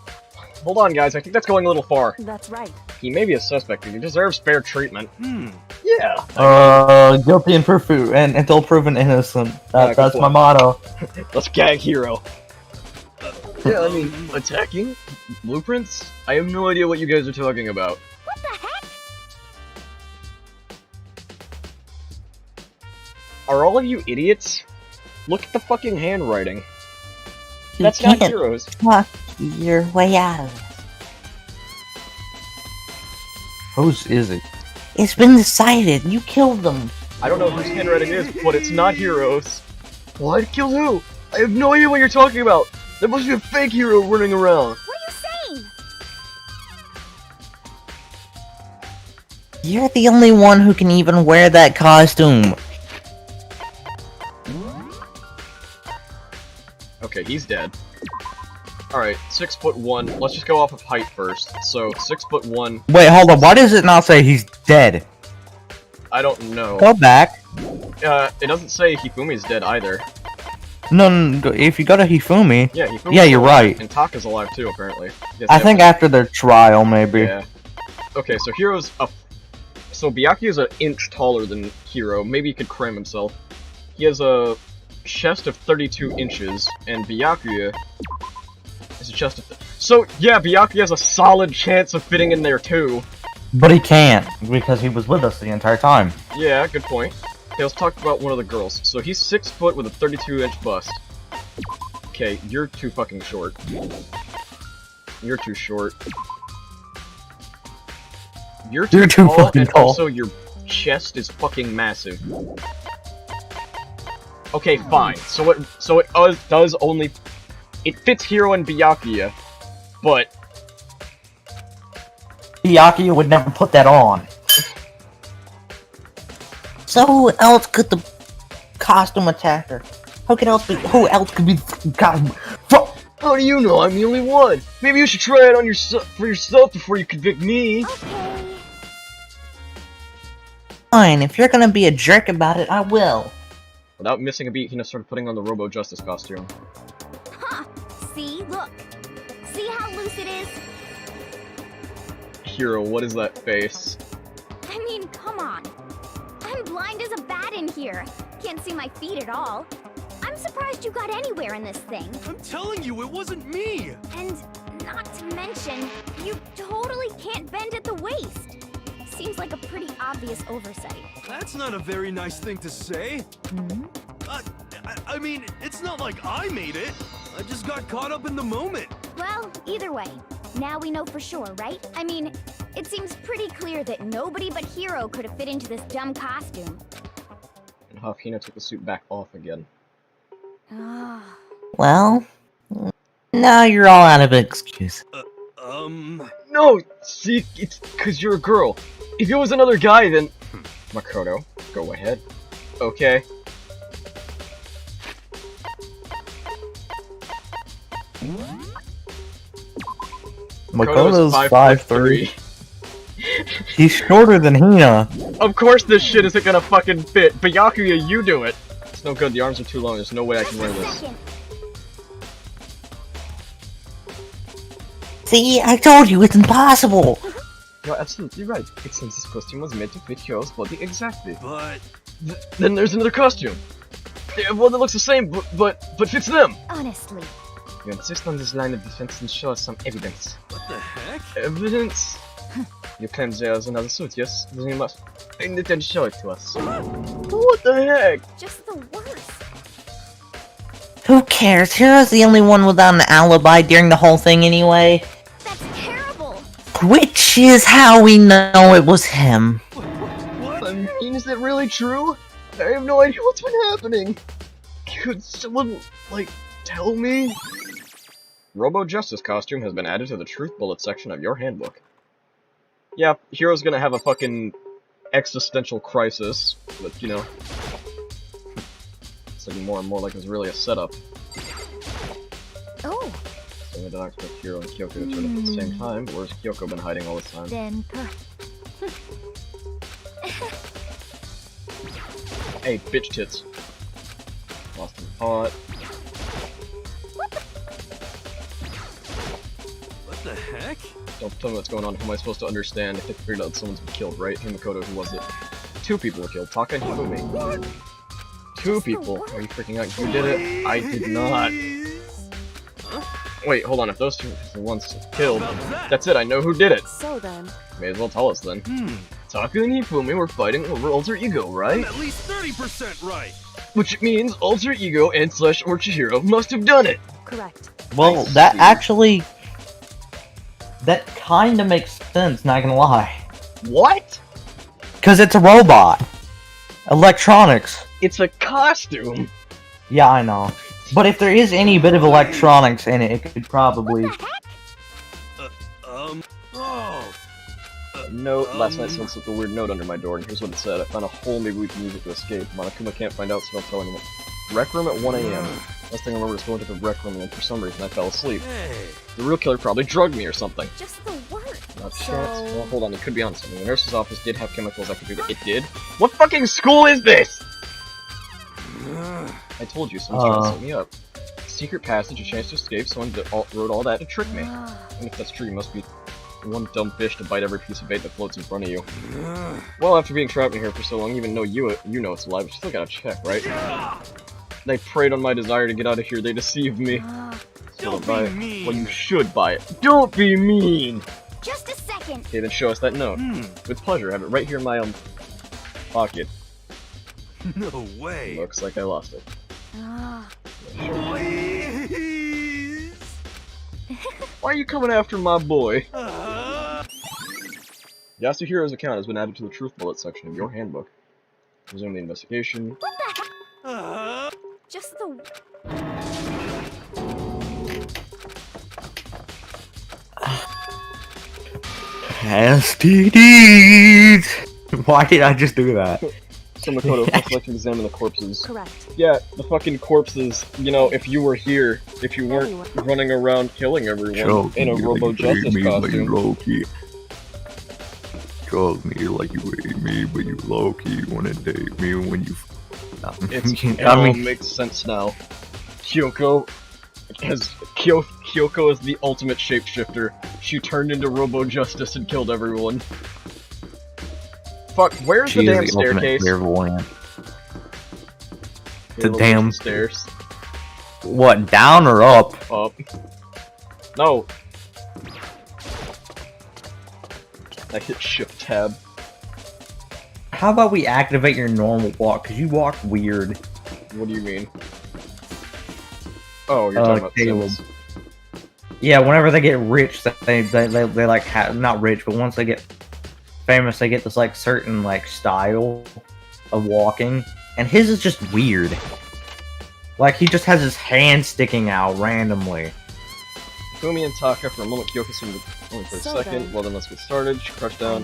Hold on, guys. I think that's going a little far. That's right. He may be a suspect, but he deserves fair treatment. Hmm. Yeah. Guilty until proven innocent. Yeah, That's good my point. motto. Let's gag Hiro. Yeah, I mean, attacking? Blueprints? I have no idea what you guys are talking about. What the heck? Are all of you idiots? Look at the fucking handwriting. You That's not can't Hiro's. talk your way out of it. Whose is it? It's been decided. You killed them. I don't know whose handwriting is, but it's not Hiro's. What? Kill who? I have no idea what you're talking about. There must be a fake Hiro running around. What are you saying? You're the only one who can even wear that costume. Okay, he's dead. Alright, 6'1". Let's just go off of height first. So, 6'1". Wait, hold on. Why does it not say he's dead? I don't know. Go back. It doesn't say Hifumi's dead either. No, if you go to Hifumi... Yeah, Hifumi's Yeah, you're alive, right. And Taka's alive too, apparently. Yes, I they think have- after their trial, maybe. Yeah. Okay, so Hiro's up. So Byakuya is an inch taller than Hiro. Maybe he could cram himself. He has a chest of 32 inches, and Byakuya is a chest of. So yeah, Byakuya has a solid chance of fitting in there too. But he can't, because he was with us the entire time. Yeah, good point. Okay, let's talk about one of the girls. So he's 6 foot with a 32-inch bust. Okay, you're too fucking short. You're too short. You're too too tall, fucking and tall. also your chest is fucking massive. Okay, fine. So it does only it fits Hiro and Byakuya, but Byakuya would never put that on. So who else could the costume attacker? Who else could be the costume? how do you know I'm the only one? Maybe you should try it on for yourself before you convict me. Okay. Fine, if you're gonna be a jerk about it, I will. Without missing a beat, Hina started putting on the Robo Justice costume. Huh. See? Look. See how loose it is? Hiro, what is that face? I mean, come on. I'm blind as a bat in here. Can't see my feet at all. I'm surprised you got anywhere in this thing. I'm telling you, it wasn't me! And not to mention, you totally can't bend at the waist. seems like a pretty obvious oversight. That's not a very nice thing to say. Hmm? I mean, it's not like I made it. I just got caught up in the moment. Well, either way, now we know for sure, right? I mean, it seems pretty clear that nobody but Hero could have fit into this dumb costume. And Hafina took the suit back off again. Ah. Well, now you're all out of excuses. No! See, it's because you're a girl. If it was another guy, then... Makoto, go ahead. Okay. Makoto's 5'3". He's shorter than Hina. Of course this shit isn't gonna fucking fit. Byakuya, you do it! It's no good, the arms are too long, there's no way I can wear this. See, I told you, it's impossible! You're absolutely right. It seems this costume was made to fit Hiro's body exactly. But... Then there's another costume! One that looks the same, but fits them! Honestly. You insist on this line of defense and show us some evidence. what the heck? Evidence? You claim there is another suit, yes? Then you must find it and show it to us. What the heck? Just the worst. Who cares? Hero's the only one without an alibi during the whole thing anyway. That's terrible. Which is how we know it was him. What? I mean, is that really true? I have no idea what's been happening. Could someone, like, tell me? Robo Justice costume has been added to the Truth Bullet section of your handbook. Yeah, Hero's gonna have a fucking existential crisis, but you know. It's looking more and more like it's really a setup. Oh. So I don't expect Hero and Kyoko to turn up at the same time, but where's Kyoko been hiding all this time? Then Hey, bitch tits. Lost in pot. What the heck? Don't tell me what's going on. How am I supposed to understand? I think I figured out someone's been killed, right? Makoto, who was it? 2 people were killed. Taka and Hifumi. 2 people. Are you freaking out? You did it. I did not. Wait, hold on. If those 2 are the ones killed, that's it. I know who did it. So then. May as well tell us then. Taka and Hifumi were fighting over Alter Ego, right? I'm at least 30% right. Which means Alter Ego and / or Chihiro must have done it. Correct. Well, that actually... That kinda makes sense, not gonna lie. What? Cause it's a robot. Electronics. It's a costume. Yeah, I know. But if there is any bit of electronics in it, it could probably... Note, last night someone slipped a weird note under my door, and here's what it said. I found a hole, maybe we can use it to escape. Monokuma can't find out, so don't tell anyone. Rec room at 1 AM. Last thing I remember is going to the rec room, and then for some reason I fell asleep. Hey. The real killer probably drugged me or something. Just the worst. Not a chance. Well, hold on, it could be on something. The nurse's office did have chemicals that could do that. It did? What fucking school is this? I told you, someone's trying to set me up. Secret passage, a chance to escape, someone wrote all that to trick me. And if that's true, you must be one dumb fish to bite every piece of bait that floats in front of you. Well, after being trapped in here for so long, even though you know it's alive, you still gotta check, right? They preyed on my desire to get out of here, they deceived me. So Don't buy be it. mean. Well, you should buy it. Don't be mean! Just a second. Okay, then show us that note. With pleasure, I have it right here in my pocket. No way. Looks like I lost it. Please. Why are you coming after my boy? Yasuhiro's account has been added to the Truth Bullet section of your handbook. Resume the investigation. What the heck? Just the... STDs! Why did I just do that? So Makoto, let's like to examine the corpses. Correct. Yeah, the fucking corpses, you know, if you were here, if you weren't running around killing everyone in a Robo Justice costume. Drug me like you ate me, but you low-key wanna date me when you... It all makes sense now. Kyoko is the ultimate shapeshifter. She turned into Robo Justice and killed everyone. Fuck, where's the damn staircase? The damn stairs. What, down or up? Up. No. I hit shift tab. how about we activate your normal walk? Because you walk weird. What do you mean? Oh, you're talking about Caleb. Sims. Yeah, whenever they get rich, they like not rich, but once they get famous, they get this like certain like style of walking, and his is just weird. Like he just has his hand sticking out randomly. Fumi and Taka for a moment. Kyoko seemed only for a second. Well then, let's get started. She crouched down.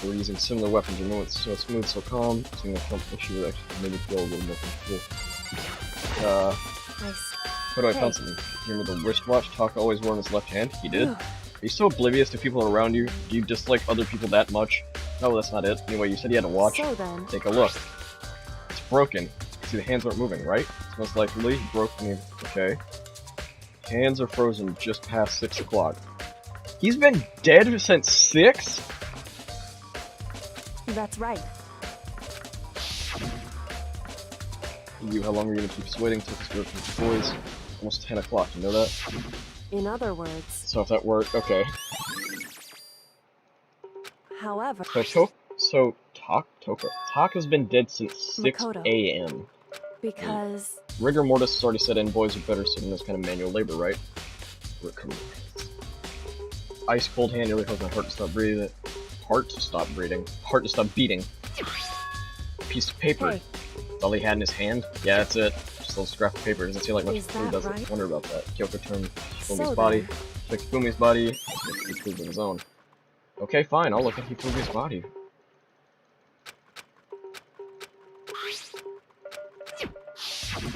We're using similar weapons. Your movement so smooth, so calm. Seeing the issue would actually maybe feel a little more comfortable. What do I found something? You remember the wristwatch Taka always wore in his left hand? He did? Are you so oblivious to people around you? Do you dislike other people that much? No, that's not it. Anyway, you said you had a watch. Take a look. It's broken. See, the hands aren't moving, right? It's most likely broken. Okay. Hands are frozen just past 6 o'clock. He's been dead since 6? That's right. You, how long are you gonna keep sweating? Took us to the boys. Almost 10 o'clock, you know that? In other words. So if that worked, okay. However. Taka's been dead since 6 a.m. Because... Rigor mortis has already set in, boys are better suited in this kind of manual labor, right? Ice cold hand nearly caused my heart to stop breathing. Heart to stop beating. Piece of paper. Hey. That's all he had in his hand? Yeah, that's it. Just a little scrap of paper. Doesn't seem like much Is food, that does it? right? Wonder about that. Kyoko turned Fumi's So body. then- Checked Fumi's body. He proved of his own. Okay, fine. I'll look at Fumi's body.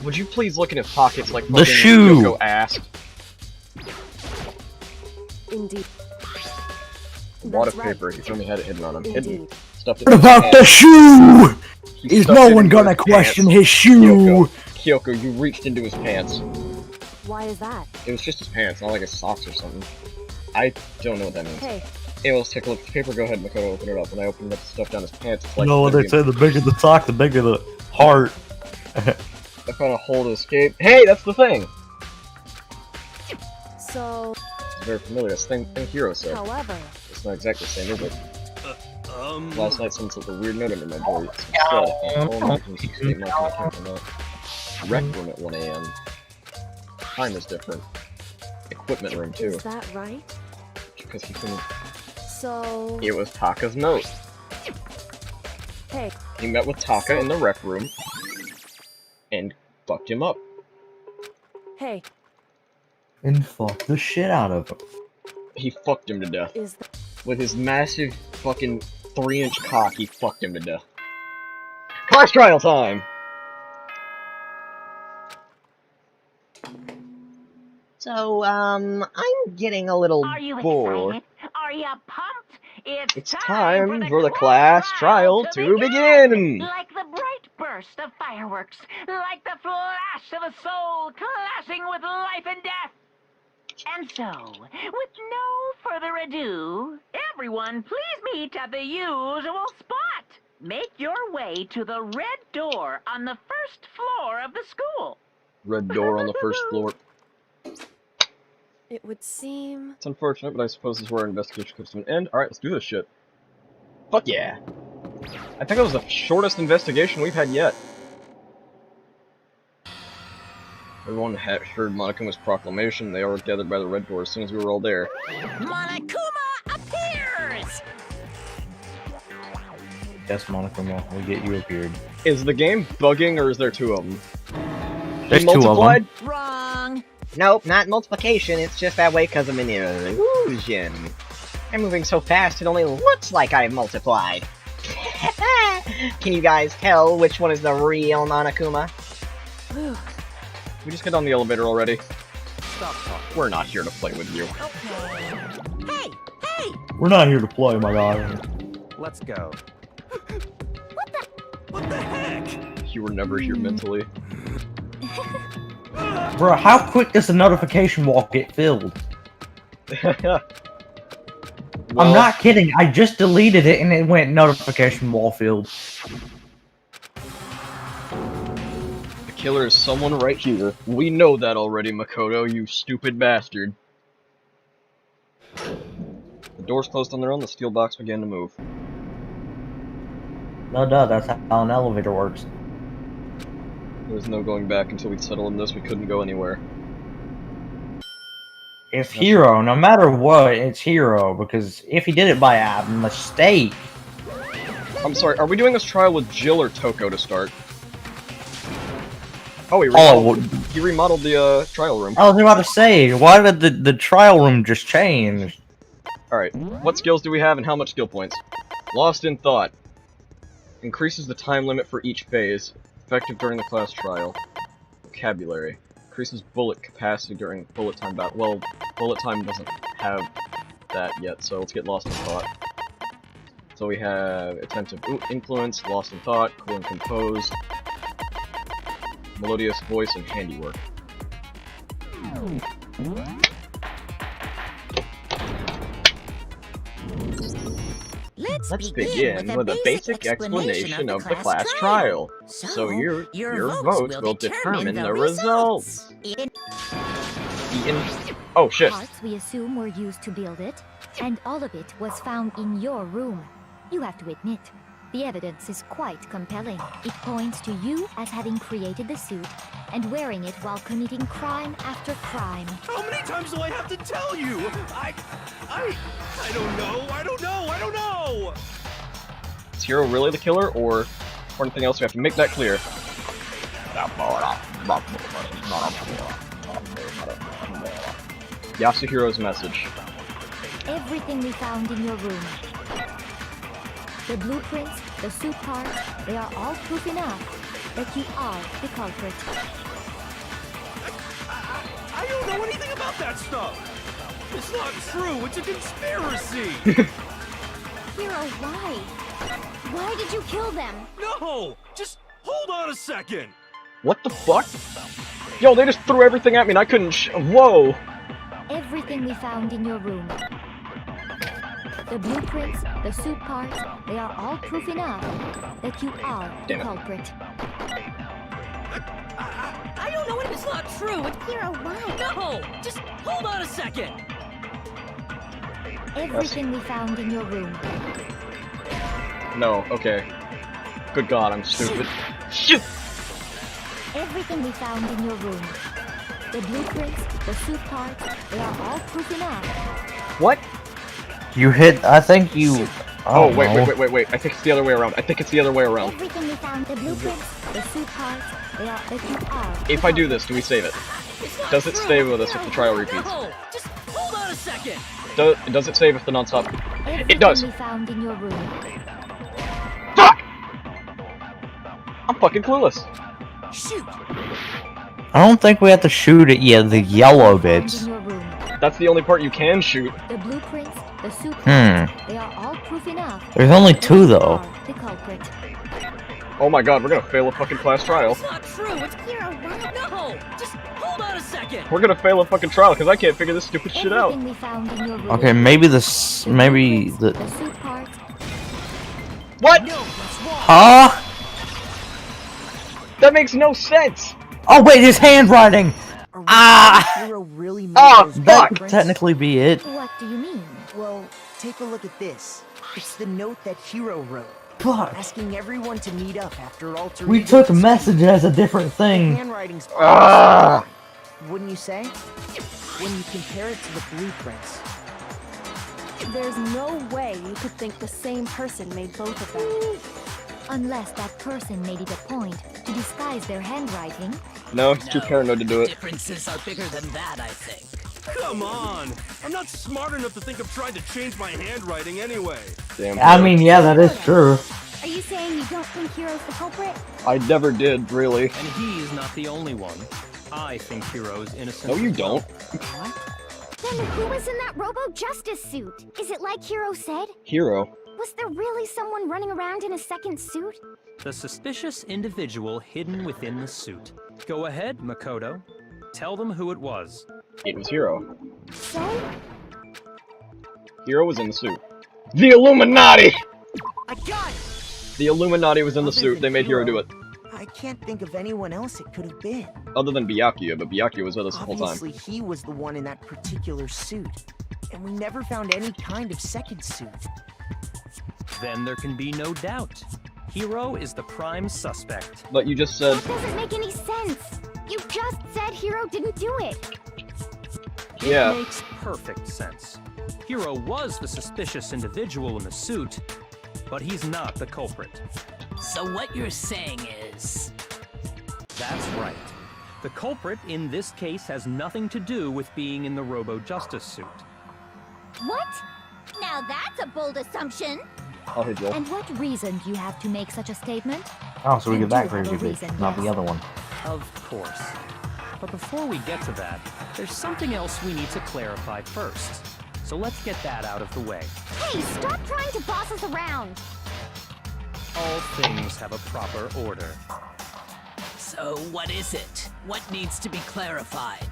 Would you please look in his pockets like The fucking shoe! Kyoko asked? Indeed. Wad of That's right. paper. Fumi had it hidden on him. Hidden. Indeed. Stuffed it What in his about pants. the shoe? He Is stuffed no it one into gonna his question pants. his shoe? Kyoko, you reached into his pants. Why is that? It was just his pants, not like his socks or something. I don't know what that means. Hey. Anyway, let's take a look at the paper. Go ahead, Makoto, open it up. When I opened up the stuff down his pants, it's like... No, they say the bigger the sock, the bigger the heart. I found a hole to escape. Hey, that's the thing! So... It's very familiar. That's the thing Hero said. However... It's not exactly the same, is it? Last night someone slipped a weird note under my door. It said, oh, my goodness, escape mark, I can't remember that. Rec room at 1 a.m. Time is different. Equipment room, too. Is that right? Because he couldn't... So... It was Taka's note. Hey. He met with Taka in the rec room and fucked him up. Hey. And fuck the shit out of him. He fucked him to death. Is that... With his massive fucking 3-inch cock, he fucked him to death. Class trial time! So, I'm getting a little Are you bored. excited? Are you pumped? It's time for the class trial to begin! Like the bright burst of fireworks, like the flash of a soul clashing with life and death. And so, with no further ado, everyone please meet at the usual spot. Make your way to the red door on the first floor of the school. Red door on the first floor. It would seem... It's unfortunate, but I suppose this is where our investigation comes to an end. Alright, let's do this shit. Fuck yeah! I think that was the shortest investigation we've had yet. Everyone had heard Monokuma's proclamation. They all were gathered by the red door as soon as we were all there. Monokuma appears! Yes, Monokuma, we'll get you appeared. Is the game bugging, or is there 2 of them? There's 2 of them. Wrong! Nope, not multiplication, it's just that way because I'm an illusion. I'm moving so fast it only looks like I've multiplied. Can you guys tell which one is the real Monokuma? We just get on the elevator already. Stop talking. We're not here to play with you. Okay. Hey! Hey! We're not here to play, my guy. Let's go. What the heck? You were never here mentally. Bro, how quick does the notification wall get filled? Well, I'm not kidding, I just deleted it and it went notification wall filled. the killer is someone right here. We know that already, Makoto, you stupid bastard. The doors closed on their own, the steel box began to move. No, duh, that's how an elevator works. There's no going back until we settle in this. We couldn't go anywhere. It's Hero. No matter what, it's Hero. Because if he did it by a mistake... I'm sorry, are we doing this trial with Jill or Toko to start? Oh, he remodeled the trial room. I was about to say, why did the trial room just change? Alright, what skills do we have and how much skill points? Lost in Thought. Increases the time limit for each phase. Effective during the class trial. Vocabulary. Increases bullet capacity during bullet time battle. Well, bullet time doesn't have that yet, so let's get Lost in Thought. So we have Attentive Influence, Lost in Thought, Cool and Composed, Melodious Voice, and Handiwork. Let's begin with a basic explanation of the class trial. So your votes will determine the results. Oh shit. Parts we assume were used to build it, and all of it was found in your room. You have to admit, the evidence is quite compelling. It points to you as having created the suit and wearing it while committing crime after crime. How many times do I have to tell you? I don't know. Is Hero really the killer, or anything else? We have to make that clear. Yasuhiro's message. Everything we found in your room. The blueprints, the suit parts, they are all proof enough that you are the culprit. I don't know anything about that stuff. It's not true. It's a conspiracy. Hero, why? Why did you kill them? No! Just hold on a second. What the fuck? Yo, they just threw everything at me and I couldn't whoa! Everything we found in your room. The blueprints, the suit parts, they are all proof enough that you are the culprit. I don't know if it's not true. It's Hero, why? no. Just hold on a second. Everything we found in your room. No, okay. Good god, I'm stupid. Shoot! Everything we found in your room. The blueprints, the suit parts, they are all proof enough. What? You hit, I think you... Oh, wait. I think it's the other way around. Everything we found, the blueprints, the suit parts, they are that you are. If I do this, do we save it? Does it stay with us if the trial repeats? No. Just hold on a second. Does it save if the non-stop? Everything It does! we found in your room. Fuck! I'm fucking clueless. Shoot. I don't think we have to shoot it yet, the yellow bits. That's the only part you can shoot. The blueprints, the suit parts, they are all proof enough. There's only 2 though. The culprit. Oh my god, we're gonna fail a fucking class trial. It's not true. It's Hero, why? no. Just hold on a second. We're gonna fail a fucking trial because I can't figure this stupid shit out. Everything we found in your room. Okay, maybe the blueprints, the suit parts. What? No, that's wrong. Huh? That makes no sense. Oh wait, his handwriting! Hero really made Oh, those That could footprints? technically be it. What do you mean? Well, take a look at this. It's the note that Hero wrote, Fuck. asking everyone to meet up after Alter We Ego's took escape. message as a different The thing. handwriting's Ah. wouldn't you say? When you compare it to the blueprints. There's no way you could think the same person made both of them. Unless that person made it a point to disguise their handwriting. No, he's too paranoid to do it. Differences are bigger than that, I think. Come on. I'm not smart enough to think of trying to change my handwriting anyway. Damn. I mean, yeah, that is true. Are you saying you don't think Hero's the culprit? I never did, really. And he is not the only one. I think Hero's innocent. No, you don't. Then who was in that Robo-Justice suit? Is it like Hero said? Hero. Was there really someone running around in a second suit? The suspicious individual hidden within the suit. Go ahead, Makoto. Tell them who it was. It was Hero. So? Hero was in the suit. The Illuminati! I got it! The Illuminati was in the Other suit. than They made Hero do it. I can't think of anyone else it could have been. Other than Byakuya, but Byakuya was with us the whole time. Obviously, he was the one in that particular suit. And we never found any kind of second suit. Then there can be no doubt. Hero is the prime suspect. But you just said... That doesn't make any sense. You just said Hero didn't do it. It makes perfect sense. Hero was the suspicious individual in the suit, but he's not the culprit. So what you're saying is... That's right. The culprit in this case has nothing to do with being in the Robo-Justice suit. What? Now that's a bold assumption. Oh, hey, Joel. And what reason do you have to make such a statement? Oh, so we You get that do have a crazy reason, bit, not the yes. other one. Of course. But before we get to that, there's something else we need to clarify first. So let's get that out of the way. Hey, stop trying to boss us around. All things have a proper order. So what is it? What needs to be clarified?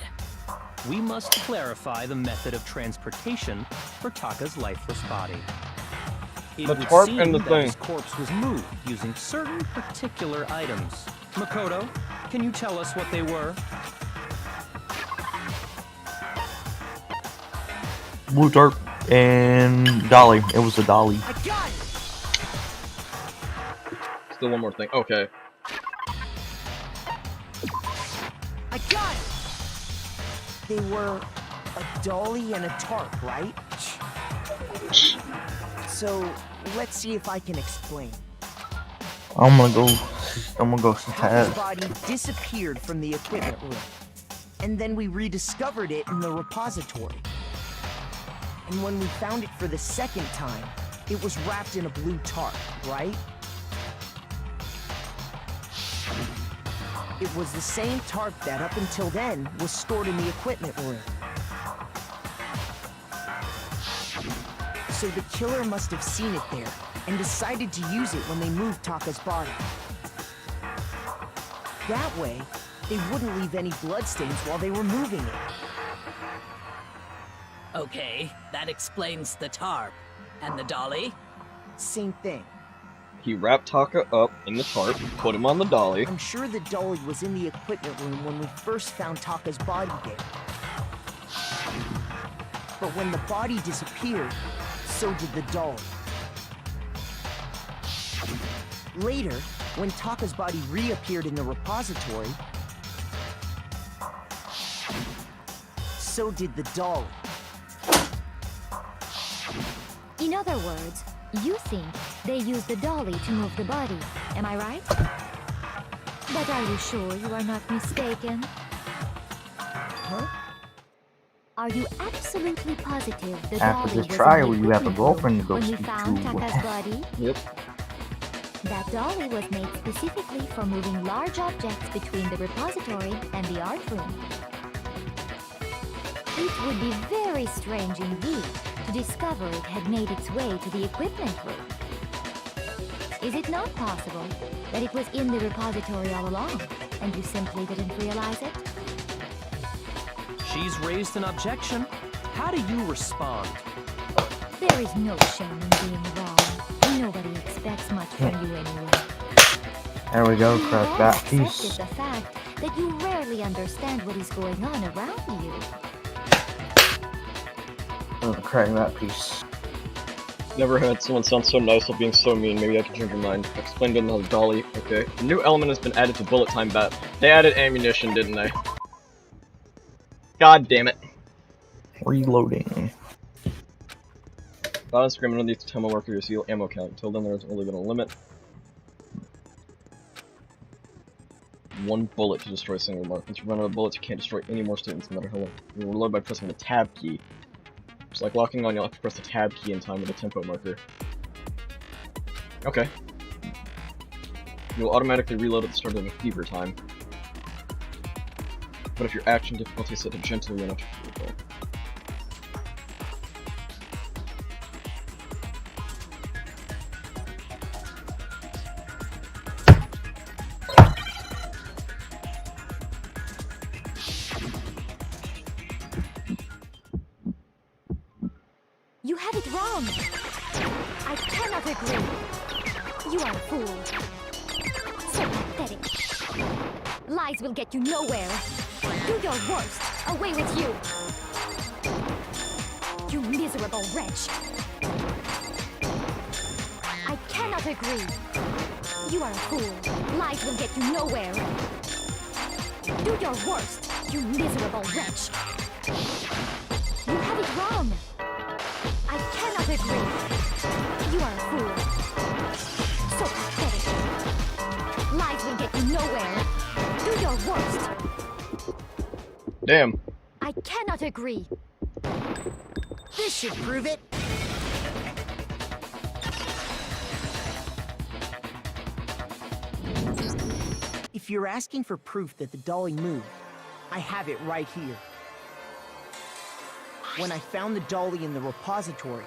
We must clarify the method of transportation for Taka's lifeless body. It The would tarp seem and the that thing. his corpse was moved using certain particular items. Makoto, can you tell us what they were? Blue tarp and dolly. It was a dolly. I got it! Still one more thing. Okay. I got it! They were a dolly and a tarp, right? So, let's see if I can explain. I'm gonna go to Taka's Taz. body disappeared from the equipment room, and then we rediscovered it in the repository. And when we found it for the second time, it was wrapped in a blue tarp, right? It was the same tarp that up until then was stored in the equipment room. So the killer must have seen it there and decided to use it when they moved Taka's body. That way, they wouldn't leave any bloodstains while they were moving it. Okay, that explains the tarp. And the dolly? Same thing. He wrapped Taka up in the tarp, put him on the dolly. I'm sure the dolly was in the equipment room when we first found Taka's body there. But when the body disappeared, so did the dolly. Later, when Taka's body reappeared in the repository, so did the dolly. In other words, you think they used the dolly to move the body, am I right? But are you sure you are not mistaken? Huh? Are you absolutely positive the After dolly this was trial, in the you have a equipment girlfriend to room go when we speak found to. Taka's body? Yep. That dolly was made specifically for moving large objects between the repository and the art room. It would be very strange indeed to discover it had made its way to the equipment room. Is it not possible that it was in the repository all along, and you simply didn't realize it? She's raised an objection. How do you respond? There is no shame in being wrong. Nobody expects much from you anyway. There we go, You crack have that accepted piece. the fact that you rarely understand what is going on around you. Crack that piece. Never had someone sound so nice while being so mean. Maybe I can change your mind. Explained another dolly. Okay. A new element has been added to bullet time battle. They added ammunition, didn't they? God damn it. Reloading. Bottom screen underneath the time marker, you see ammo count. Until then, there's only been a limit. 1 bullet to destroy a single mark. Once you run out of bullets, you can't destroy any more students, no matter how long. You will reload by pressing the tab key. Just like locking on, you'll have to press the tab key in time with a tempo marker. Okay. You'll automatically reload at the start of a fever time. But if your action difficulty is set to gentle, you'll not to reload. You have it wrong. I cannot agree. You are a fool. So pathetic. Lies will get you nowhere. Do your worst. Away with you. You miserable wretch. I cannot agree. You are a fool. Lies will get you nowhere. Do your worst, you miserable wretch. You have it wrong. I cannot agree. You are a fool. So pathetic. Lies will get you nowhere. Do your worst. Damn. I cannot agree. This should prove it. If you're asking for proof that the dolly moved, I have it right here. When I found the dolly in the repository,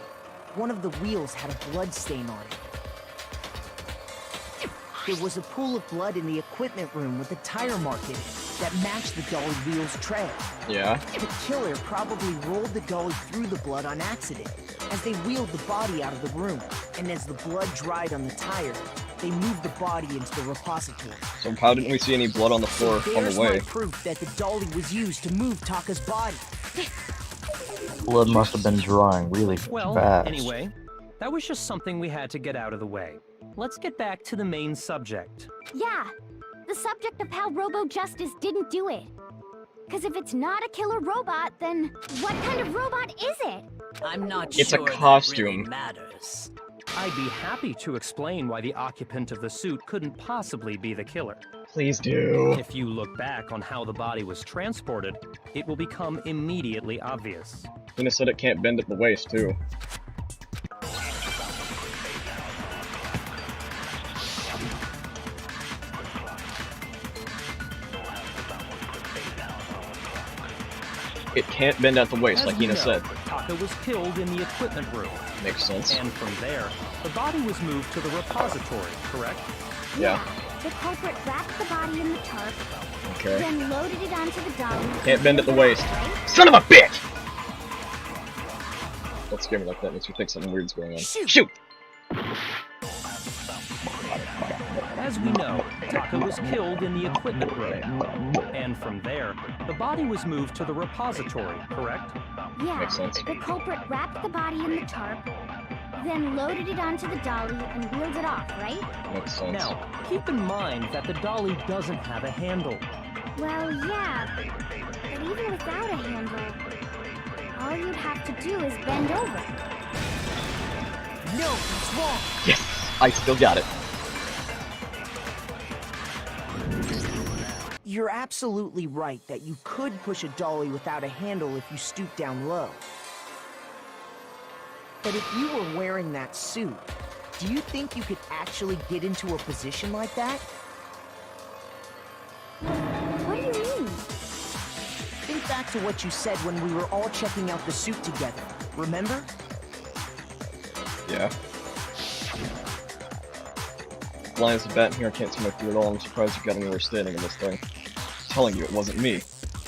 one of the wheels had a blood stain on it. There was a pool of blood in the equipment room with a tire mark in it that matched the dolly wheel's trail. Yeah. The killer probably rolled the dolly through the blood on accident as they wheeled the body out of the room, and as the blood dried on the tire, they moved the body into the repository. So how didn't we see any blood on the floor on There's the way? my proof that the dolly was used to move Taka's body. Blood must have been drying really Well, fast. anyway, that was just something we had to get out of the way. Let's get back to the main subject. Yeah, the subject of how Robo Justice didn't do it. Because if it's not a killer robot, then what kind of robot is it? I'm not It's a sure costume. that really matters. I'd be happy to explain why the occupant of the suit couldn't possibly be the killer. Please do. If you look back on how the body was transported, it will become immediately obvious. Lena said it can't bend at the waist, too. It can't bend at the waist, like Hina said. Taka was killed in the equipment room. Makes sense. And from there, the body was moved to the repository, correct? Yeah. The culprit wrapped the body in the tarp, Okay. then loaded it onto the dolly. Can't bend at the waist. Son of a bitch! Don't scare me like that, makes me think something weird's going on. Shoot! As we know, Taka was killed in the equipment room. And from there, the body was moved to the repository, correct? Yeah, Makes sense. the culprit wrapped the body in the tarp, then loaded it onto the dolly and wheeled it off, right? Makes sense. Now, keep in mind that the dolly doesn't have a handle. Well, yeah, but even without a handle, all you'd have to do is bend over. No, it's wrong. Yes! I still got it. You're absolutely right that you could push a dolly without a handle if you stoop down low. But if you were wearing that suit, do you think you could actually get into a position like that? What do you mean? Think back to what you said when we were all checking out the suit together, remember? Yeah. Blind as a bat in here, I can't see my feet at all. I'm surprised you got anywhere standing in this thing. I'm telling you, it wasn't me.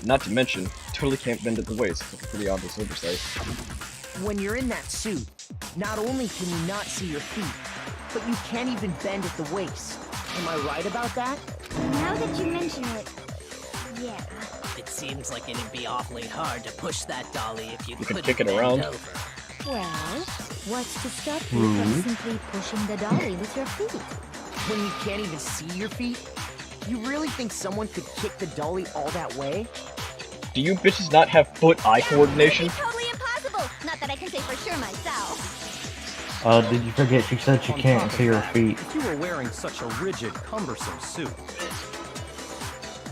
Not to mention, you totally can't bend at the waist. It's a pretty obvious oversight. When you're in that suit, not only can you not see your feet, but you can't even bend at the waist. Am I right about that? Now that you mention it, yeah. It seems like it'd be awfully hard to push that dolly if you can couldn't kick it bend around. over. Well, what's to stop you from simply pushing the dolly with your feet? When you can't even see your feet? You really think someone could kick the dolly all that way? Do you bitches not have foot-eye coordination? Totally impossible! Not that I can say for sure myself. Did you forget she said she On can't top of see her that, feet? If you were wearing such a rigid, cumbersome suit,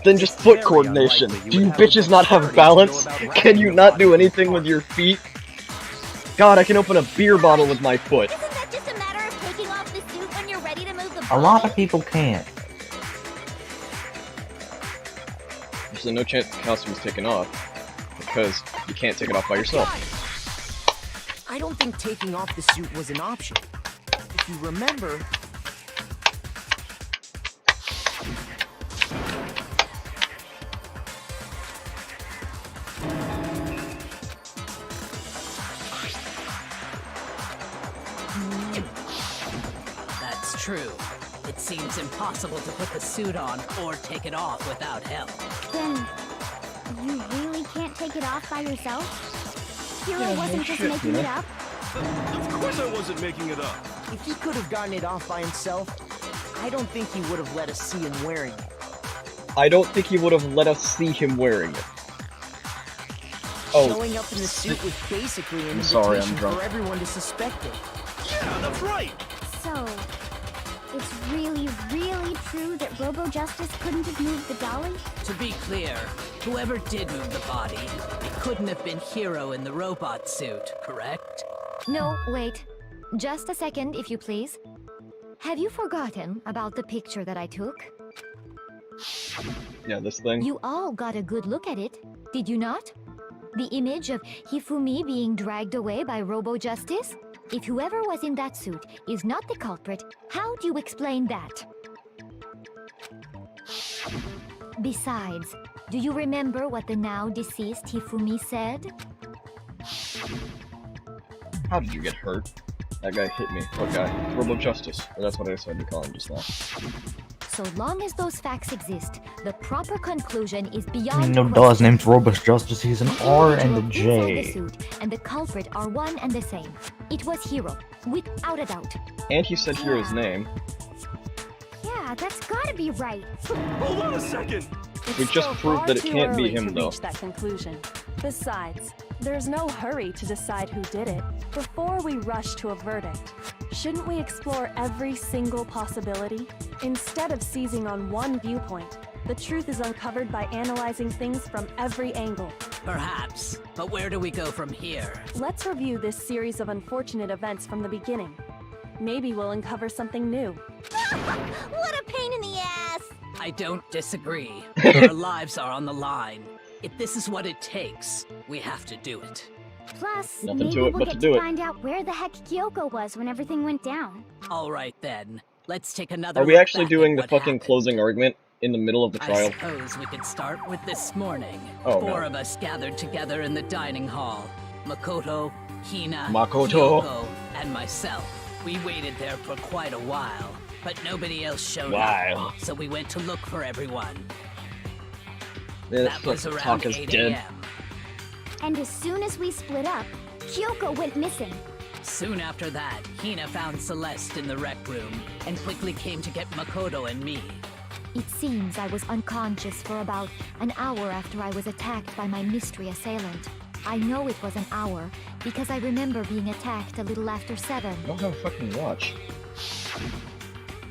Then just foot very coordination. unlikely Do you you would have bitches the not have dexterity to balance? go about Can you wrapping not your do body anything with your feet? God, I can open a beer bottle with my foot. Isn't that just a matter of taking off the suit when you're ready to move the body? A lot of people can't. There's no chance the costume's taken off, because you can't take it off by yourself. I don't think taking off the suit was an option. If you remember... That's true. It seems impossible to put the suit on or take it off without help. Then, you really can't take it off by yourself? Hero Yeah, no wasn't just shit, making you it know? up? Of course I wasn't making it up. If he could have gotten it off by himself, I don't think he would have let us see him wearing it. I don't think he would have let us see him wearing it. Oh. Showing up in the suit was basically an sorry, invitation I'm drunk. for everyone to suspect it. Yeah, that's right. So, it's really, really true that Robo-Justice couldn't have moved the dolly? To be clear, whoever did move the body, it couldn't have been Hero in the robot suit, correct? No, wait. Just a second, if you please. Have you forgotten about the picture that I took? Yeah, this thing. You all got a good look at it, did you not? The image of Hifumi being dragged away by Robo-Justice? If whoever was in that suit is not the culprit, how do you explain that? Besides, do you remember what the now deceased Hifumi said? How did you get hurt? That guy hit me. What guy? Robo Justice. Or that's what I decided to call him just now. So long as those facts exist, the proper conclusion is beyond No, duh, his name's Robust Justice. He's an R and a inside the J. suit and the culprit are one and the same. It was Hero, without a doubt. And he said Hero's name. Yeah, that's gotta be right. Hold on a second. We just proved that it can't be him, though. Reach that conclusion. Besides, there's no hurry to decide who did it. Before we rush to a verdict, shouldn't we explore every single possibility? Instead of seizing on one viewpoint, the truth is uncovered by analyzing things from every angle. Perhaps, but where do we go from here? Let's review this series of unfortunate events from the beginning. Maybe we'll uncover something new. What a pain in the ass! I don't disagree. Our lives are on the line. If this is what it takes, we have to do it. Plus, Nothing maybe to it we'll but get to to do it. find out where the heck Kyoko was when everything went down. All right then, let's take another. Are we look actually back doing at the what fucking happened. closing argument in the middle of the I trial? suppose we could start with this morning. Oh, Four no. of us gathered together in the dining hall. Makoto, Hina, Makoto. Kyoko, and myself. We waited there for quite a while, but nobody else showed Wow. up, so we went to look for everyone. Yeah, That was around Taka's 8 dead. a.m. And as soon as we split up, Kyoko went missing. Soon after that, Hina found Celeste in the rec room and quickly came to get Makoto and me. It seems I was unconscious for about an hour after I was attacked by my mystery assailant. I know it was an hour because I remember being attacked a little after 7. I don't have a fucking watch.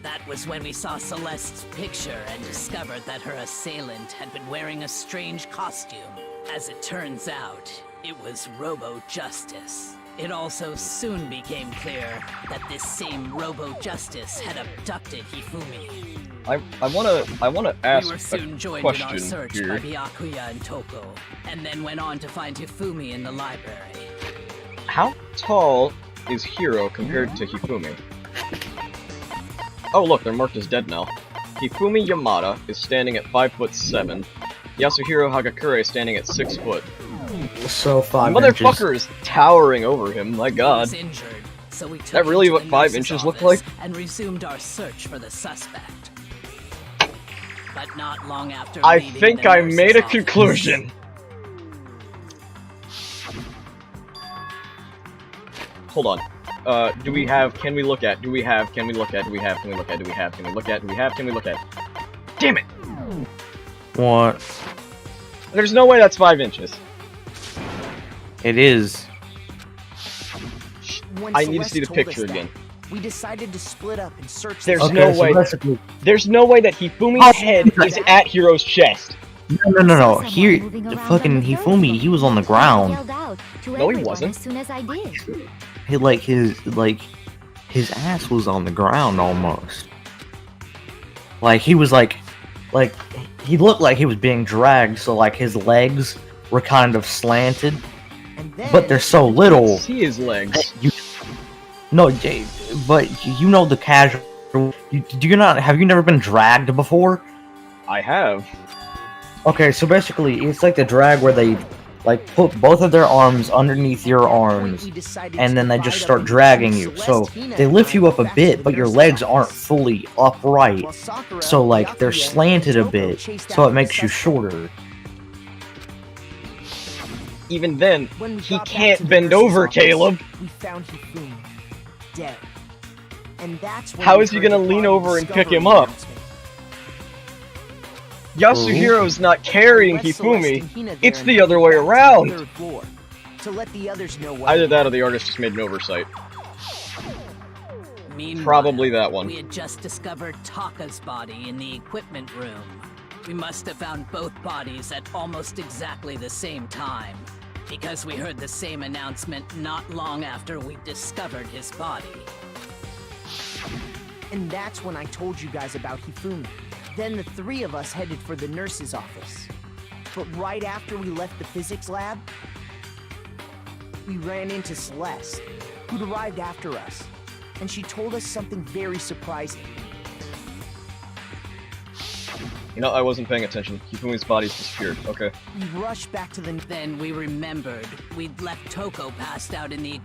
That was when we saw Celeste's picture and discovered that her assailant had been wearing a strange costume. As it turns out, it was Robo-Justice. It also soon became clear that this same Robo-Justice had abducted Hifumi. I wanna ask We were soon a joined in our question search here. by Byakuya and Toko, and then went on to find Hifumi in the library. How tall is Hiro compared to Hifumi? Oh look, they're marked as dead now. Hifumi Yamada is standing at 5'7". Yasuhiro Hagakure is standing at 6 foot. So 5 inches. Motherfucker is towering over him, my He god. was injured, so we took That really him to what the 5 nurse's inches look office like? and resumed our search for the suspect. But not long after I leaving think the I nurse's made a office- conclusion. Hold on. Do we have, can we look at, do we have, can we look at, do we have, can we look at, do we have, can we look at, do we have, can we look at? Damn it! What? There's no way that's 5 inches. It is. When I need to Celeste see the told us picture that, again. We decided to split up and search. There's the no so way. basically- There's no way that Hifumi's head is at Hiro's chest. No. Here, fucking Hifumi, he was on the ground. Yelled out to No, he everyone wasn't. As soon as I did. His ass was on the ground almost. Like he was like he looked like he was being dragged, so like his legs were kind of slanted, but they're so little. See his legs. But you know the casual. Have you never been dragged before? I have. Okay, so basically, it's like the drag where they like put both of their arms underneath your arms, and then they just start dragging you. So they lift you up a bit, but your legs aren't fully upright. So like they're slanted a bit, so it makes you shorter. Even then, When we he got back to can't the bend nurse's over, office, Caleb. We found Hifumi dead. And that's when How we is he heard gonna the lean body over and pick discovery him up? announcement. Yasuhiro's not carrying Left Celeste Hifumi. and Hina there It's and the put other it way back to the around. 3rd floor, to let the others know what. Either that or the artist just made an oversight. Meanwhile, Probably that one. We had just discovered Taka's body in the equipment room. We must have found both bodies at almost exactly the same time, because we heard the same announcement not long after we discovered his body. And that's when I told you guys about Hifumi. Then the 3 of us headed for the nurse's office. But right after we left the physics lab, we ran into Celeste, who'd arrived after us. And she told us something very surprising. You know, I wasn't paying attention. Hifumi's body's disappeared. Okay. We rushed back to the... Then we remembered we'd left Toko passed out in the...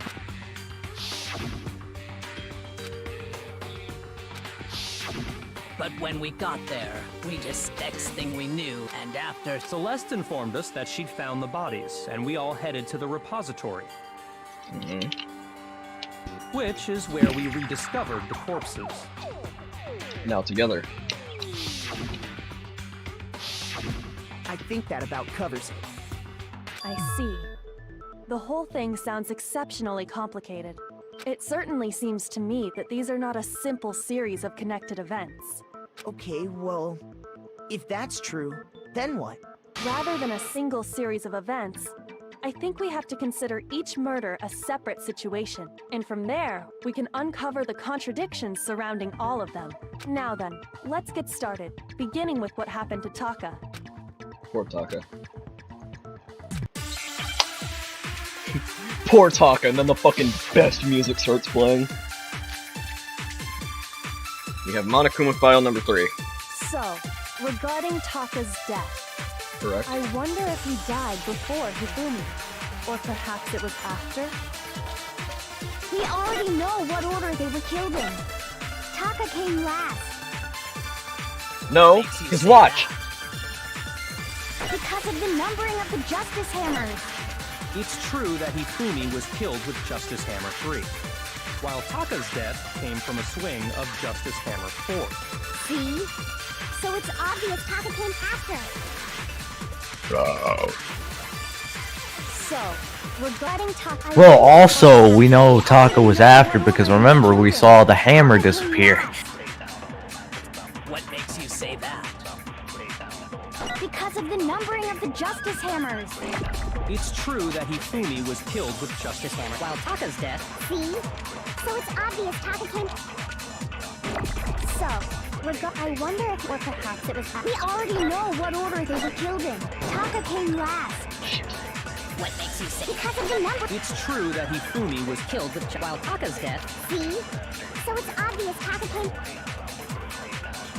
But when we got there, we just next thing we knew, and after... Celeste informed us that she'd found the bodies, and we all headed to the repository. Which is where we rediscovered the corpses. Now together. I think that about covers it. I see. The whole thing sounds exceptionally complicated. It certainly seems to me that these are not a simple series of connected events. Okay, well, if that's true, then what? Rather than a single series of events, I think we have to consider each murder a separate situation, and from there, we can uncover the contradictions surrounding all of them. Now then, let's get started, beginning with what happened to Taka. Poor Taka. Poor Taka, and then the fucking best music starts playing. We have Monokuma file number 3. So, regarding Taka's death, Correct. I wonder if he died before Hifumi, or perhaps it was after? We already know what order they were killed in. Taka came last. No, his watch! Because of the numbering of the Justice Hammers. It's true that Hifumi was killed with Justice Hammer 3, while Taka's death came from a swing of Justice Hammer 4. See? So it's obvious Taka came after. So, regarding Taka... Well, also, we know Taka was after because remember, we saw the hammer disappear. What makes you say that? Because of the numbering of the Justice Hammers. It's true that Hifumi was killed with Justice Hammer, while Taka's death... See? So it's obvious Taka came... So, I wonder if... Or perhaps it was... We already know what order they were killed in. Taka came last. What makes you say? Because of the number... It's true that Hifumi was killed with while Taka's death... See? So it's obvious Taka came...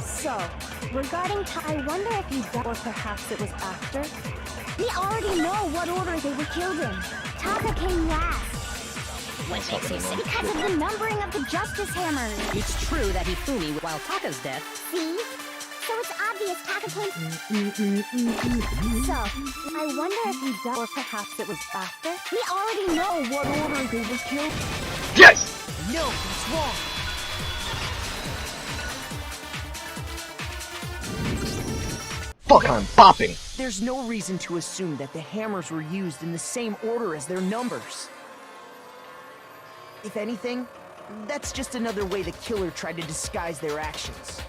So, regarding I wonder if he died, or perhaps it was after? We already know what order they were killed in. Taka came last. What makes you say? Because of the numbering of the Justice Hammers. It's true that Hifumi, while Taka's death... See? So it's obvious Taka came... So, I wonder if he died, or perhaps it was after? We already know what order they were killed. Yes! No, it's wrong. Fuck, I'm bopping! There's no reason to assume that the hammers were used in the same order as their numbers. If anything, that's just another way the killer tried to disguise their actions.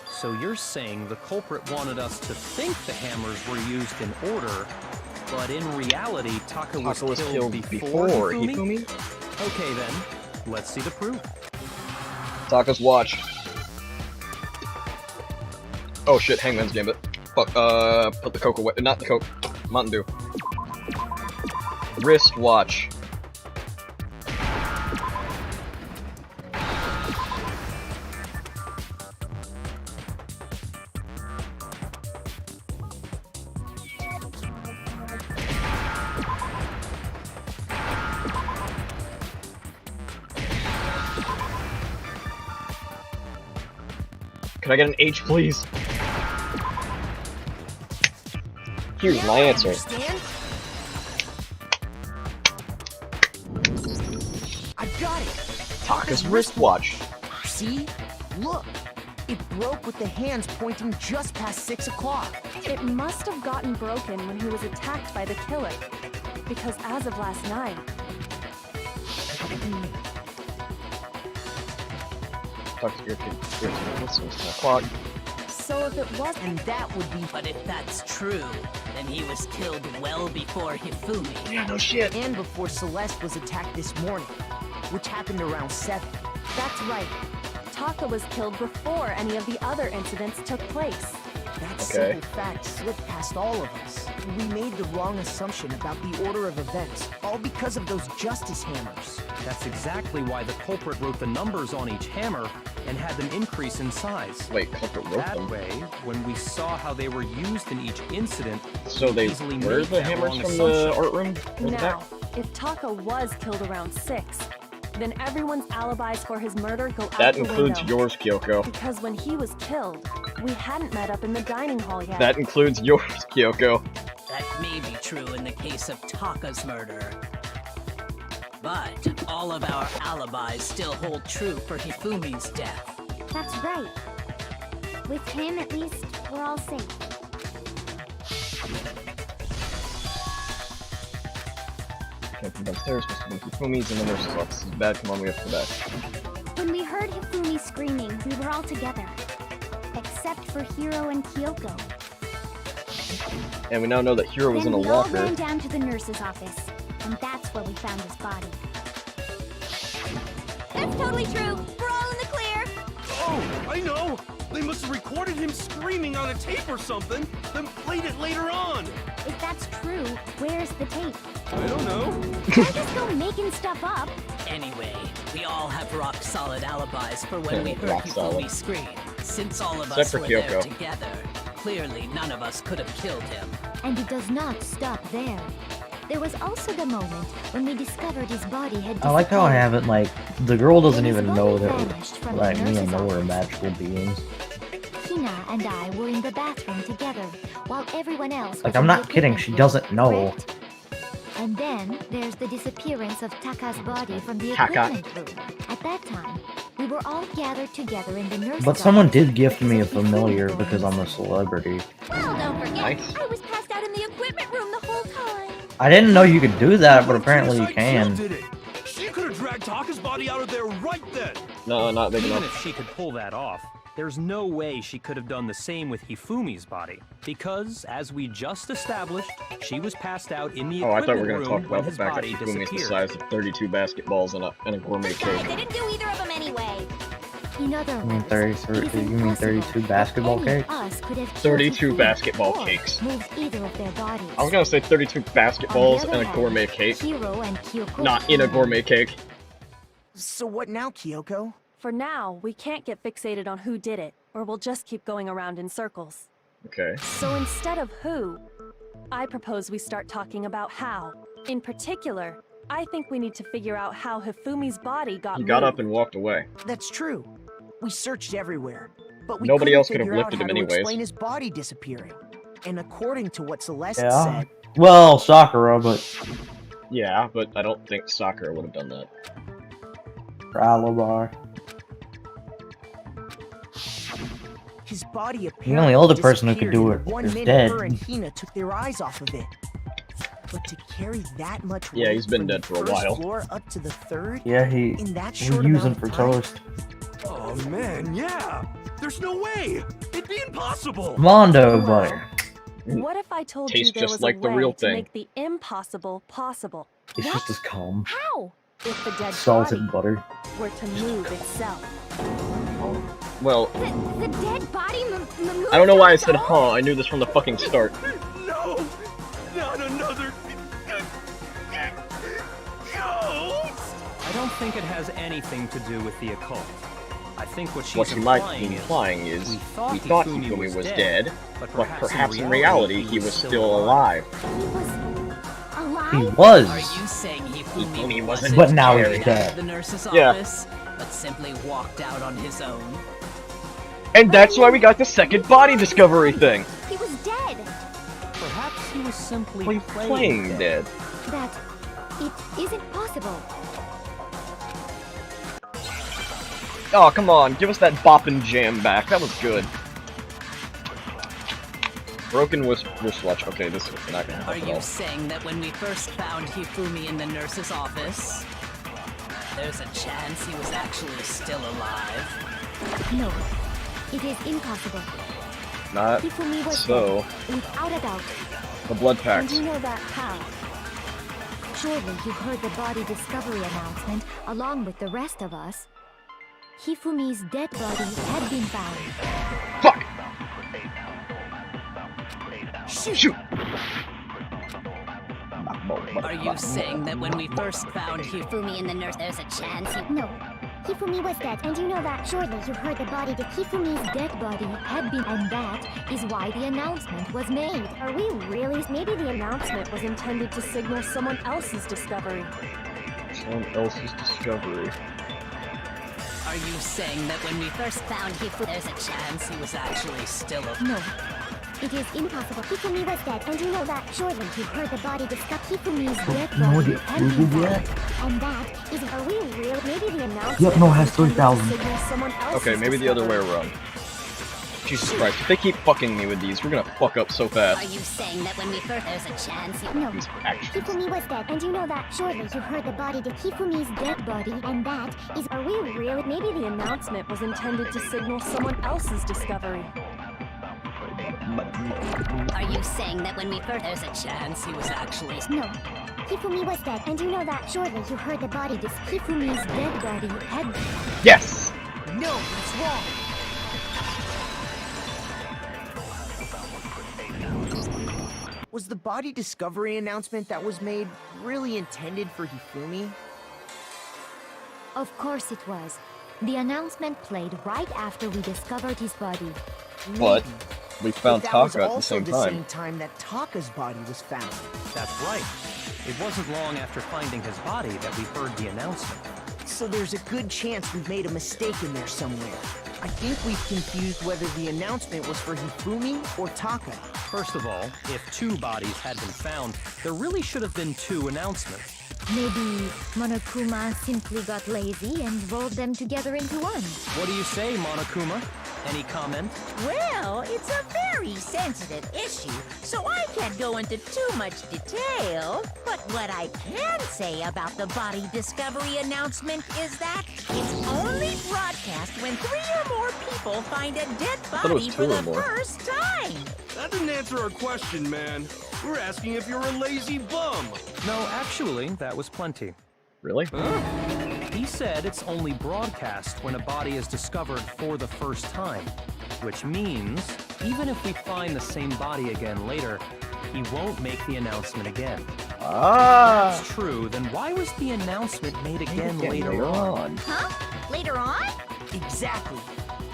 So you're saying the culprit wanted us to think the hammers were used in order, but in reality, Taka was killed before Hifumi? Okay then, let's see the proof. Taka's watch. Oh shit, Hangman's Gambit. Fuck, put the coke away. Not the coke. Mountain Dew. Wrist watch. Can I get an H, please? Here's my answer. I've got it. Taka. Taka's wristwatch. See? Look! It broke with the hands pointing just past 6 o'clock. It must have gotten broken when he was attacked by the killer. Because as of last night... Taka's ear 6 o'clock. So if it was... And that would be... But if that's true, then he was killed well before Hifumi. Yeah, no shit. And before Celeste was attacked this morning, which happened around 7. That's right. Taka was killed before any of the other incidents took place. That simple fact slipped past all of us. We made the wrong assumption about the order of events, all because of those justice hammers. That's exactly why the culprit wrote the numbers on each hammer and had them increase in size. Wait, culprit wrote that them? way, when we saw how they were used in each incident, so they were the hammers from the art room? Now, if Taka was killed around 6, then everyone's alibis for his murder go out the window. That includes yours, Kyoko. Because when he was killed, we hadn't met up in the dining hall yet. That includes yours, Kyoko. That may be true in the case of Taka's murder. But all of our alibis still hold true for Hifumi's death. That's right. With him, at least, we're all safe. Came from downstairs, must have been Hifumi's and the nurse's office. This is bad, come on, we have to go back. When we heard Hifumi screaming, we were all together. Except for Hiro and Kyoko. And we now know that Hiro was in a Then we all locker. ran down to the nurse's office, and that's where we found his body. That's totally true. We're all in the clear. Oh, I know! They must have recorded him screaming on a tape or something, then played it later on! If that's true, where's the tape? I don't know. Don't just go making stuff up. Anyway, we all have rock-solid alibis for when we heard Rock solid. Hifumi scream. Since all of Except us for were there Kyoko. together, clearly none of us could have killed him. And it does not stop there. There was also the moment when we discovered his body had I like how I haven't, like, the girl doesn't When his even body know vanished that, from like, the me and nurse's Noah are office. magical beings. Hina and I were in the bathroom together, while everyone else Like, was I'm in the not kidding, equipment she room, doesn't know. correct? And then there's the disappearance of Taka's body from the Taka. equipment room. At that time, we were all gathered together in the nurse's But someone office did gift me a because of familiar Hifumi because I'm a drawings. celebrity. Well, don't forget, Nice. I was passed out in the equipment room the whole time. I didn't know you could do that, but apparently you Jill can. did it. She could have dragged Taka's body out of there right then. No, not big even enough. if she could pull that off, there's no way she could have done the same with Hifumi's body. Because, as we just established, she was passed out in the Oh, I thought we equipment were going to talk room when about the his fact that body Hifumi is the disappeared. size of 32 basketballs and a gourmet Besides, cake. they didn't do either of them anyway. In other You mean words, 33? it is You mean impossible 32 that basketball any of cakes? us could have killed 32 Hifumi basketball or cakes. moved either of their bodies. I was going to say 32 On the basketballs other and a hand, gourmet cake. Hiro and Kyoko Not in a gourmet cake. So what now, Kyoko? For now, we can't get fixated on who did it, or we'll just keep going around in circles. Okay. So instead of who, I propose we start talking about how. In particular, I think we need to figure out how Hifumi's body got He got moved. up and walked away. That's true. We searched everywhere, but we Nobody couldn't else could have figure out lifted how him to anyways. explain his body disappearing. And according to what Celeste Yeah. said, Well, Sakura, but Yeah, but I don't think Sakura would have done that. for alibi. his body The only other person who could disappeared do in it 1 is minute dead. Her and Hina took their eyes off of it. But to carry that much Yeah, weight he's been from dead the for a first while. floor up to the 3rd, Yeah, he in that was short using amount for of time? toast. Oh man, yeah. There's no way. It'd be impossible. Mondo butter. What if I told you Tastes there just was like a the way real to thing. make the impossible possible? It's just as calm. How? If the dead Salted body butter. were to move itself. Well, The dead body moved I don't know why I on said its huh. I knew this from the fucking start. No, not another ghost. I don't think it has anything to do with the occult. I think what she's What you might implying be implying is, we we thought thought Hifumi Hifumi was dead, but but perhaps in reality he was still alive. He was. Are you saying Hifumi Hifumi wasn't But now he's carried out dead. of the nurse's Yeah. office, but simply walked out on his own? And that's why we got the second body discovery thing. He was dead. Perhaps he was simply Playing dead. That it isn't possible. Oh, come on, give us that boppin' jam back. That was good. Broken wristwatch. Okay, this is not gonna help Are at you all. saying that when we first found Hifumi in the nurse's office, there's a chance he was actually still alive? No, it is impossible. Not Hifumi was so. dead, without a doubt. The blood And packs. you know that how? Surely you heard the body discovery announcement along with the rest of us. Hifumi's dead body had been found. Fuck! Shoot! Are you saying that when we first found Hifumi in the nurse, there's a chance he... No. Hifumi was dead, and you know that. Surely you heard the body Hifumi's dead body had been, and that is why the announcement was made. Are we really? Maybe the announcement was intended to signal someone else's discovery. Someone else's discovery. Are you saying that when we first found Hifumi, there's a chance he was actually still alive? No. It is impossible. Hifumi was dead, and you know that. Surely you heard the body discover Hifumi's dead No, body it- had been yeah. found. And that is... Are we real? Maybe the announcement... Yep, no, it has was intended to 3,000. signal someone else's Okay, maybe the other way around. Jesus Christ, if they keep fucking me with these, we're gonna fuck up so Are fast. you saying that when we first... There's a chance he... No. These actions. Hifumi was dead, and you know that. Surely you heard the body Hifumi's dead body, and that is... Are we really? Maybe the announcement was intended to signal someone else's discovery. Are you saying that when we first... There's a chance he was actually... No. Hifumi was dead, and you know that. Surely you heard the body Hifumi's dead body had... Yes! No, it's wrong. Was the body discovery announcement that was made really intended for Hifumi? Of course it was. The announcement played right after we discovered his body. But we found But that was Taka at the also same the time. same time that Taka's body was found. That's right. It wasn't long after finding his body that we heard the announcement. So there's a good chance we've made a mistake in there somewhere. I think we've confused whether the announcement was for Hifumi or Taka. First of all, if two bodies had been found, there really should have been two announcements. Maybe Monokuma simply got lazy and rolled them together into one. What do you say, Monokuma? Any comment? Well, it's a very sensitive issue, so I can't go into too much detail. But what I can say about the body discovery announcement is that it's only broadcast when 3 or more people find a dead thought it was body 2 for or the more. first time. That didn't answer our question, man. We're asking if you're a lazy bum. No, actually, that was plenty. Really? He said it's only broadcast when a body is discovered for the first time. Which means, even if we find the same body again later, he won't make the announcement again. Ah! If that's true, then why was the announcement made again later on? Huh? Later on? Exactly.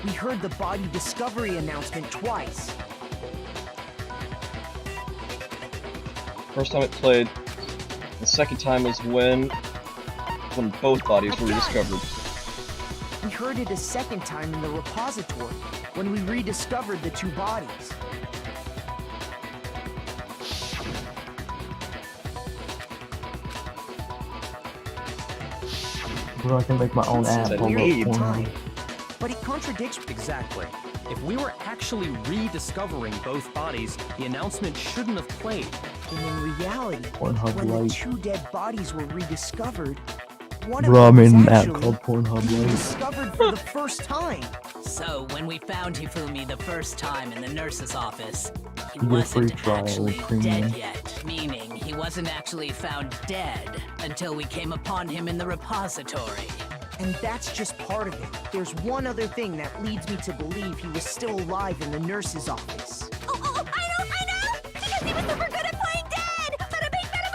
We heard the body discovery announcement twice. First time it played. The second time is when both bodies were rediscovered. We heard it a second time in the repository, when we rediscovered the two bodies. Bro, I can make my own app. Weird time, but it contradicts. Exactly. If we were actually rediscovering both bodies, the announcement shouldn't have played. And in reality, Pornhub when the Lite. two dead bodies were rediscovered, one Bro, of I'm them in was an app actually called Pornhub Lite. rediscovered for the first time. So, when we found Hifumi the first time in the nurse's office, he You get a free wasn't trial with actually premium. dead yet. Meaning, he wasn't actually found dead until we came upon him in the repository. And that's just part of it. There's one other thing that leads me to believe he was still alive in the nurse's office. Oh, I know! Because he was super good at playing dead! Bada bing, bada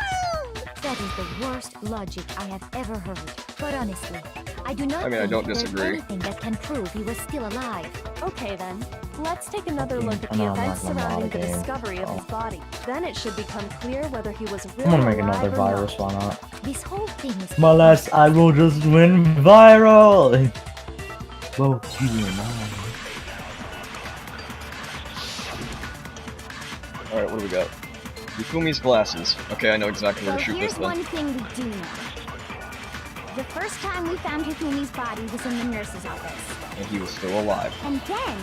boom! That is the worst logic I have ever heard. But honestly, I do not I mean, I think don't there's disagree. anything that can prove he was still alive. Okay then, let's take another look at I the know I'm events not gonna surrounding the lie, game. discovery of his body. Then it should become clear whether he was really I'm gonna make alive another or virus, not. why not? This whole thing is... My last I will just win viral! Well, you and I. Alright, what do we got? Yufumi's glasses. Okay, I know exactly where Well, to shoot here's this then. one thing we do know. The first time we found Hifumi's body was in the nurse's office. And he was still alive. And then,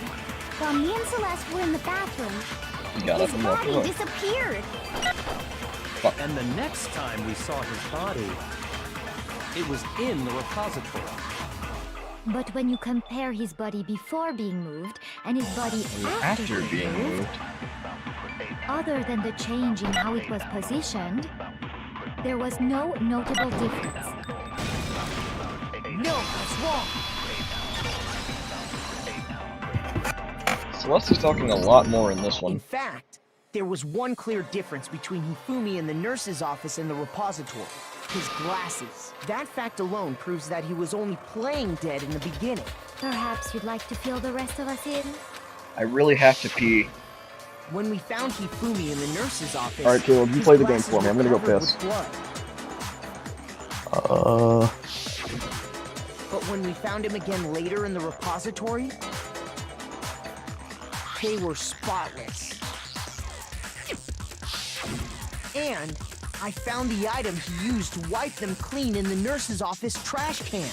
while me and Celeste were in the bathroom, He got up his and walked body away. disappeared. And the next time we saw his body, it was in the repository. But when you compare his body before being moved and his body After being moved. other than the change in how it was positioned, there was no notable difference. No, that's wrong. Celeste is talking a lot more in this one. In fact, there was one clear difference between Hifumi in the nurse's office and the repository. His glasses. That fact alone proves that he was only playing dead in the beginning. Perhaps you'd like to fill the rest of us in? I really have to pee. When we found Hifumi in the nurse's office... Alright, Caleb, you his play the game glasses for me. I'm gonna go were covered piss. with blood. But when we found him again later in the repository, they were spotless. And I found the item he used to wipe them clean in the nurse's office trash can.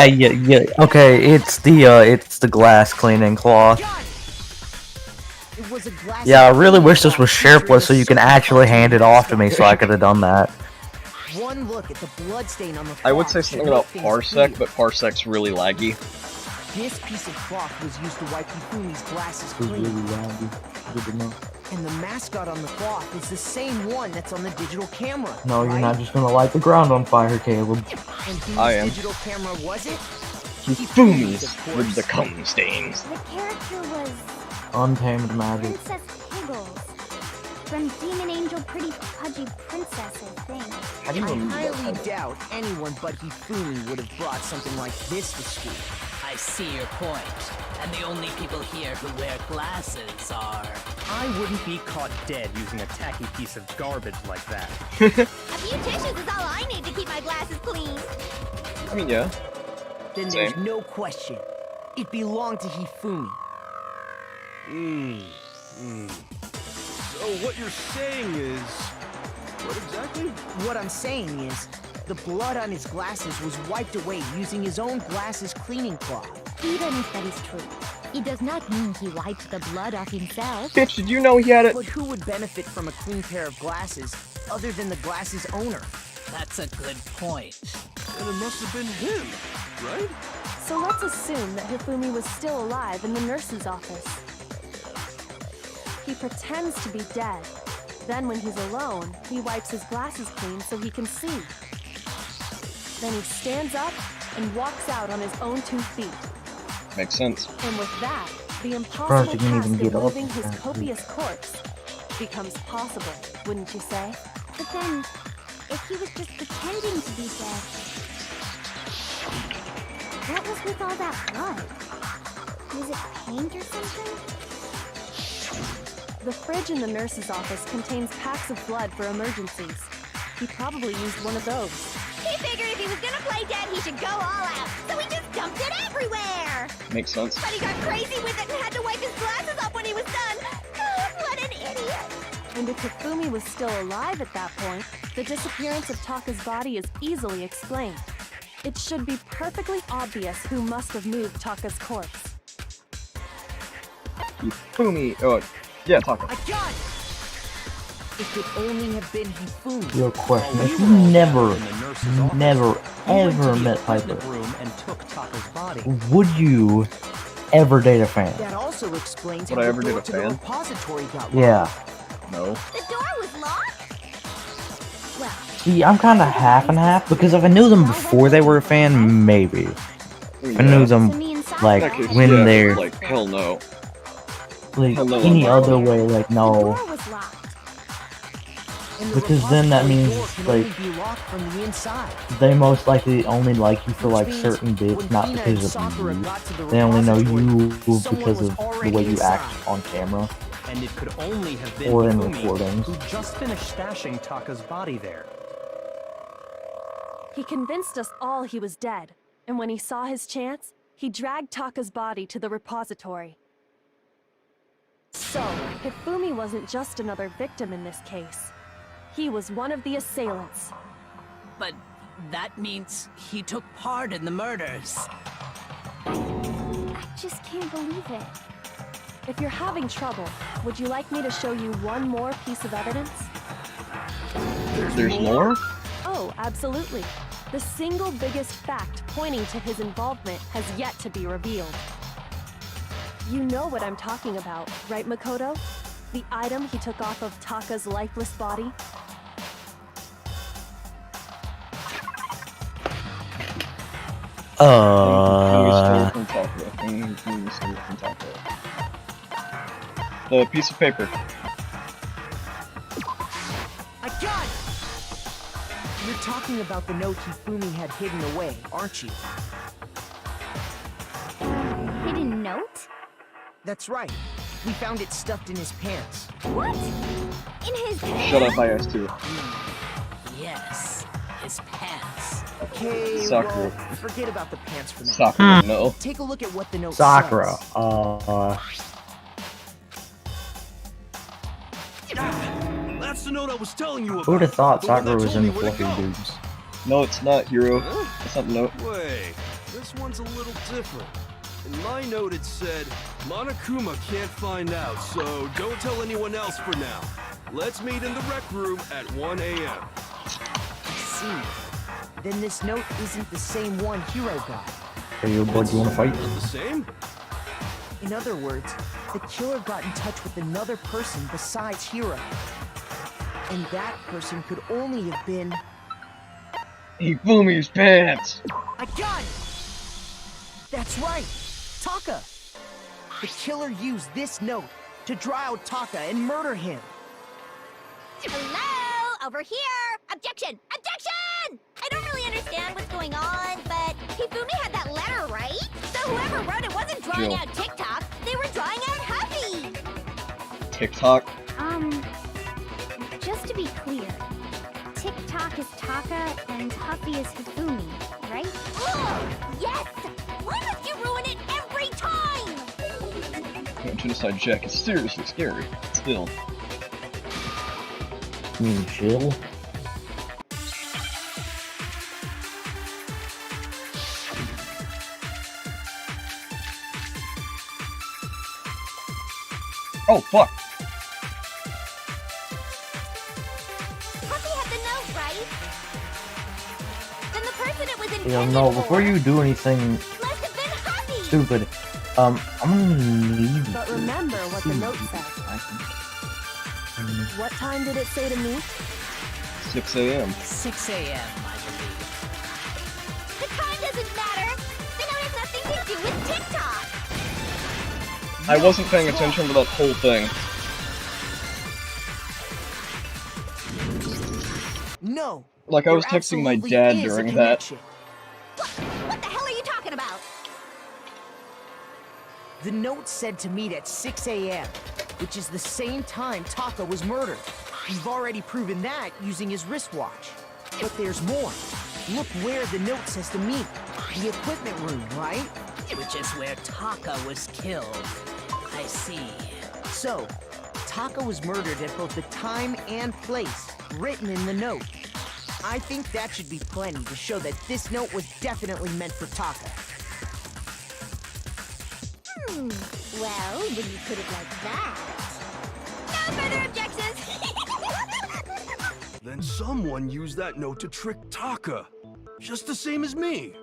Yeah. Okay, it's the glass cleaning cloth. It was a glass. Yeah, I really wish this was shirtless so you can actually hand it off to me so I could have done that. One look at the bloodstain on the I would cloth say should something make about things Parsec, clear. but Parsec's really laggy. This piece of cloth was used to wipe Hifumi's glasses clean. Good to know. And the mascot on the cloth is the same one that's on the digital camera. No, you're right? not just gonna light the ground on fire, Caleb. And whose I am. digital camera was it? Hifumi's of course. with the cum stains. The character was Untamed magic. Princess Piggles. From Demon Angel Pretty Pudgy Princess, I think. How do you I remember that highly title? doubt anyone but Hifumi would have brought something like this to school. I see your point. And the only people here who wear glasses are... I wouldn't be caught dead using a tacky piece of garbage like that. A few tissues is all I need to keep my glasses clean. I mean, yeah. Then Same. there's no question. It belonged to Hifumi. So what you're saying is... What exactly? What I'm saying is, the blood on his glasses was wiped away using his own glasses cleaning cloth. Even if that is true, it does not mean he wiped the blood off himself. Bitch, did you know he had it? But who would benefit from a clean pair of glasses other than the glasses owner? That's a good point. And it must have been him, right? So let's assume that Hifumi was still alive in the nurse's office. He pretends to be dead. Then when he's alone, he wipes his glasses clean so he can see. Then he stands up and walks out on his own 2 feet. Makes sense. And with that, the Surprised impossible you didn't task even of get up moving his that copious corpse becomes possible, wouldn't you say? But then, if he was just pretending to be dead, what was with all that blood? Was it paint or something? The fridge in the nurse's office contains packs of blood for emergencies. He probably used one of those. He figured if he was gonna play dead, he should go all out. So he just dumped it everywhere. Makes sense. But he got crazy with it and had to wipe his glasses off when he was done. God, what an idiot. And if Hifumi was still alive at that point, the disappearance of Taka's body is easily explained. It should be perfectly obvious who must have moved Taka's corpse. Hifumi. Oh, yeah, Taka. I got it! It could only have been Hifumi. Real question. While If we you were all never, in the nurse's office, never, we went to ever the met equipment Piper, room and took Taka's body. would you ever date a fan. That also explains Would how I the ever date door a to the fan? repository got Yeah. locked. No. The door was locked? Well, See, I'm kind of half and half because if I knew them before they were a fan, maybe. If I knew them like In that case, when yeah, they're but, like, hell no. like hell no, any I'm other not. way, like no. Because then that means like from the inside. they most likely only like you for like certain bits, not because of you. They only know you because of the way you act on camera. And it could only have been Or in Hifumi, recordings. who just finished stashing Taka's body there. He convinced us all he was dead, and when he saw his chance, he dragged Taka's body to the repository. So, Hifumi wasn't just another victim in this case. He was one of the assailants. But that means he took part in the murders. I just can't believe it. If you're having trouble, would you like me to show you one more piece of evidence? There's more? Oh, absolutely. The single biggest fact pointing to his involvement has yet to be revealed. You know what I'm talking about, right, Makoto? The item he took off of Taka's lifeless body? The piece of paper. I got it! You're talking about the note Hifumi had hidden away, aren't you? hidden note? That's right. We found it stuffed in his pants. What? In his Shut up, I asked too. Yes, his pants. Okay, Sakura. well, forget about the pants for now. Sakura, no. Take a look at what the note Sakura. says. That's the note I was telling you about. Who would have thought The one Sakura that was told in me the where to fluffy go. dudes? No, it's not, Hero. That's not the note. Wait, this one's a little different. In my note it said, Monokuma can't find out, so don't tell anyone else for now. Let's meet in the rec room at 1 a.m. I see. Then this note isn't the same one Hiro got. Hey, yo, bud, you wanna fight? Not the same? In other words, the killer got in touch with another person besides Hiro. And that person could only have been... Hifumi's pants! I got it! That's right! Taka! The killer used this note to draw out Taka and murder him. Hello? Over here! Objection! Objection! I don't really understand what's going on, but Hifumi had that letter, right? So whoever wrote it wasn't drawing Jill. out TikTok, they were drawing out Huffy! TikTok? Just to be clear, TikTok is Taka and Huffy is Hifumi, right? Ugh! Yes! Why must you ruin it every time? Genocide Jack is seriously scary. Still. You mean chill? Oh, fuck! Huffy had the note, right? Then the person it was You intended know, for before you do anything must have been Huffy! stupid, I'm gonna need But remember what the note said. What time did it say to me? 6 a.m. 6 a.m., I believe. The time doesn't matter! The note has nothing to do with TikTok! I wasn't paying attention to that whole thing. No! Like, I was there texting my absolutely dad is a during that. connection. What the hell are you talking about? The note said to meet at 6 a.m., which is the same time Taka was murdered. We've already proven that using his wristwatch. But there's more. Look where the note says to meet. The equipment room, right? Which is where Taka was killed. I see. So, Taka was murdered at both the time and place written in the note. I think that should be plenty to show that this note was definitely meant for Taka. Well, when you put it like that... No further objections! Then someone used that note to trick Taka. Just the same as me.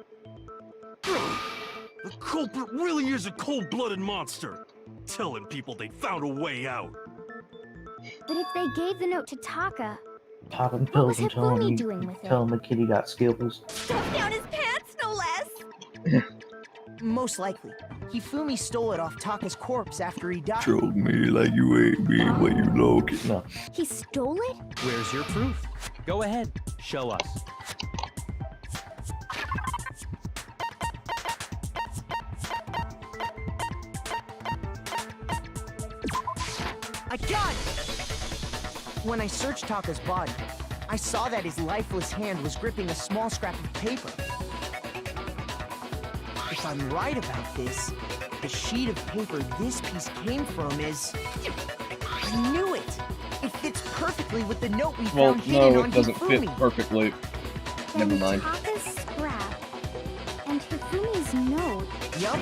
The culprit really is a cold-blooded monster. Telling people they found a way out. But if they gave the note to Taka, Pop him what pills was and Hifumi doing with tell it? him the kitty got skills. Stuffed down his pants, no less! Most likely. Hifumi stole it off Taka's corpse after he died. Choke me like you ate me when you look it. No. He stole it? Where's your proof? Go ahead, show us. I got it! When I searched Taka's body, I saw that his lifeless hand was gripping a small scrap of paper. If I'm right about this, the sheet of paper this piece came from is... I knew it! It fits perfectly with the note we Well, found hidden no, on it doesn't fit Hifumi. perfectly. Then Never mind. Taka's scrap and Hifumi's note. Yup,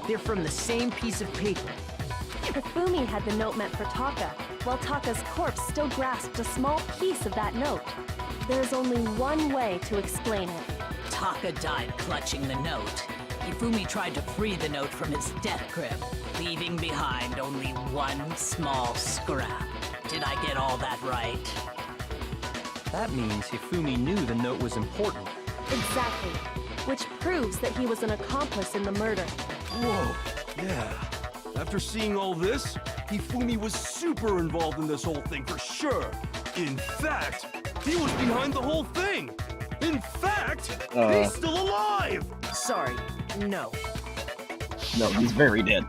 they're from the same piece of paper. Hifumi had the note meant for Taka, while Taka's corpse still grasped a small piece of that note. There's only one way to explain it. Taka died clutching the note. Hifumi tried to free the note from his death grip, leaving behind only one small scrap. Did I get all that right? That means Hifumi knew the note was important. Exactly. Which proves that he was an accomplice in the murder. Whoa, yeah. After seeing all this, Hifumi was super involved in this whole thing for sure. In fact, he was behind the whole thing. In fact, he's still alive! Sorry, no. No, he's very dead.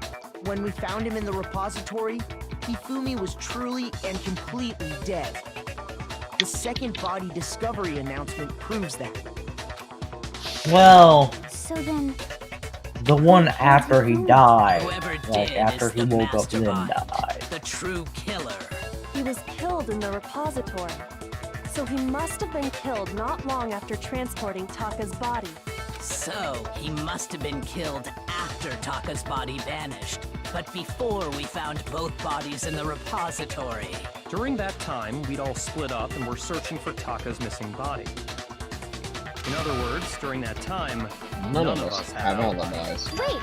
When we found him in the repository, Hifumi was truly and completely dead. The second body discovery announcement proves that. Well, So then, the one after he died. Whoever Like, did after is he the woke up and then mastermind, died. the true killer. He was killed in the repository. So he must have been killed not long after transporting Taka's body. So, he must have been killed after Taka's body vanished, but before we found both bodies in the repository. During that time, we'd all split up and were searching for Taka's missing body. In other words, during that time, None of us had alibis. wait!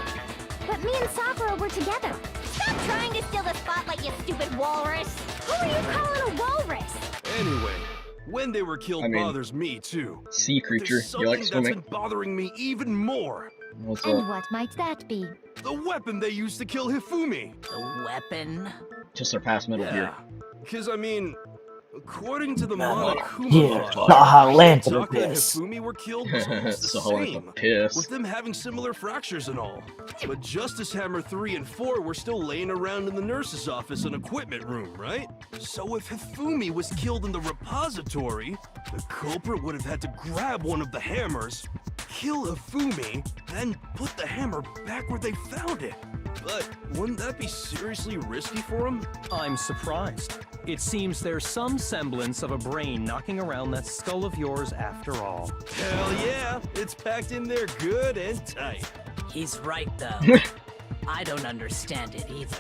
But me and Sakura were together. Stop trying to steal the spotlight, you stupid walrus! Who are you calling a walrus? Anyway, when they were killed I mean, bothers me too. Sea But creature, there's you like something that's swimming? been bothering me even more. What's And up? what might that be? The weapon they used to kill Hifumi. The weapon? To surpass Metal Gear. Because I mean, according to the Monokuma Yeah, file, Baja Land for Taka and this. Hifumi were killed was almost the So like a same, piss. with them having similar fractures and all. But Justice Hammer 3 and 4 were still laying around in the nurse's office and equipment room, right? So if Hifumi was killed in the repository, the culprit would have had to grab one of the hammers, kill Hifumi, then put the hammer back where they found it. But wouldn't that be seriously risky for him? I'm surprised. It seems there's some semblance of a brain knocking around that skull of yours after all. Hell yeah, it's packed in there good and tight. He's right, though. I don't understand it either.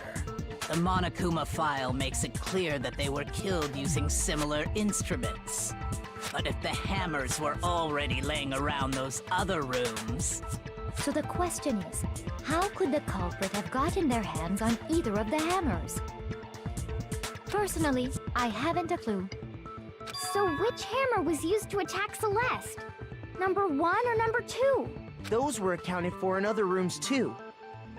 The Monokuma file makes it clear that they were killed using similar instruments. But if the hammers were already laying around those other rooms... So the question is, how could the culprit have gotten their hands on either of the hammers? Personally, I haven't a clue. So which hammer was used to attack Celeste? Number 1 or number 2? Those were accounted for in other rooms too.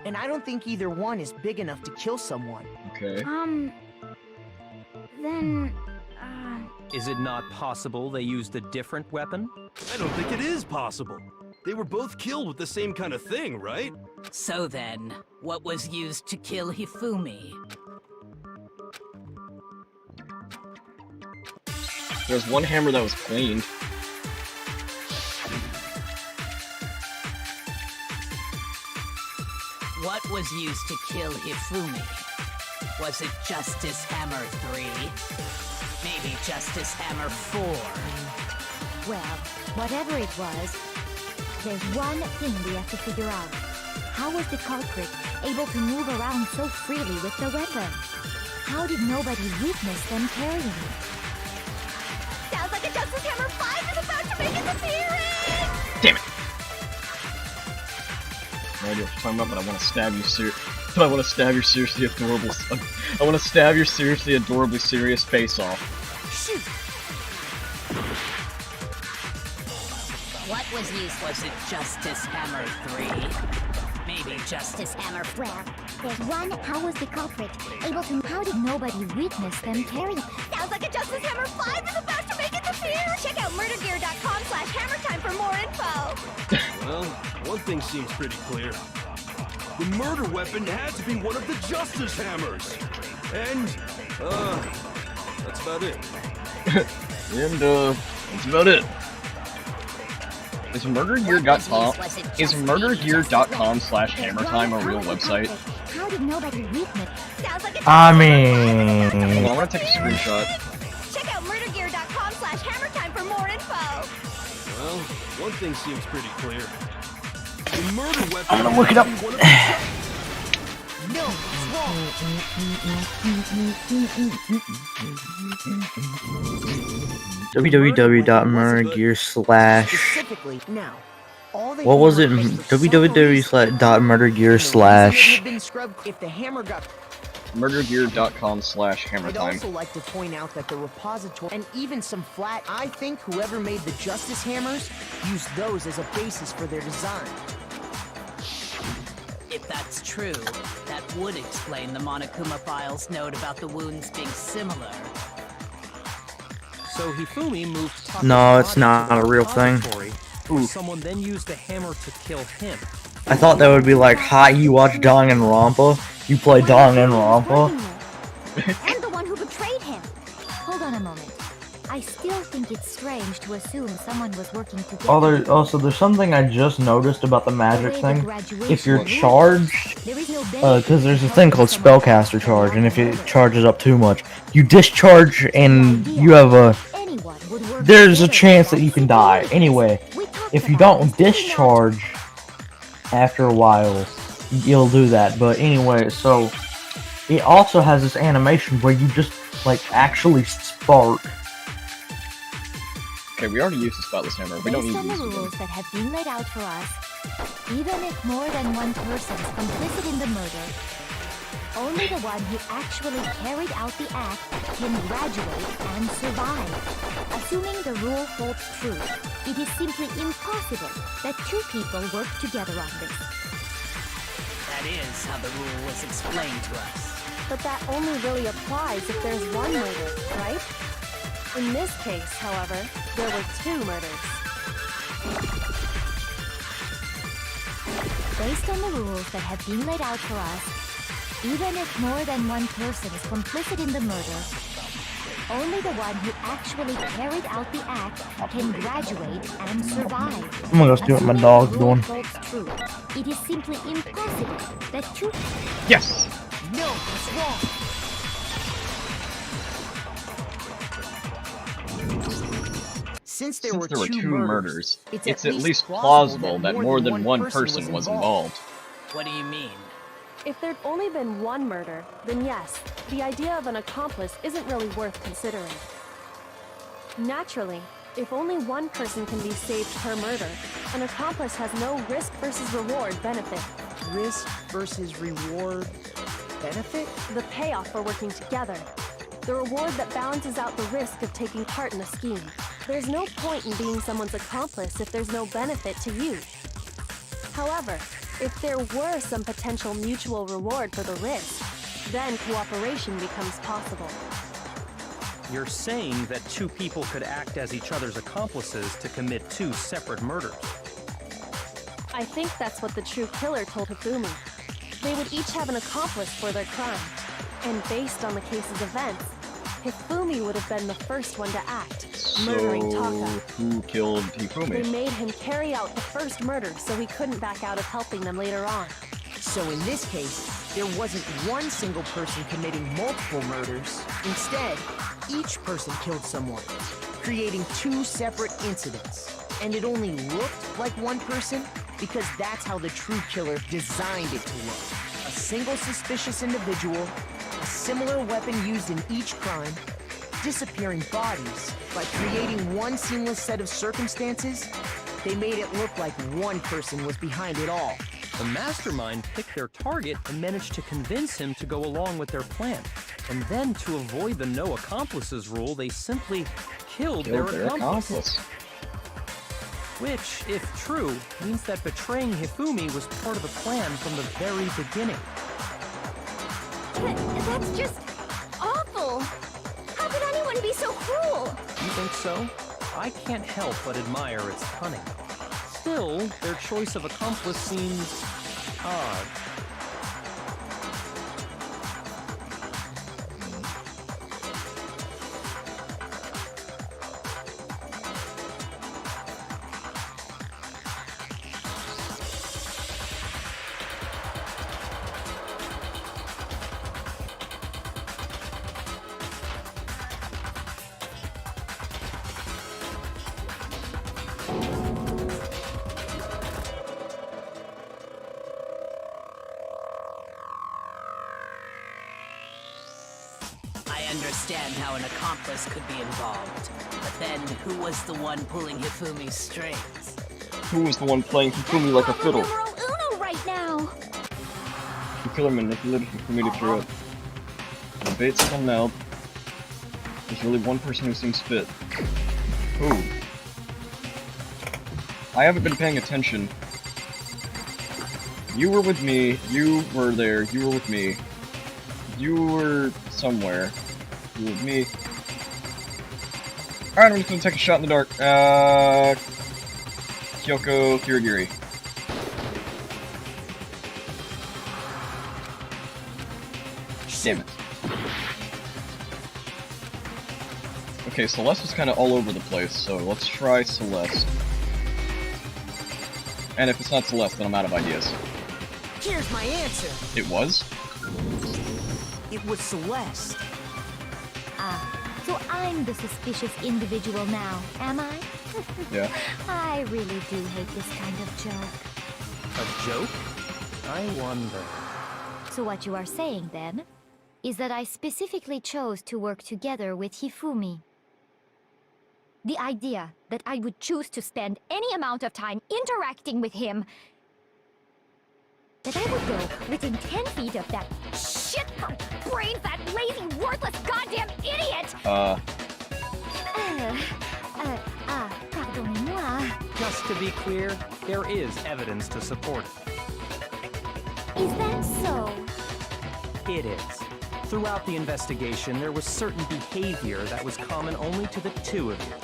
And I don't think either one is big enough to kill someone. Okay. Then, Is it not possible they used a different weapon? I don't think it is possible. They were both killed with the same kind of thing, right? So then, what was used to kill Hifumi? There's one hammer that was cleaned. What was used to kill Hifumi? Was it Justice Hammer 3? Maybe Justice Hammer 4? Well, whatever it was, there's one thing we have to figure out. How was the culprit able to move around so freely with the weapon? How did nobody witness them carrying it? Sounds like a Justice Hammer 5 is about to make its appearance! Damn it! idea what you're talking about, but I want to stab you But I want to stab your seriously adorable. I want to stab your seriously adorably serious face off. Shoot! What was used? Was it Justice Hammer 3? Maybe Justice Hammer 4. Well, there's one. How was the culprit able to? How did nobody witness them carry? Sounds like a Justice Hammer 5 is about to make its appearance! Check out murdergear.com/hammertime for more info! Well, one thing seems pretty clear. The murder weapon had to be one of the Justice Hammers! And, that's about it. And, that's about it. Is murdergear.com/hammertime a real website? How did nobody witness? Sounds like a I mean, Hold on, I want to take a screenshot. Check out murdergear.com/hammertime for more info! Well, one thing seems pretty clear. The murder weapon I'm gonna look it up. No, it's wrong! www.murdergear/ Specifically, now, all the what was it? hammer pressed for some reason www.murdergear/ if the hammer got murdergear.com/hammertime. I'd also like to point out that the repository and even some flat. I think whoever made the Justice Hammers used those as a basis for their design. If that's true, that would explain the Monokuma file's note about the wounds being similar. So Hifumi moved Taka's No, it's body not to the a real thing. repository, where someone then used the hammer to kill him. I thought that would be like, hi, you watch Danganronpa? You play Danganronpa? I'm the one who betrayed him. Hold on a moment. I still think it's strange to assume someone was working together. Also, there's something I just noticed about the magic thing. If you're charged, because there's a thing called spellcaster charge, and if it charges up too much, you discharge and you have there's a chance that you can die. Anyway, if you don't discharge after a while, you'll do that. But anyway, so it also has this animation where you just like actually spark. Okay, we already used the spotless hammer. We don't need Based to on use the it again. rules that have been laid out for us, even if more than one person is complicit in the murder, only the one who actually carried out the act can graduate and survive. Assuming the rule holds true, it is simply impossible that two people work together on this. That is how the rule was explained to us. But that only really applies if there's one murder, right? In this case, however, there were two murders. Based on the rules that have been laid out for us, even if more than one person is complicit in the murder, only the one who actually carried out the act can graduate and survive. I'm gonna go see what my dog's doing. True. It is simply impossible that two... Yes! No, it's wrong. Since there were two murders, it's at least plausible that more than one person was involved. What do you mean? If there'd only been one murder, then yes, the idea of an accomplice isn't really worth considering. Naturally, if only one person can be saved per murder, an accomplice has no risk versus reward benefit. Risk versus reward benefit? The payoff for working together. The reward that balances out the risk of taking part in a scheme. There's no point in being someone's accomplice if there's no benefit to you. However, if there were some potential mutual reward for the risk, then cooperation becomes possible. You're saying that two people could act as each other's accomplices to commit two separate murders. I think that's what the true killer told Hifumi. They would each have an accomplice for their crime. And based on the case's events, Hifumi would have been the first one to act, murdering Taka. Who killed Hifumi? They made him carry out the first murder so he couldn't back out of helping them later on. So in this case, there wasn't one single person committing multiple murders. Instead, each person killed someone, creating two separate incidents. And it only looked like one person because that's how the true killer designed it to look. A single suspicious individual, a similar weapon used in each crime, disappearing bodies. By creating one seamless set of circumstances, they made it look like one person was behind it all. The mastermind picked their target and managed to convince him to go along with their plan. And then, to avoid the no accomplices rule, they simply killed their accomplice. Which, if true, means that betraying Hifumi was part of the plan from the very beginning. That's just awful! How could anyone be so cruel? You think so? I can't help but admire its cunning. Still, their choice of accomplice seems odd. I understand how an accomplice could be involved, but then who was the one pulling Hifumi's strings? Who was the one playing Hifumi like a fiddle? Numero uno right now! The killer manipulated Hifumi to clear up. The debate's still now. There's really one person who seems fit. Who? I haven't been paying attention. You were with me, you were there, you were with me. You were somewhere. You were with me. Alright, I'm just gonna take a shot in the dark. Kyoko Kirigiri. Damn it. Okay, Celeste was kinda all over the place, so let's try Celeste. And if it's not Celeste, then I'm out of ideas. Here's my answer. It was? It was Celeste. Ah, so I'm the suspicious individual now, am I? Yeah. I really do hate this kind of joke. A joke? I wonder. So what you are saying, then, is that I specifically chose to work together with Hifumi. The idea that I would choose to spend any amount of time interacting with him, that I would go within 10 feet of that shit-brain, that lazy, worthless, goddamn idiot! Pardonnez-moi. Just to be clear, there is evidence to support it. Is that so? It is. Throughout the investigation, there was certain behavior that was common only to the two of you.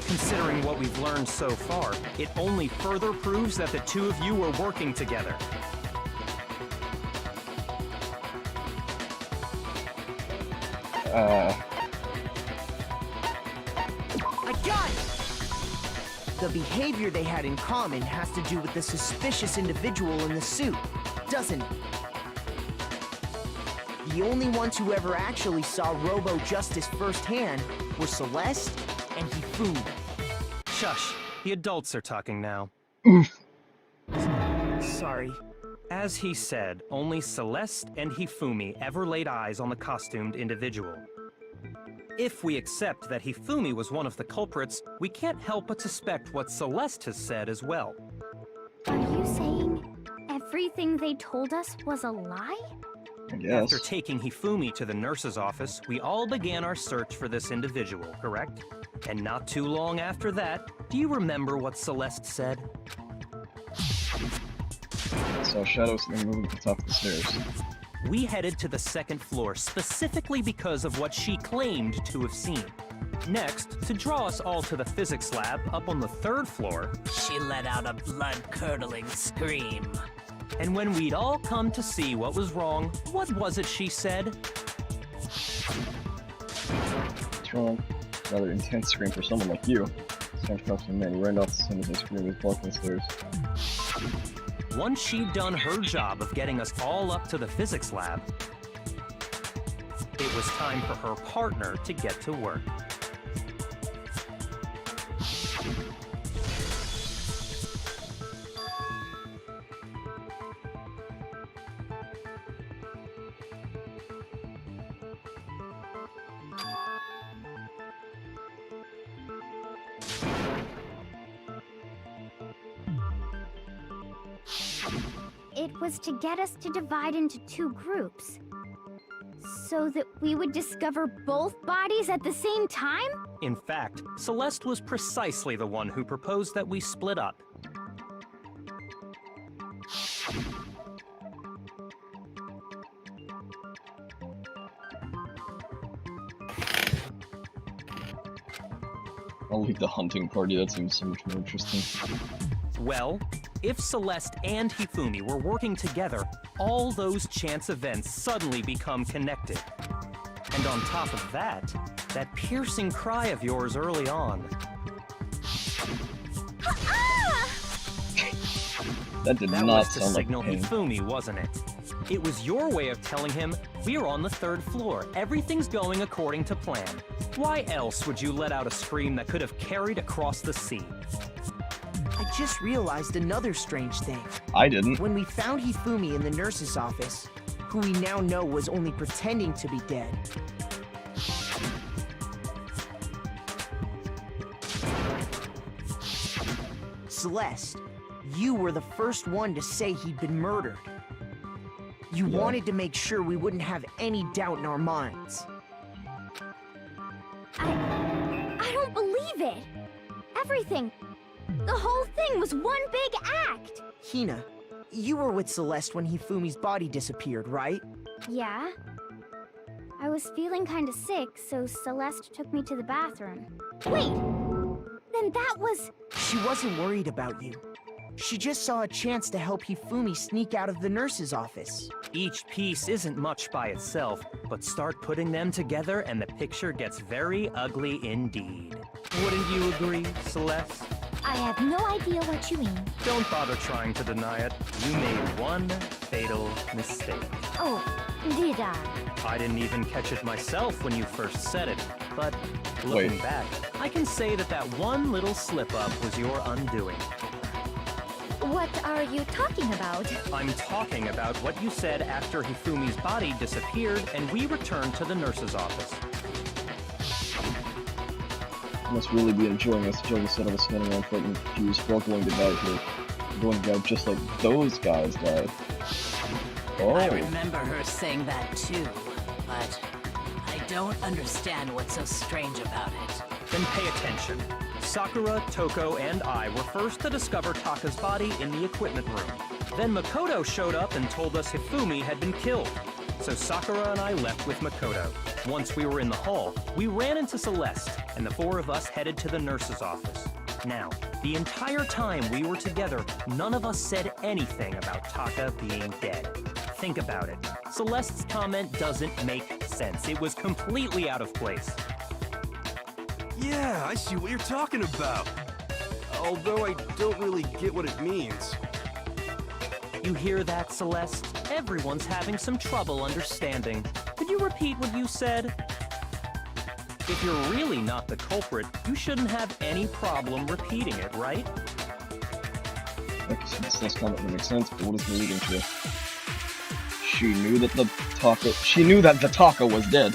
Considering what we've learned so far, it only further proves that the two of you were working together. I got it! The behavior they had in common has to do with the suspicious individual in the suit, doesn't it? The only ones who ever actually saw Robo Justice firsthand were Celeste and Hifumi. Shush. The adults are talking now. Sorry. As he said, only Celeste and Hifumi ever laid eyes on the costumed individual. If we accept that Hifumi was one of the culprits, we can't help but suspect what Celeste has said as well. Are you saying everything they told us was a lie? After taking Hifumi to the nurse's office, we all began our search for this individual, correct? And not too long after that, do you remember what Celeste said? I saw shadows moving at the top of the stairs. We headed to the second floor specifically because of what she claimed to have seen. Next, to draw us all to the physics lab up on the third floor, She let out a blood-curdling scream. and when we'd all come to see what was wrong, what was it she said? What's wrong? Rather intense scream for someone like you. Strange costume man, he ran off as soon as I screamed was blocking the stairs. Once she'd done her job of getting us all up to the physics lab, it was time for her partner to get to work. it was to get us to divide into 2 groups. So that we would discover both bodies at the same time? In fact, Celeste was precisely the one who proposed that we split up. I'll leave the hunting party, that seems so much more interesting. Well, if Celeste and Hifumi were working together, all those chance events suddenly become connected. And on top of that, that piercing cry of yours early on. That did That not was to sound like signal pain. Hifumi, wasn't it? It was your way of telling him, we're on the 3rd floor, everything's going according to plan. Why else would you let out a scream that could have carried across the sea? I just realized another strange thing. I didn't. When we found Hifumi in the nurse's office, who we now know was only pretending to be dead, Celeste, you were the first one to say he'd been murdered. You wanted to make sure we wouldn't have any doubt in our minds. I don't believe it! Everything, the whole thing was one big act! Hina, you were with Celeste when Hifumi's body disappeared, right? Yeah? I was feeling kinda sick, so Celeste took me to the bathroom. Wait! Then that was... She wasn't worried about you. She just saw a chance to help Hifumi sneak out of the nurse's office. Each piece isn't much by itself, but start putting them together and the picture gets very ugly indeed. Wouldn't you agree, Celeste? I have no idea what you mean. Don't bother trying to deny it. You made one fatal mistake. Oh, did I? I didn't even catch it myself when you first said it, but looking back, I can say that that one little slip-up was your undoing. What are you talking about? I'm talking about what you said after Hifumi's body disappeared and we returned to the nurse's office. You must really be enjoying this. Joe said I was standing around frightened and confused. We're all going to die here. We're going to die just like those guys died. Oh. I remember her saying that too, but I don't understand what's so strange about it. Then pay attention. Sakura, Toko, and I were first to discover Taka's body in the equipment room. Then Makoto showed up and told us Hifumi had been killed. So Sakura and I left with Makoto. Once we were in the hall, we ran into Celeste, and the 4 of us headed to the nurse's office. Now, the entire time we were together, none of us said anything about Taka being dead. Think about it. Celeste's comment doesn't make sense. It was completely out of place. Yeah, I see what you're talking about. Although I don't really get what it means. You hear that, Celeste? Everyone's having some trouble understanding. Could you repeat what you said? If you're really not the culprit, you shouldn't have any problem repeating it, right? Okay, so this last comment would make sense, but what is he leading to? She knew that the Taka was dead.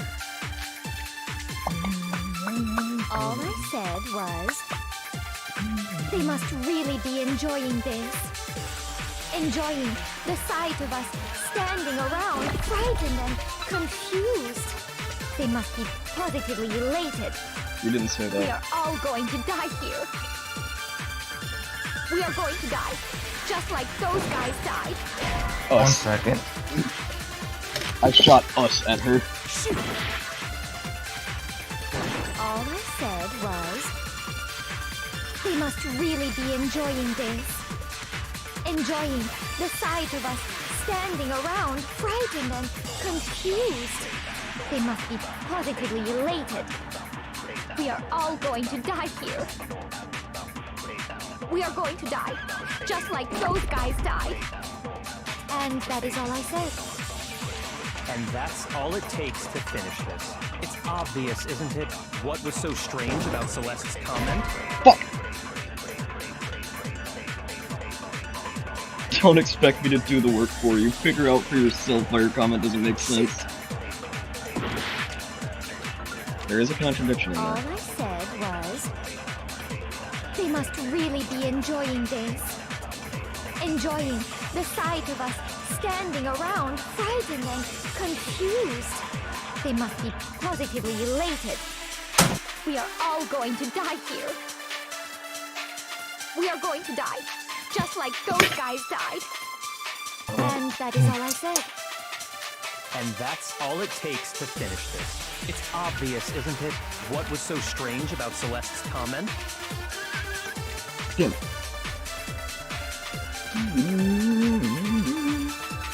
All I said was... They must really be enjoying this. Enjoying the sight of us standing around, frightened and confused. They must be positively elated. You didn't say that. We are all going to die here. We are going to die, just like those guys died. Us. 1 second. I shot us at her. All I said was... They must really be enjoying this. Enjoying the sight of us standing around, frightened and confused. They must be positively elated. We are all going to die here. We are going to die, just like those guys died. And that is all I said. And that's all it takes to finish this. It's obvious, isn't it? What was so strange about Celeste's comment? Fuck! Don't expect me to do the work for you. Figure out for yourself why your comment doesn't make sense. There is a contradiction in All there. I said was... They must really be enjoying this. Enjoying The sight of us standing around, frightened and confused. They must be positively elated. We are all going to die here. We are going to die, just like those guys died. And that is all I said. And that's all it takes to finish this. It's obvious, isn't it? What was so strange about Celeste's comment?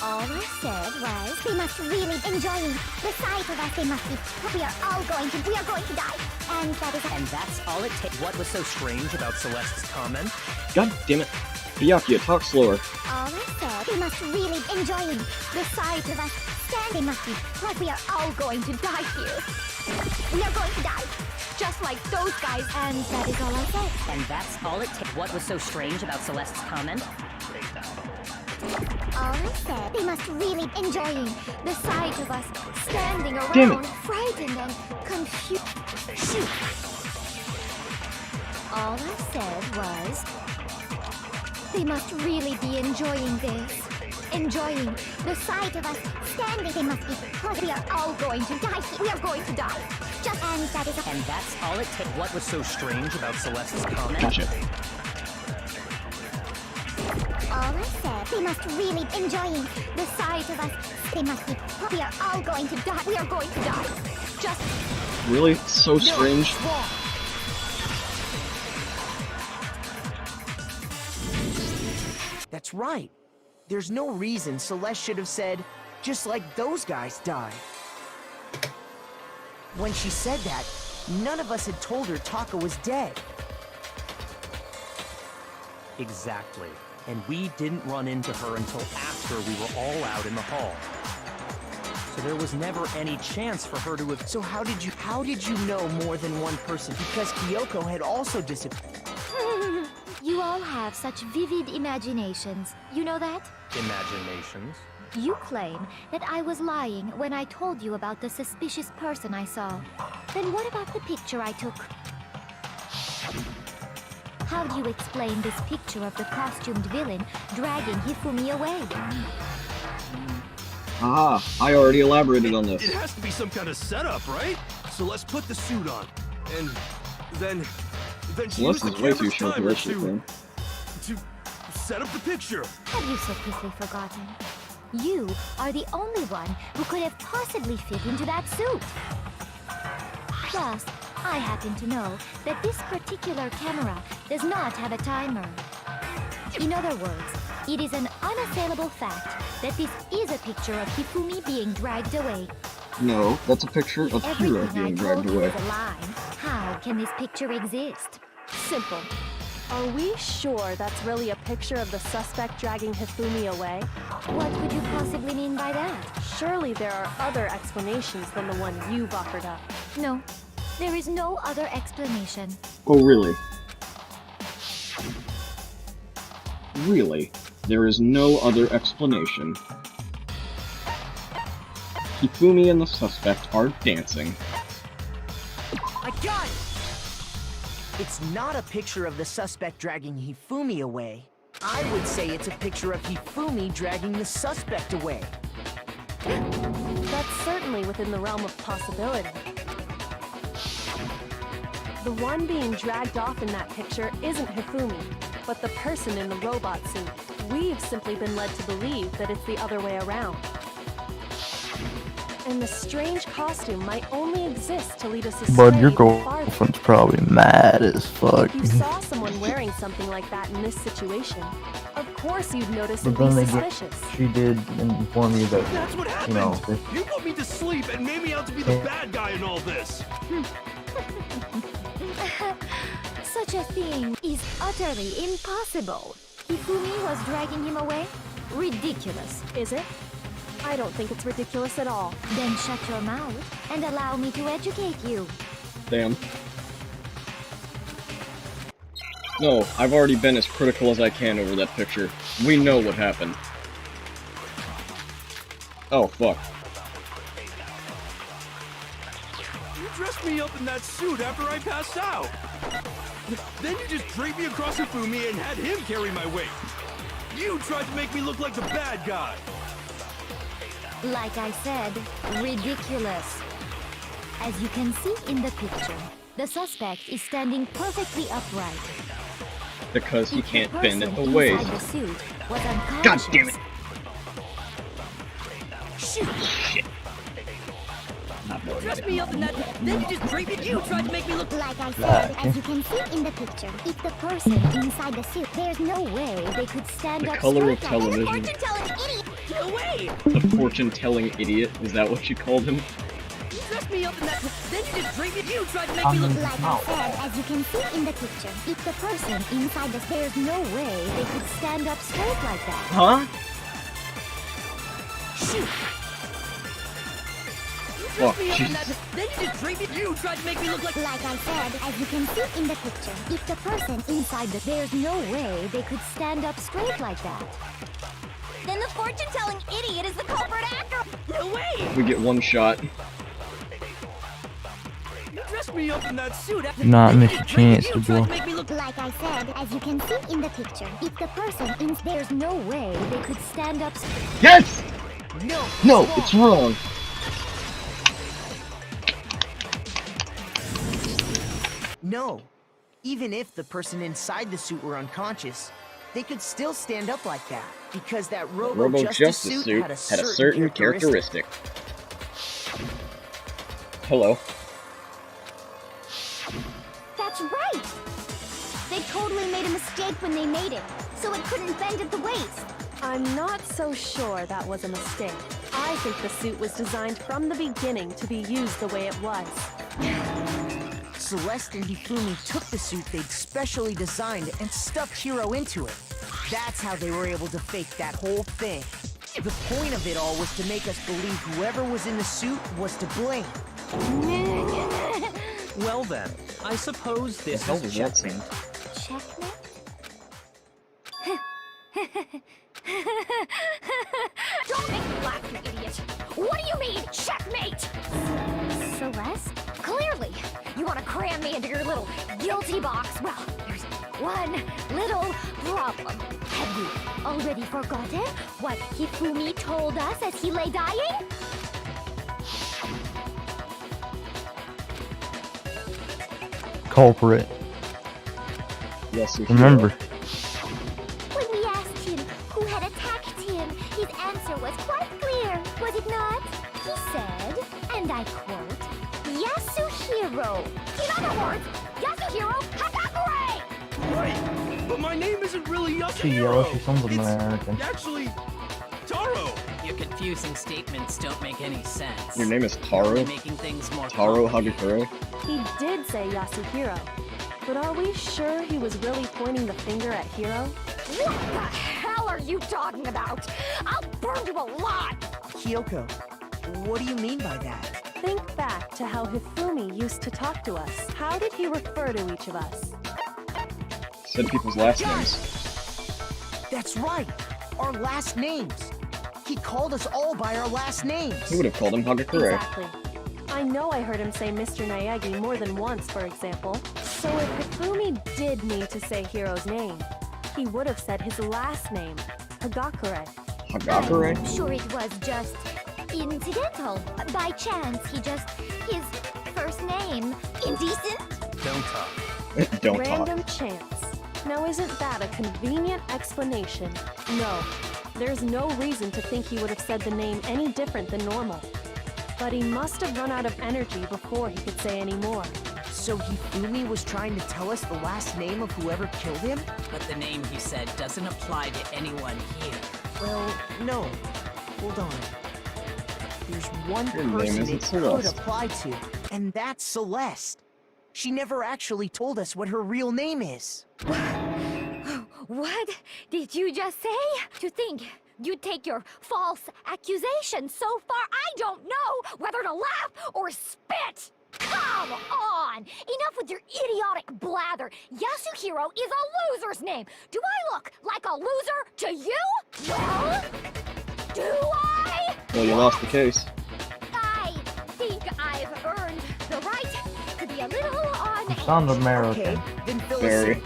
All I said was they must really enjoying the sight of us. They must be. We are going to die. And that is. And that's all it takes. What was so strange about Celeste's comment? God damn it. Byakuya, talk slower. All I said they must really enjoying the sight of us. They must be. We are all going to die here. We are going to die. Just like those guys, and that is all I said. And that's all it takes. What was so strange about Celeste's comment? All I said they must really enjoying The sight of us standing Damn around, it. frightened and confused. Shoot! All I said was, they must really be enjoying this. Enjoying the sight of us standing. They must be. We are all going to die. We are going to die. Just and that is. And that's all it takes. What was so strange about Celeste's comment? Gotcha. All I said they must really enjoying the sight of us. They must be. We are all going to die. We are going to die. Just. Really? So strange. That's right. There's no reason Celeste should have said, just like those guys died. When she said that, none of us had told her Taka was dead. Exactly. And we didn't run into her until after we were all out in the hall. So there was never any chance for her to have... So how did you know more than one person? Because Kyoko had also disappeared. You all have such vivid imaginations. You know that? Imaginations? You claim that I was lying when I told you about the suspicious person I saw. Then what about the picture I took? How do you explain this picture of the costumed villain dragging Hifumi away? Ah, I already elaborated on this. It has to be some kind of setup, right? So let's put the suit on. And then she used the way too camera's short to timer rush this thing. to set up the picture. Have you so quickly forgotten? You are the only one who could have possibly fit into that suit. Plus, I happen to know that this particular camera does not have a timer. In other words, it is an unassailable fact that this is a picture of Hifumi being dragged away. No, that's a picture of Hiro Everything I being told dragged you away. is a lie. How can this picture exist? Simple. Are we sure that's really a picture of the suspect dragging Hifumi away? What could you possibly mean by that? Surely there are other explanations than the one you've offered up. No, there is no other explanation. Oh, really? Really? There is no other explanation. Hifumi and the suspect are dancing. I got it! It's not a picture of the suspect dragging Hifumi away. I would say it's a picture of Hifumi dragging the suspect away. That's certainly within the realm of possibility. The one being dragged off in that picture isn't Hifumi, but the person in the robot suit. We've simply been led to believe that it's the other way around. And the strange costume might only exist to lead us to Bud, your girlfriend's probably mad as fuck. If you saw someone wearing something like that in this situation, of course you'd notice But and be then suspicious. she did inform you that, That's what happened. you know, You put me to sleep and made me out to be the bad guy in all this. Such a thing is utterly impossible. Hifumi was dragging him away? Ridiculous. Is it? I don't think it's ridiculous at all. Then shut your mouth and allow me to educate you. Damn. No, I've already been as critical as I can over that picture. We know what happened. Oh, fuck. You dressed me up in that suit after I passed out. Then you just draped me across Hifumi and had him carry my weight. You tried to make me look like the bad guy. Like I said, ridiculous. As you can see in the picture, the suspect is standing perfectly upright. Because he If the can't bend at the person waist. inside the suit was God unconscious. damn it! Shoot! Not more Dressed me up in that, then you just draped it. You tried to make me look Like I said, as you can see in the picture, if the person inside the suit, there's no way they could stand The up color of straight like that. television. fortune-telling idiot. No way! The fortune-telling idiot. Is that what you called him? You dressed me up in that, then you just draped it. You tried to make me look Like I said, as you can see in the picture, if the person inside the there's no way they could stand up straight like that. Huh? Shoot! Oh, Me up in that, jeez. then you just draped it. You tried to make me look like. Like I said, as you can see in the picture, if the person inside the there's no way they could stand up straight like that. Then the fortune-telling idiot is the culprit actor. No way! We get one shot. You dressed me up in that suit. Not miss a chance to blow. Like I said, as you can see in the picture, if the person in there's no way they could stand up straight. Yes! No! No, it's wrong. No. Even if the person inside the suit were unconscious, they could still stand up like that, because that Robo Justice suit had a certain characteristic. Hello. That's right! They totally made a mistake when they made it, so it couldn't bend at the waist. I'm not so sure that was a mistake. I think the suit was designed from the beginning to be used the way it was. Celeste and Hifumi took the suit they'd specially designed and stuffed Hiro into it. That's how they were able to fake that whole thing. The point of it all was to make us believe whoever was in the suit was to blame. Well then, I suppose this hell is was that checkmate. Checkmate? Don't make me laugh, you idiot! What do you mean, checkmate? Celeste? Clearly, you want to cram me into your little guilty box. Well, there's one little problem. Have you already forgotten what Hifumi told us as he lay dying? Culprit. Yes, you Remember. When we asked him who had attacked him, his answer was quite clear, was it not? He said, and I quote, Yasuhiro. In other words, Yasuhiro Hagakure! Right, but my name isn't really She yellow, Yasuhiro. she sounds It's American. actually Taro. Your confusing statements don't make any sense. Your name is Taro? You're making things more Taro complicated. Hagakure? He did say Yasuhiro, but are we sure he was really pointing the finger at Hiro? What the hell are you talking about? I'll burn you alive! Kyoko, what do you mean by that? Think back to how Hifumi used to talk to us. How did he refer to each of us? Said people's last names. That's right! Our last names! He called us all by our last names! He would have called him Hagakure. Exactly. I know I heard him say Mr. Naegi more than once, for example. So if Hifumi did mean to say Hiro's name, he would have said his last name, Hagakure. Hagakure? I'm sure it was just incidental. By chance, his first name. Indecent? Don't talk. Don't talk. Random chance. Now isn't that a convenient explanation? No. There's no reason to think he would have said the name any different than normal. But he must have run out of energy before he could say any more. So Hifumi was trying to tell us the last name of whoever killed him? But the name he said doesn't apply to anyone here. Well, no. Hold on. There's one Your name person isn't it could Celeste. apply to, and that's Celeste. She never actually told us what her real name is. What did you just say? To think you take your false accusation so far, I don't know whether to laugh or spit! Come on! Enough with your idiotic blather! Yasuhiro is a loser's name! Do I look like a loser to you? Well, do I? Well, you lost the case. I think I've earned the right to be a little on You sound American. Okay, then fill us Very. in.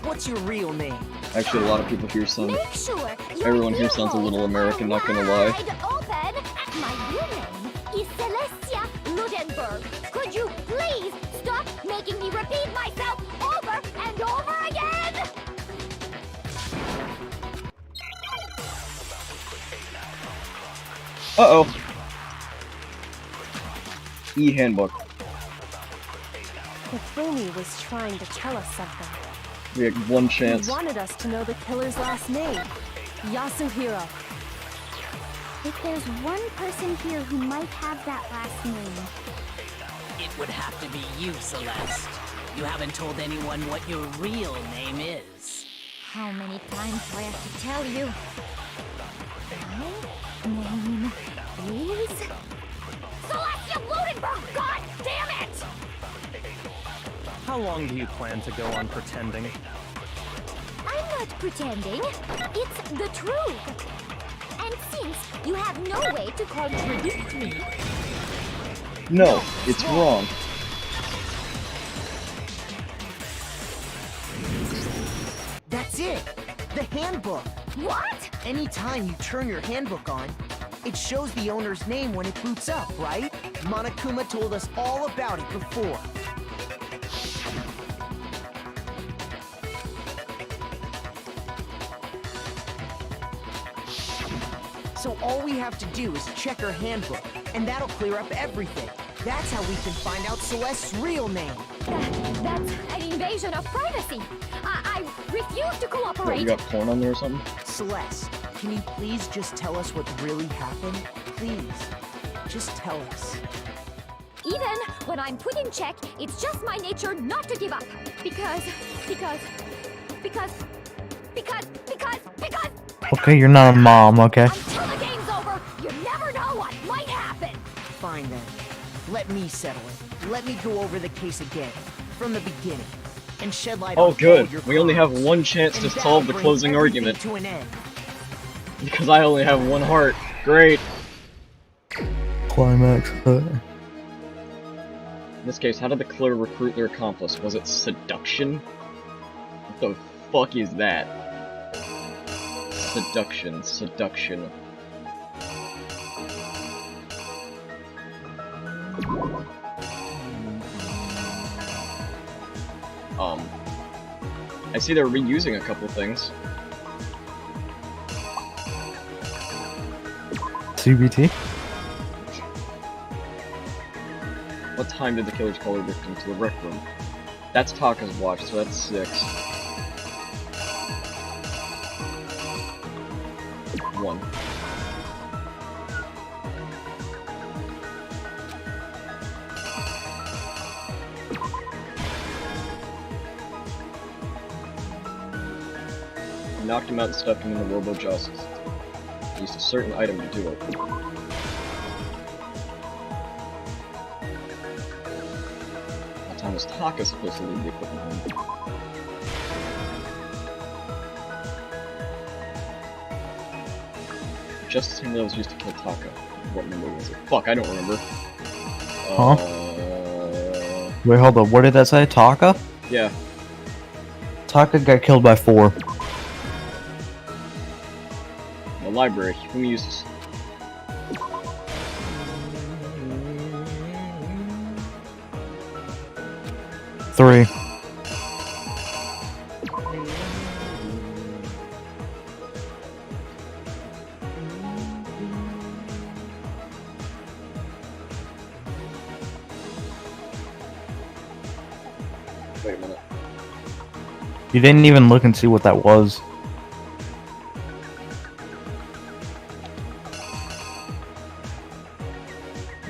What's your real name? Actually, a lot of people here sound. Make sure Everyone here sounds a little American, not gonna lie. open. My real name is Celestia Ludenberg. Could you please stop making me repeat myself over and over again? Uh-oh. E-handbook. Hifumi was trying to tell us something. We had one chance. He wanted us to know the killer's last name. Yasuhiro. If there's one person here who might have that last name. It would have to be you, Celeste. You haven't told anyone what your real name is. How many times do I have to tell you? My name is... Celestia Ludenberg! God damn it! How long do you plan to go on pretending? I'm not pretending. It's the truth. And since you have no way to contradict me... No, it's wrong. That's it! The handbook! What? Anytime you turn your handbook on, it shows the owner's name when it boots up, right? Monokuma told us all about it before. So all we have to do is check her handbook, and that'll clear up everything. That's how we can find out Celeste's real name. That's an invasion of privacy. I refuse to What, cooperate. you got porn on there or something? Celeste, can you please just tell us what really happened? Please, just tell us. Even when I'm put in check, it's just my nature not to give up. Because... Okay, you're not a mom, okay? Until the game's over, you never know what might happen. Fine then. Let me settle it. Let me go over the case again, from the beginning, and shed light on Oh all good, your we only have crimes. one chance to And solve the that'll closing bring everything argument. to an end. Because I only have one heart. Great. Climax. In this case, how did the killer recruit their accomplice? Was it seduction? What the fuck is that? Seduction. I see they're reusing a couple things. CBT? What time did the killers call their victim to the rec room? That's Taka's watch, so that's 6. 1. He knocked him out and stuffed him in the robo-joust. He used a certain item to do it. What time was Taka supposed to leave the equipment home? Justice hammer that was used to kill Taka. What number was it? Fuck, I don't remember. Huh? Wait, hold up. What did that say? Taka? Yeah. Taka got killed by 4. The library. Whom uses? Three. Wait a minute. You didn't even look and see what that was.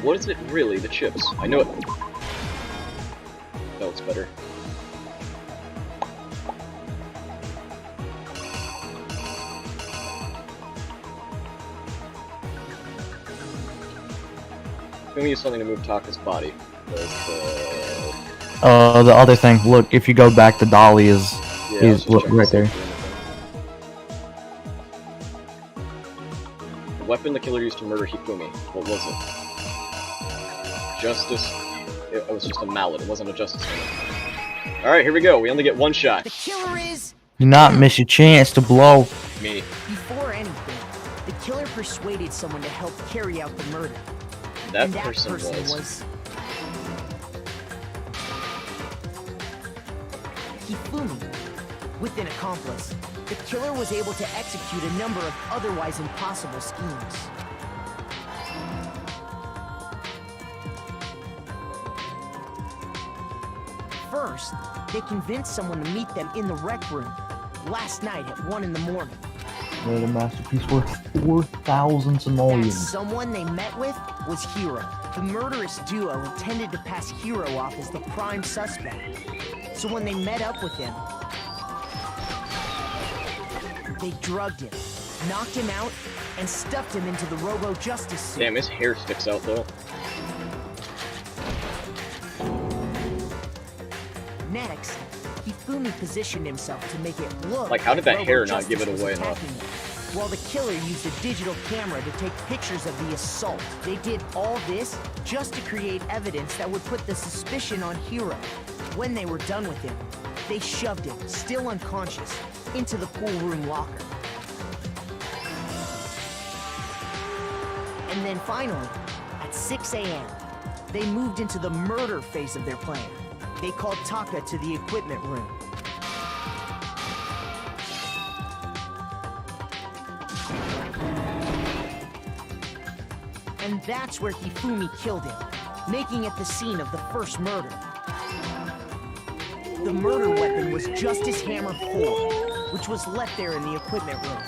What is it really? The chips. I know it. That looks better. I'm gonna use something to move Taka's body. The other thing. Look, if you go back, the dolly is look, right there. The weapon the killer used to murder Hifumi. What was it? Justice. It was just a mallet. It wasn't a justice hammer. All right, here we go. We only get one shot. The killer is Do not miss your chance to blow. Me. Before anything, the killer persuaded someone to help carry out the murder. That And person was Hifumi. With an accomplice, the killer was able to execute a number of otherwise impossible schemes. First, they convinced someone to meet them in the rec room last night at 1 in the morning. Where the masterpiece worth 4,000 That simoleons. someone they met with was Hiro. The murderous duo intended to pass Hiro off as the prime suspect. So when they met up with him, they drugged him, knocked him out, and stuffed him into the Robo-Justice suit. Damn, his hair sticks out though. Next, Hifumi positioned himself to make it look Like, how did that hair not Robo-Justice give it was away enough? attacking them, while the killer used a digital camera to take pictures of the assault. They did all this just to create evidence that would put the suspicion on Hiro. When they were done with him, they shoved him, still unconscious, into the pool room locker. And then finally, at 6 a.m., they moved into the murder phase of their plan. They called Taka to the equipment room. And that's where Hifumi killed him, making it the scene of the first murder. The murder weapon was Justice Hammer 4, which was left there in the equipment room.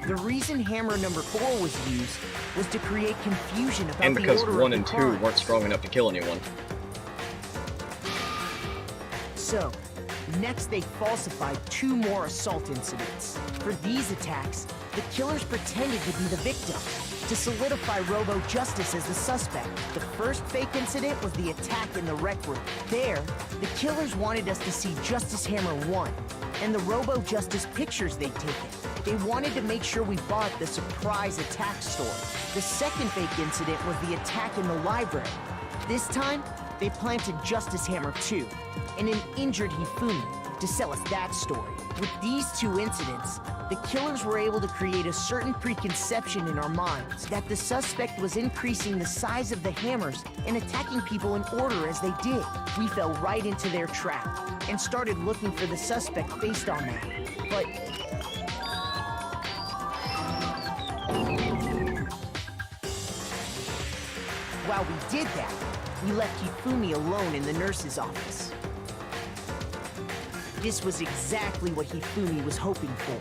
The reason Hammer number 4 was used was to create confusion about And the because order 1 of and the 2 crimes. weren't strong enough to kill anyone. So, next they falsified 2 more assault incidents. For these attacks, the killers pretended to be the victim, to solidify Robo-Justice as the suspect. The first fake incident was the attack in the rec room. There, the killers wanted us to see Justice Hammer 1, and the Robo-Justice pictures they'd taken. They wanted to make sure we bought the surprise attack story. The second fake incident was the attack in the library. This time, they planted Justice Hammer 2, and an injured Hifumi, to sell us that story. With these 2 incidents, the killers were able to create a certain preconception in our minds that the suspect was increasing the size of the hammers and attacking people in order as they did. We fell right into their trap and started looking for the suspect based on that. But while we did that, we left Hifumi alone in the nurse's office. This was exactly what Hifumi was hoping for.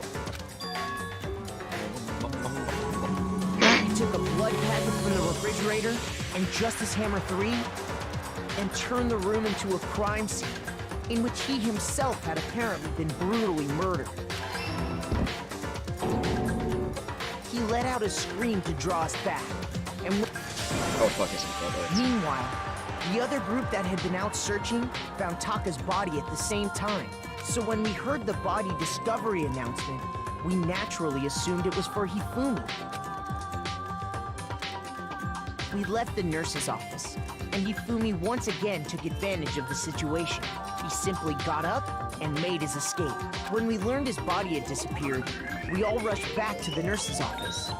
He took a blood packet from the refrigerator and Justice Hammer 3 and turned the room into a crime scene in which he himself had apparently been brutally murdered. He let out a scream to draw us back, and Oh fuck, it's meanwhile, the other group that had been out searching found Taka's body at the same time. So when we heard the body discovery announcement, we naturally assumed it was for Hifumi. We left the nurse's office, and Hifumi once again took advantage of the situation. He simply got up and made his escape. When we learned his body had disappeared, we all rushed back to the nurse's office.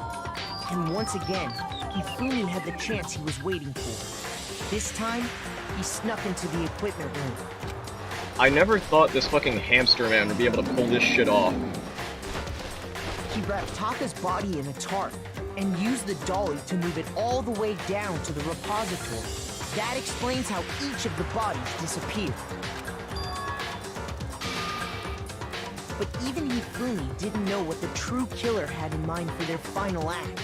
And once again, Hifumi had the chance he was waiting for. This time, he snuck into the equipment room. I never thought this fucking hamster man would be able to pull this shit off. He wrapped Taka's body in a tarp and used the dolly to move it all the way down to the repository. That explains how each of the bodies disappeared. But even Hifumi didn't know what the true killer had in mind for their final act.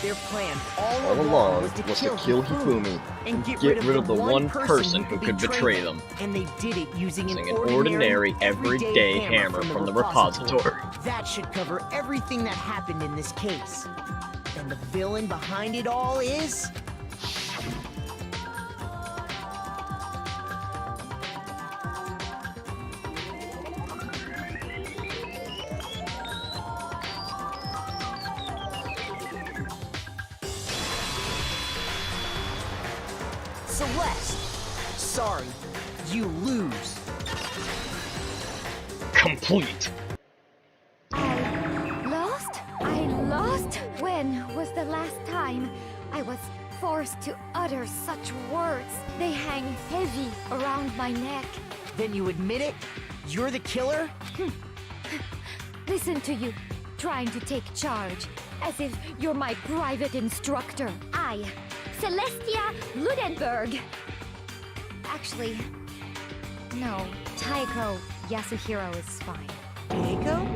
Their plan all along was to kill Hifumi and get rid of the one person who could betray them. And they did it using an ordinary, everyday hammer from the repository. That should cover everything that happened in this case. And the villain behind it all is... Celeste. sorry. You lose. Complete. Lost? I lost? When was the last time I was forced to utter such words? They hang heavy around my neck. Then you admit it? You're the killer? Listen to you, trying to take charge, as if you're my private instructor. I, Celestia Ludenberg. Actually, no, Taiko Yasuhiro is fine. Taiko?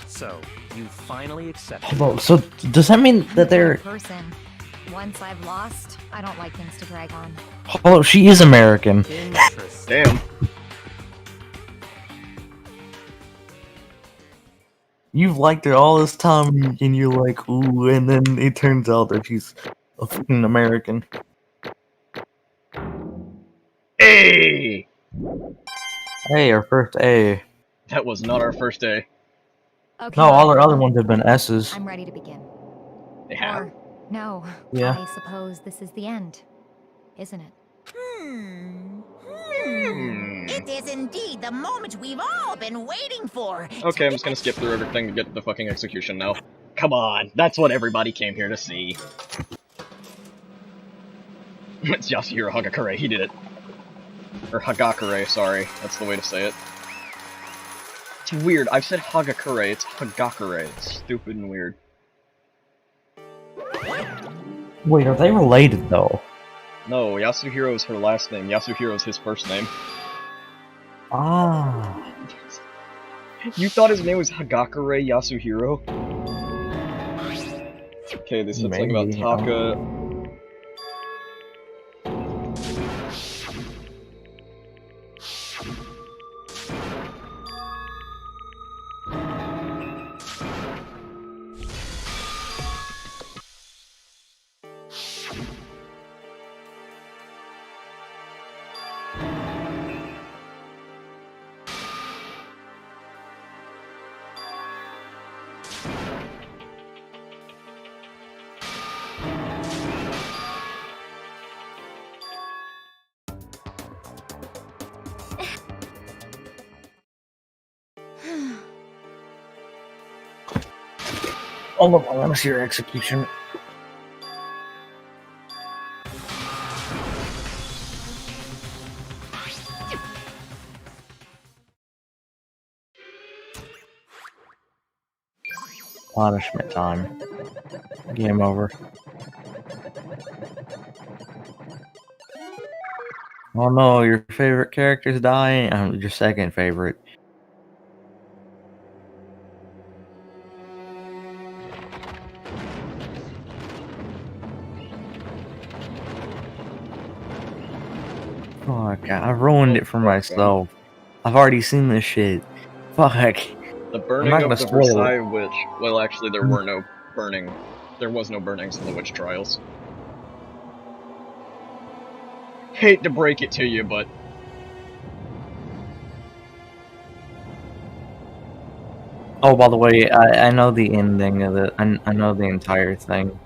So, you finally accept it. Hold on, so does that mean that they're... Person. Once I've lost, I don't like things to drag on. Hold on, she is American. Interesting. Damn. You've liked her all this time, and you're like, ooh, and then it turns out that she's a fucking American. A! Hey, our first A. That was not our first A. Okay. No, all our other ones have been S's. I'm ready to begin. They have? Or, no, Yeah. I suppose this is the end, isn't it? It is indeed the moment we've all been waiting for. Okay, I'm just gonna skip through everything to get to the fucking execution now. Come on, that's what everybody came here to see. It's Yasuhiro Hagakure, he did it. Or Hagakure, sorry, that's the way to say it. It's weird, I've said Hagakure, it's Hagakure. It's stupid and weird. Wait, are they related, though? No, Yasuhiro is her last name, Yasuhiro is his first name. Ah. You thought his name was Hagakure Yasuhiro? Okay, they said something about Maybe, Taka... Hold up, I want to see your execution. Punishment time. Game over. Oh no, your favorite character's dying? Your second favorite. Fuck, I ruined it for myself. I've already seen this shit. Fuck. The burning of the Versailles Witch. Well, actually, there were no burning. There was no burnings in the witch trials. Hate to break it to you, but... Oh, by the way, I know the ending of it. I know the entire thing.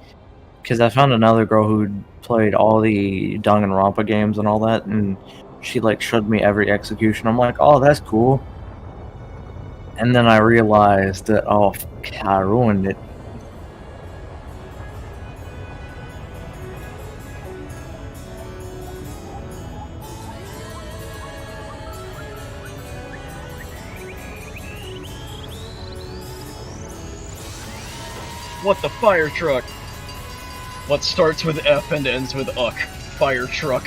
Because I found another girl who played all the Danganronpa games and all that, and she, like, showed me every execution. I'm like, oh, that's cool. And then I realized that, oh, fuck, I ruined it. What the fire truck? What starts with F and ends with uck? Fire truck.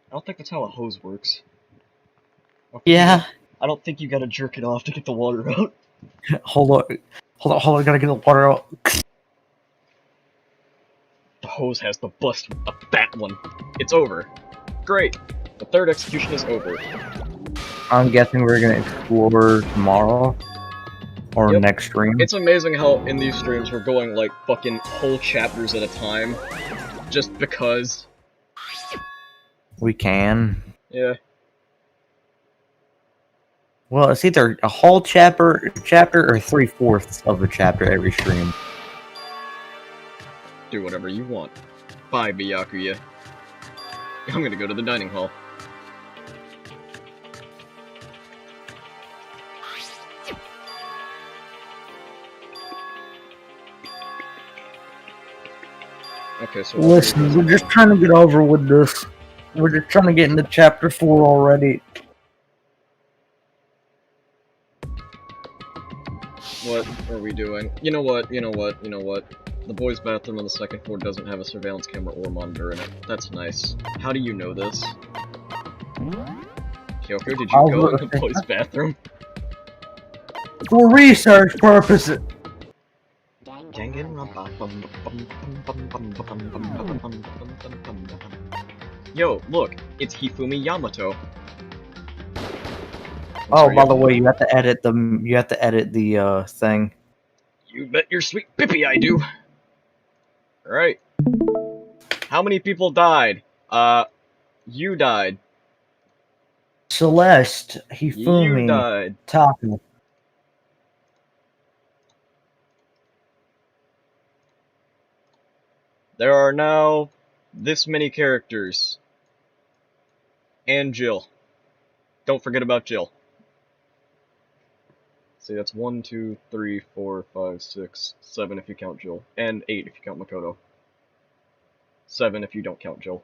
I don't think that's how a hose works. Okay. Yeah. I don't think you gotta jerk it off to get the water out. Hold on, I gotta get the water out. The hose has to bust a fat one. It's over. Great. The third execution is over. I'm guessing we're gonna explore tomorrow. Or Yep. next stream. It's amazing how in these streams we're going like fucking whole chapters at a time. Just because. We can. Yeah. Well, it's either a whole chapter or 3/4 of a chapter every stream. Do whatever you want. Bye, Byakuya. I'm gonna go to the dining hall. Okay, so Listen, we're just trying to get over with this. We're just trying to get into chapter 4 already. what are we doing? You know what? The boys' bathroom on the second floor doesn't have a surveillance camera or monitor in it. That's nice. How do you know this? Kyoko, did you go in the boys' bathroom? For research purposes. Yo, look, it's Hifumi Yamato. Oh, by the way, you have to edit the thing. You bet your sweet pippy I do. Alright. How many people died? You died. Celeste, Hifumi, You died. Taka. There are now this many characters. And Jill. Don't forget about Jill. See, that's 1, 2, 3, 4, 5, 6, 7 if you count Jill. And 8 if you count Makoto. 7 if you don't count Jill.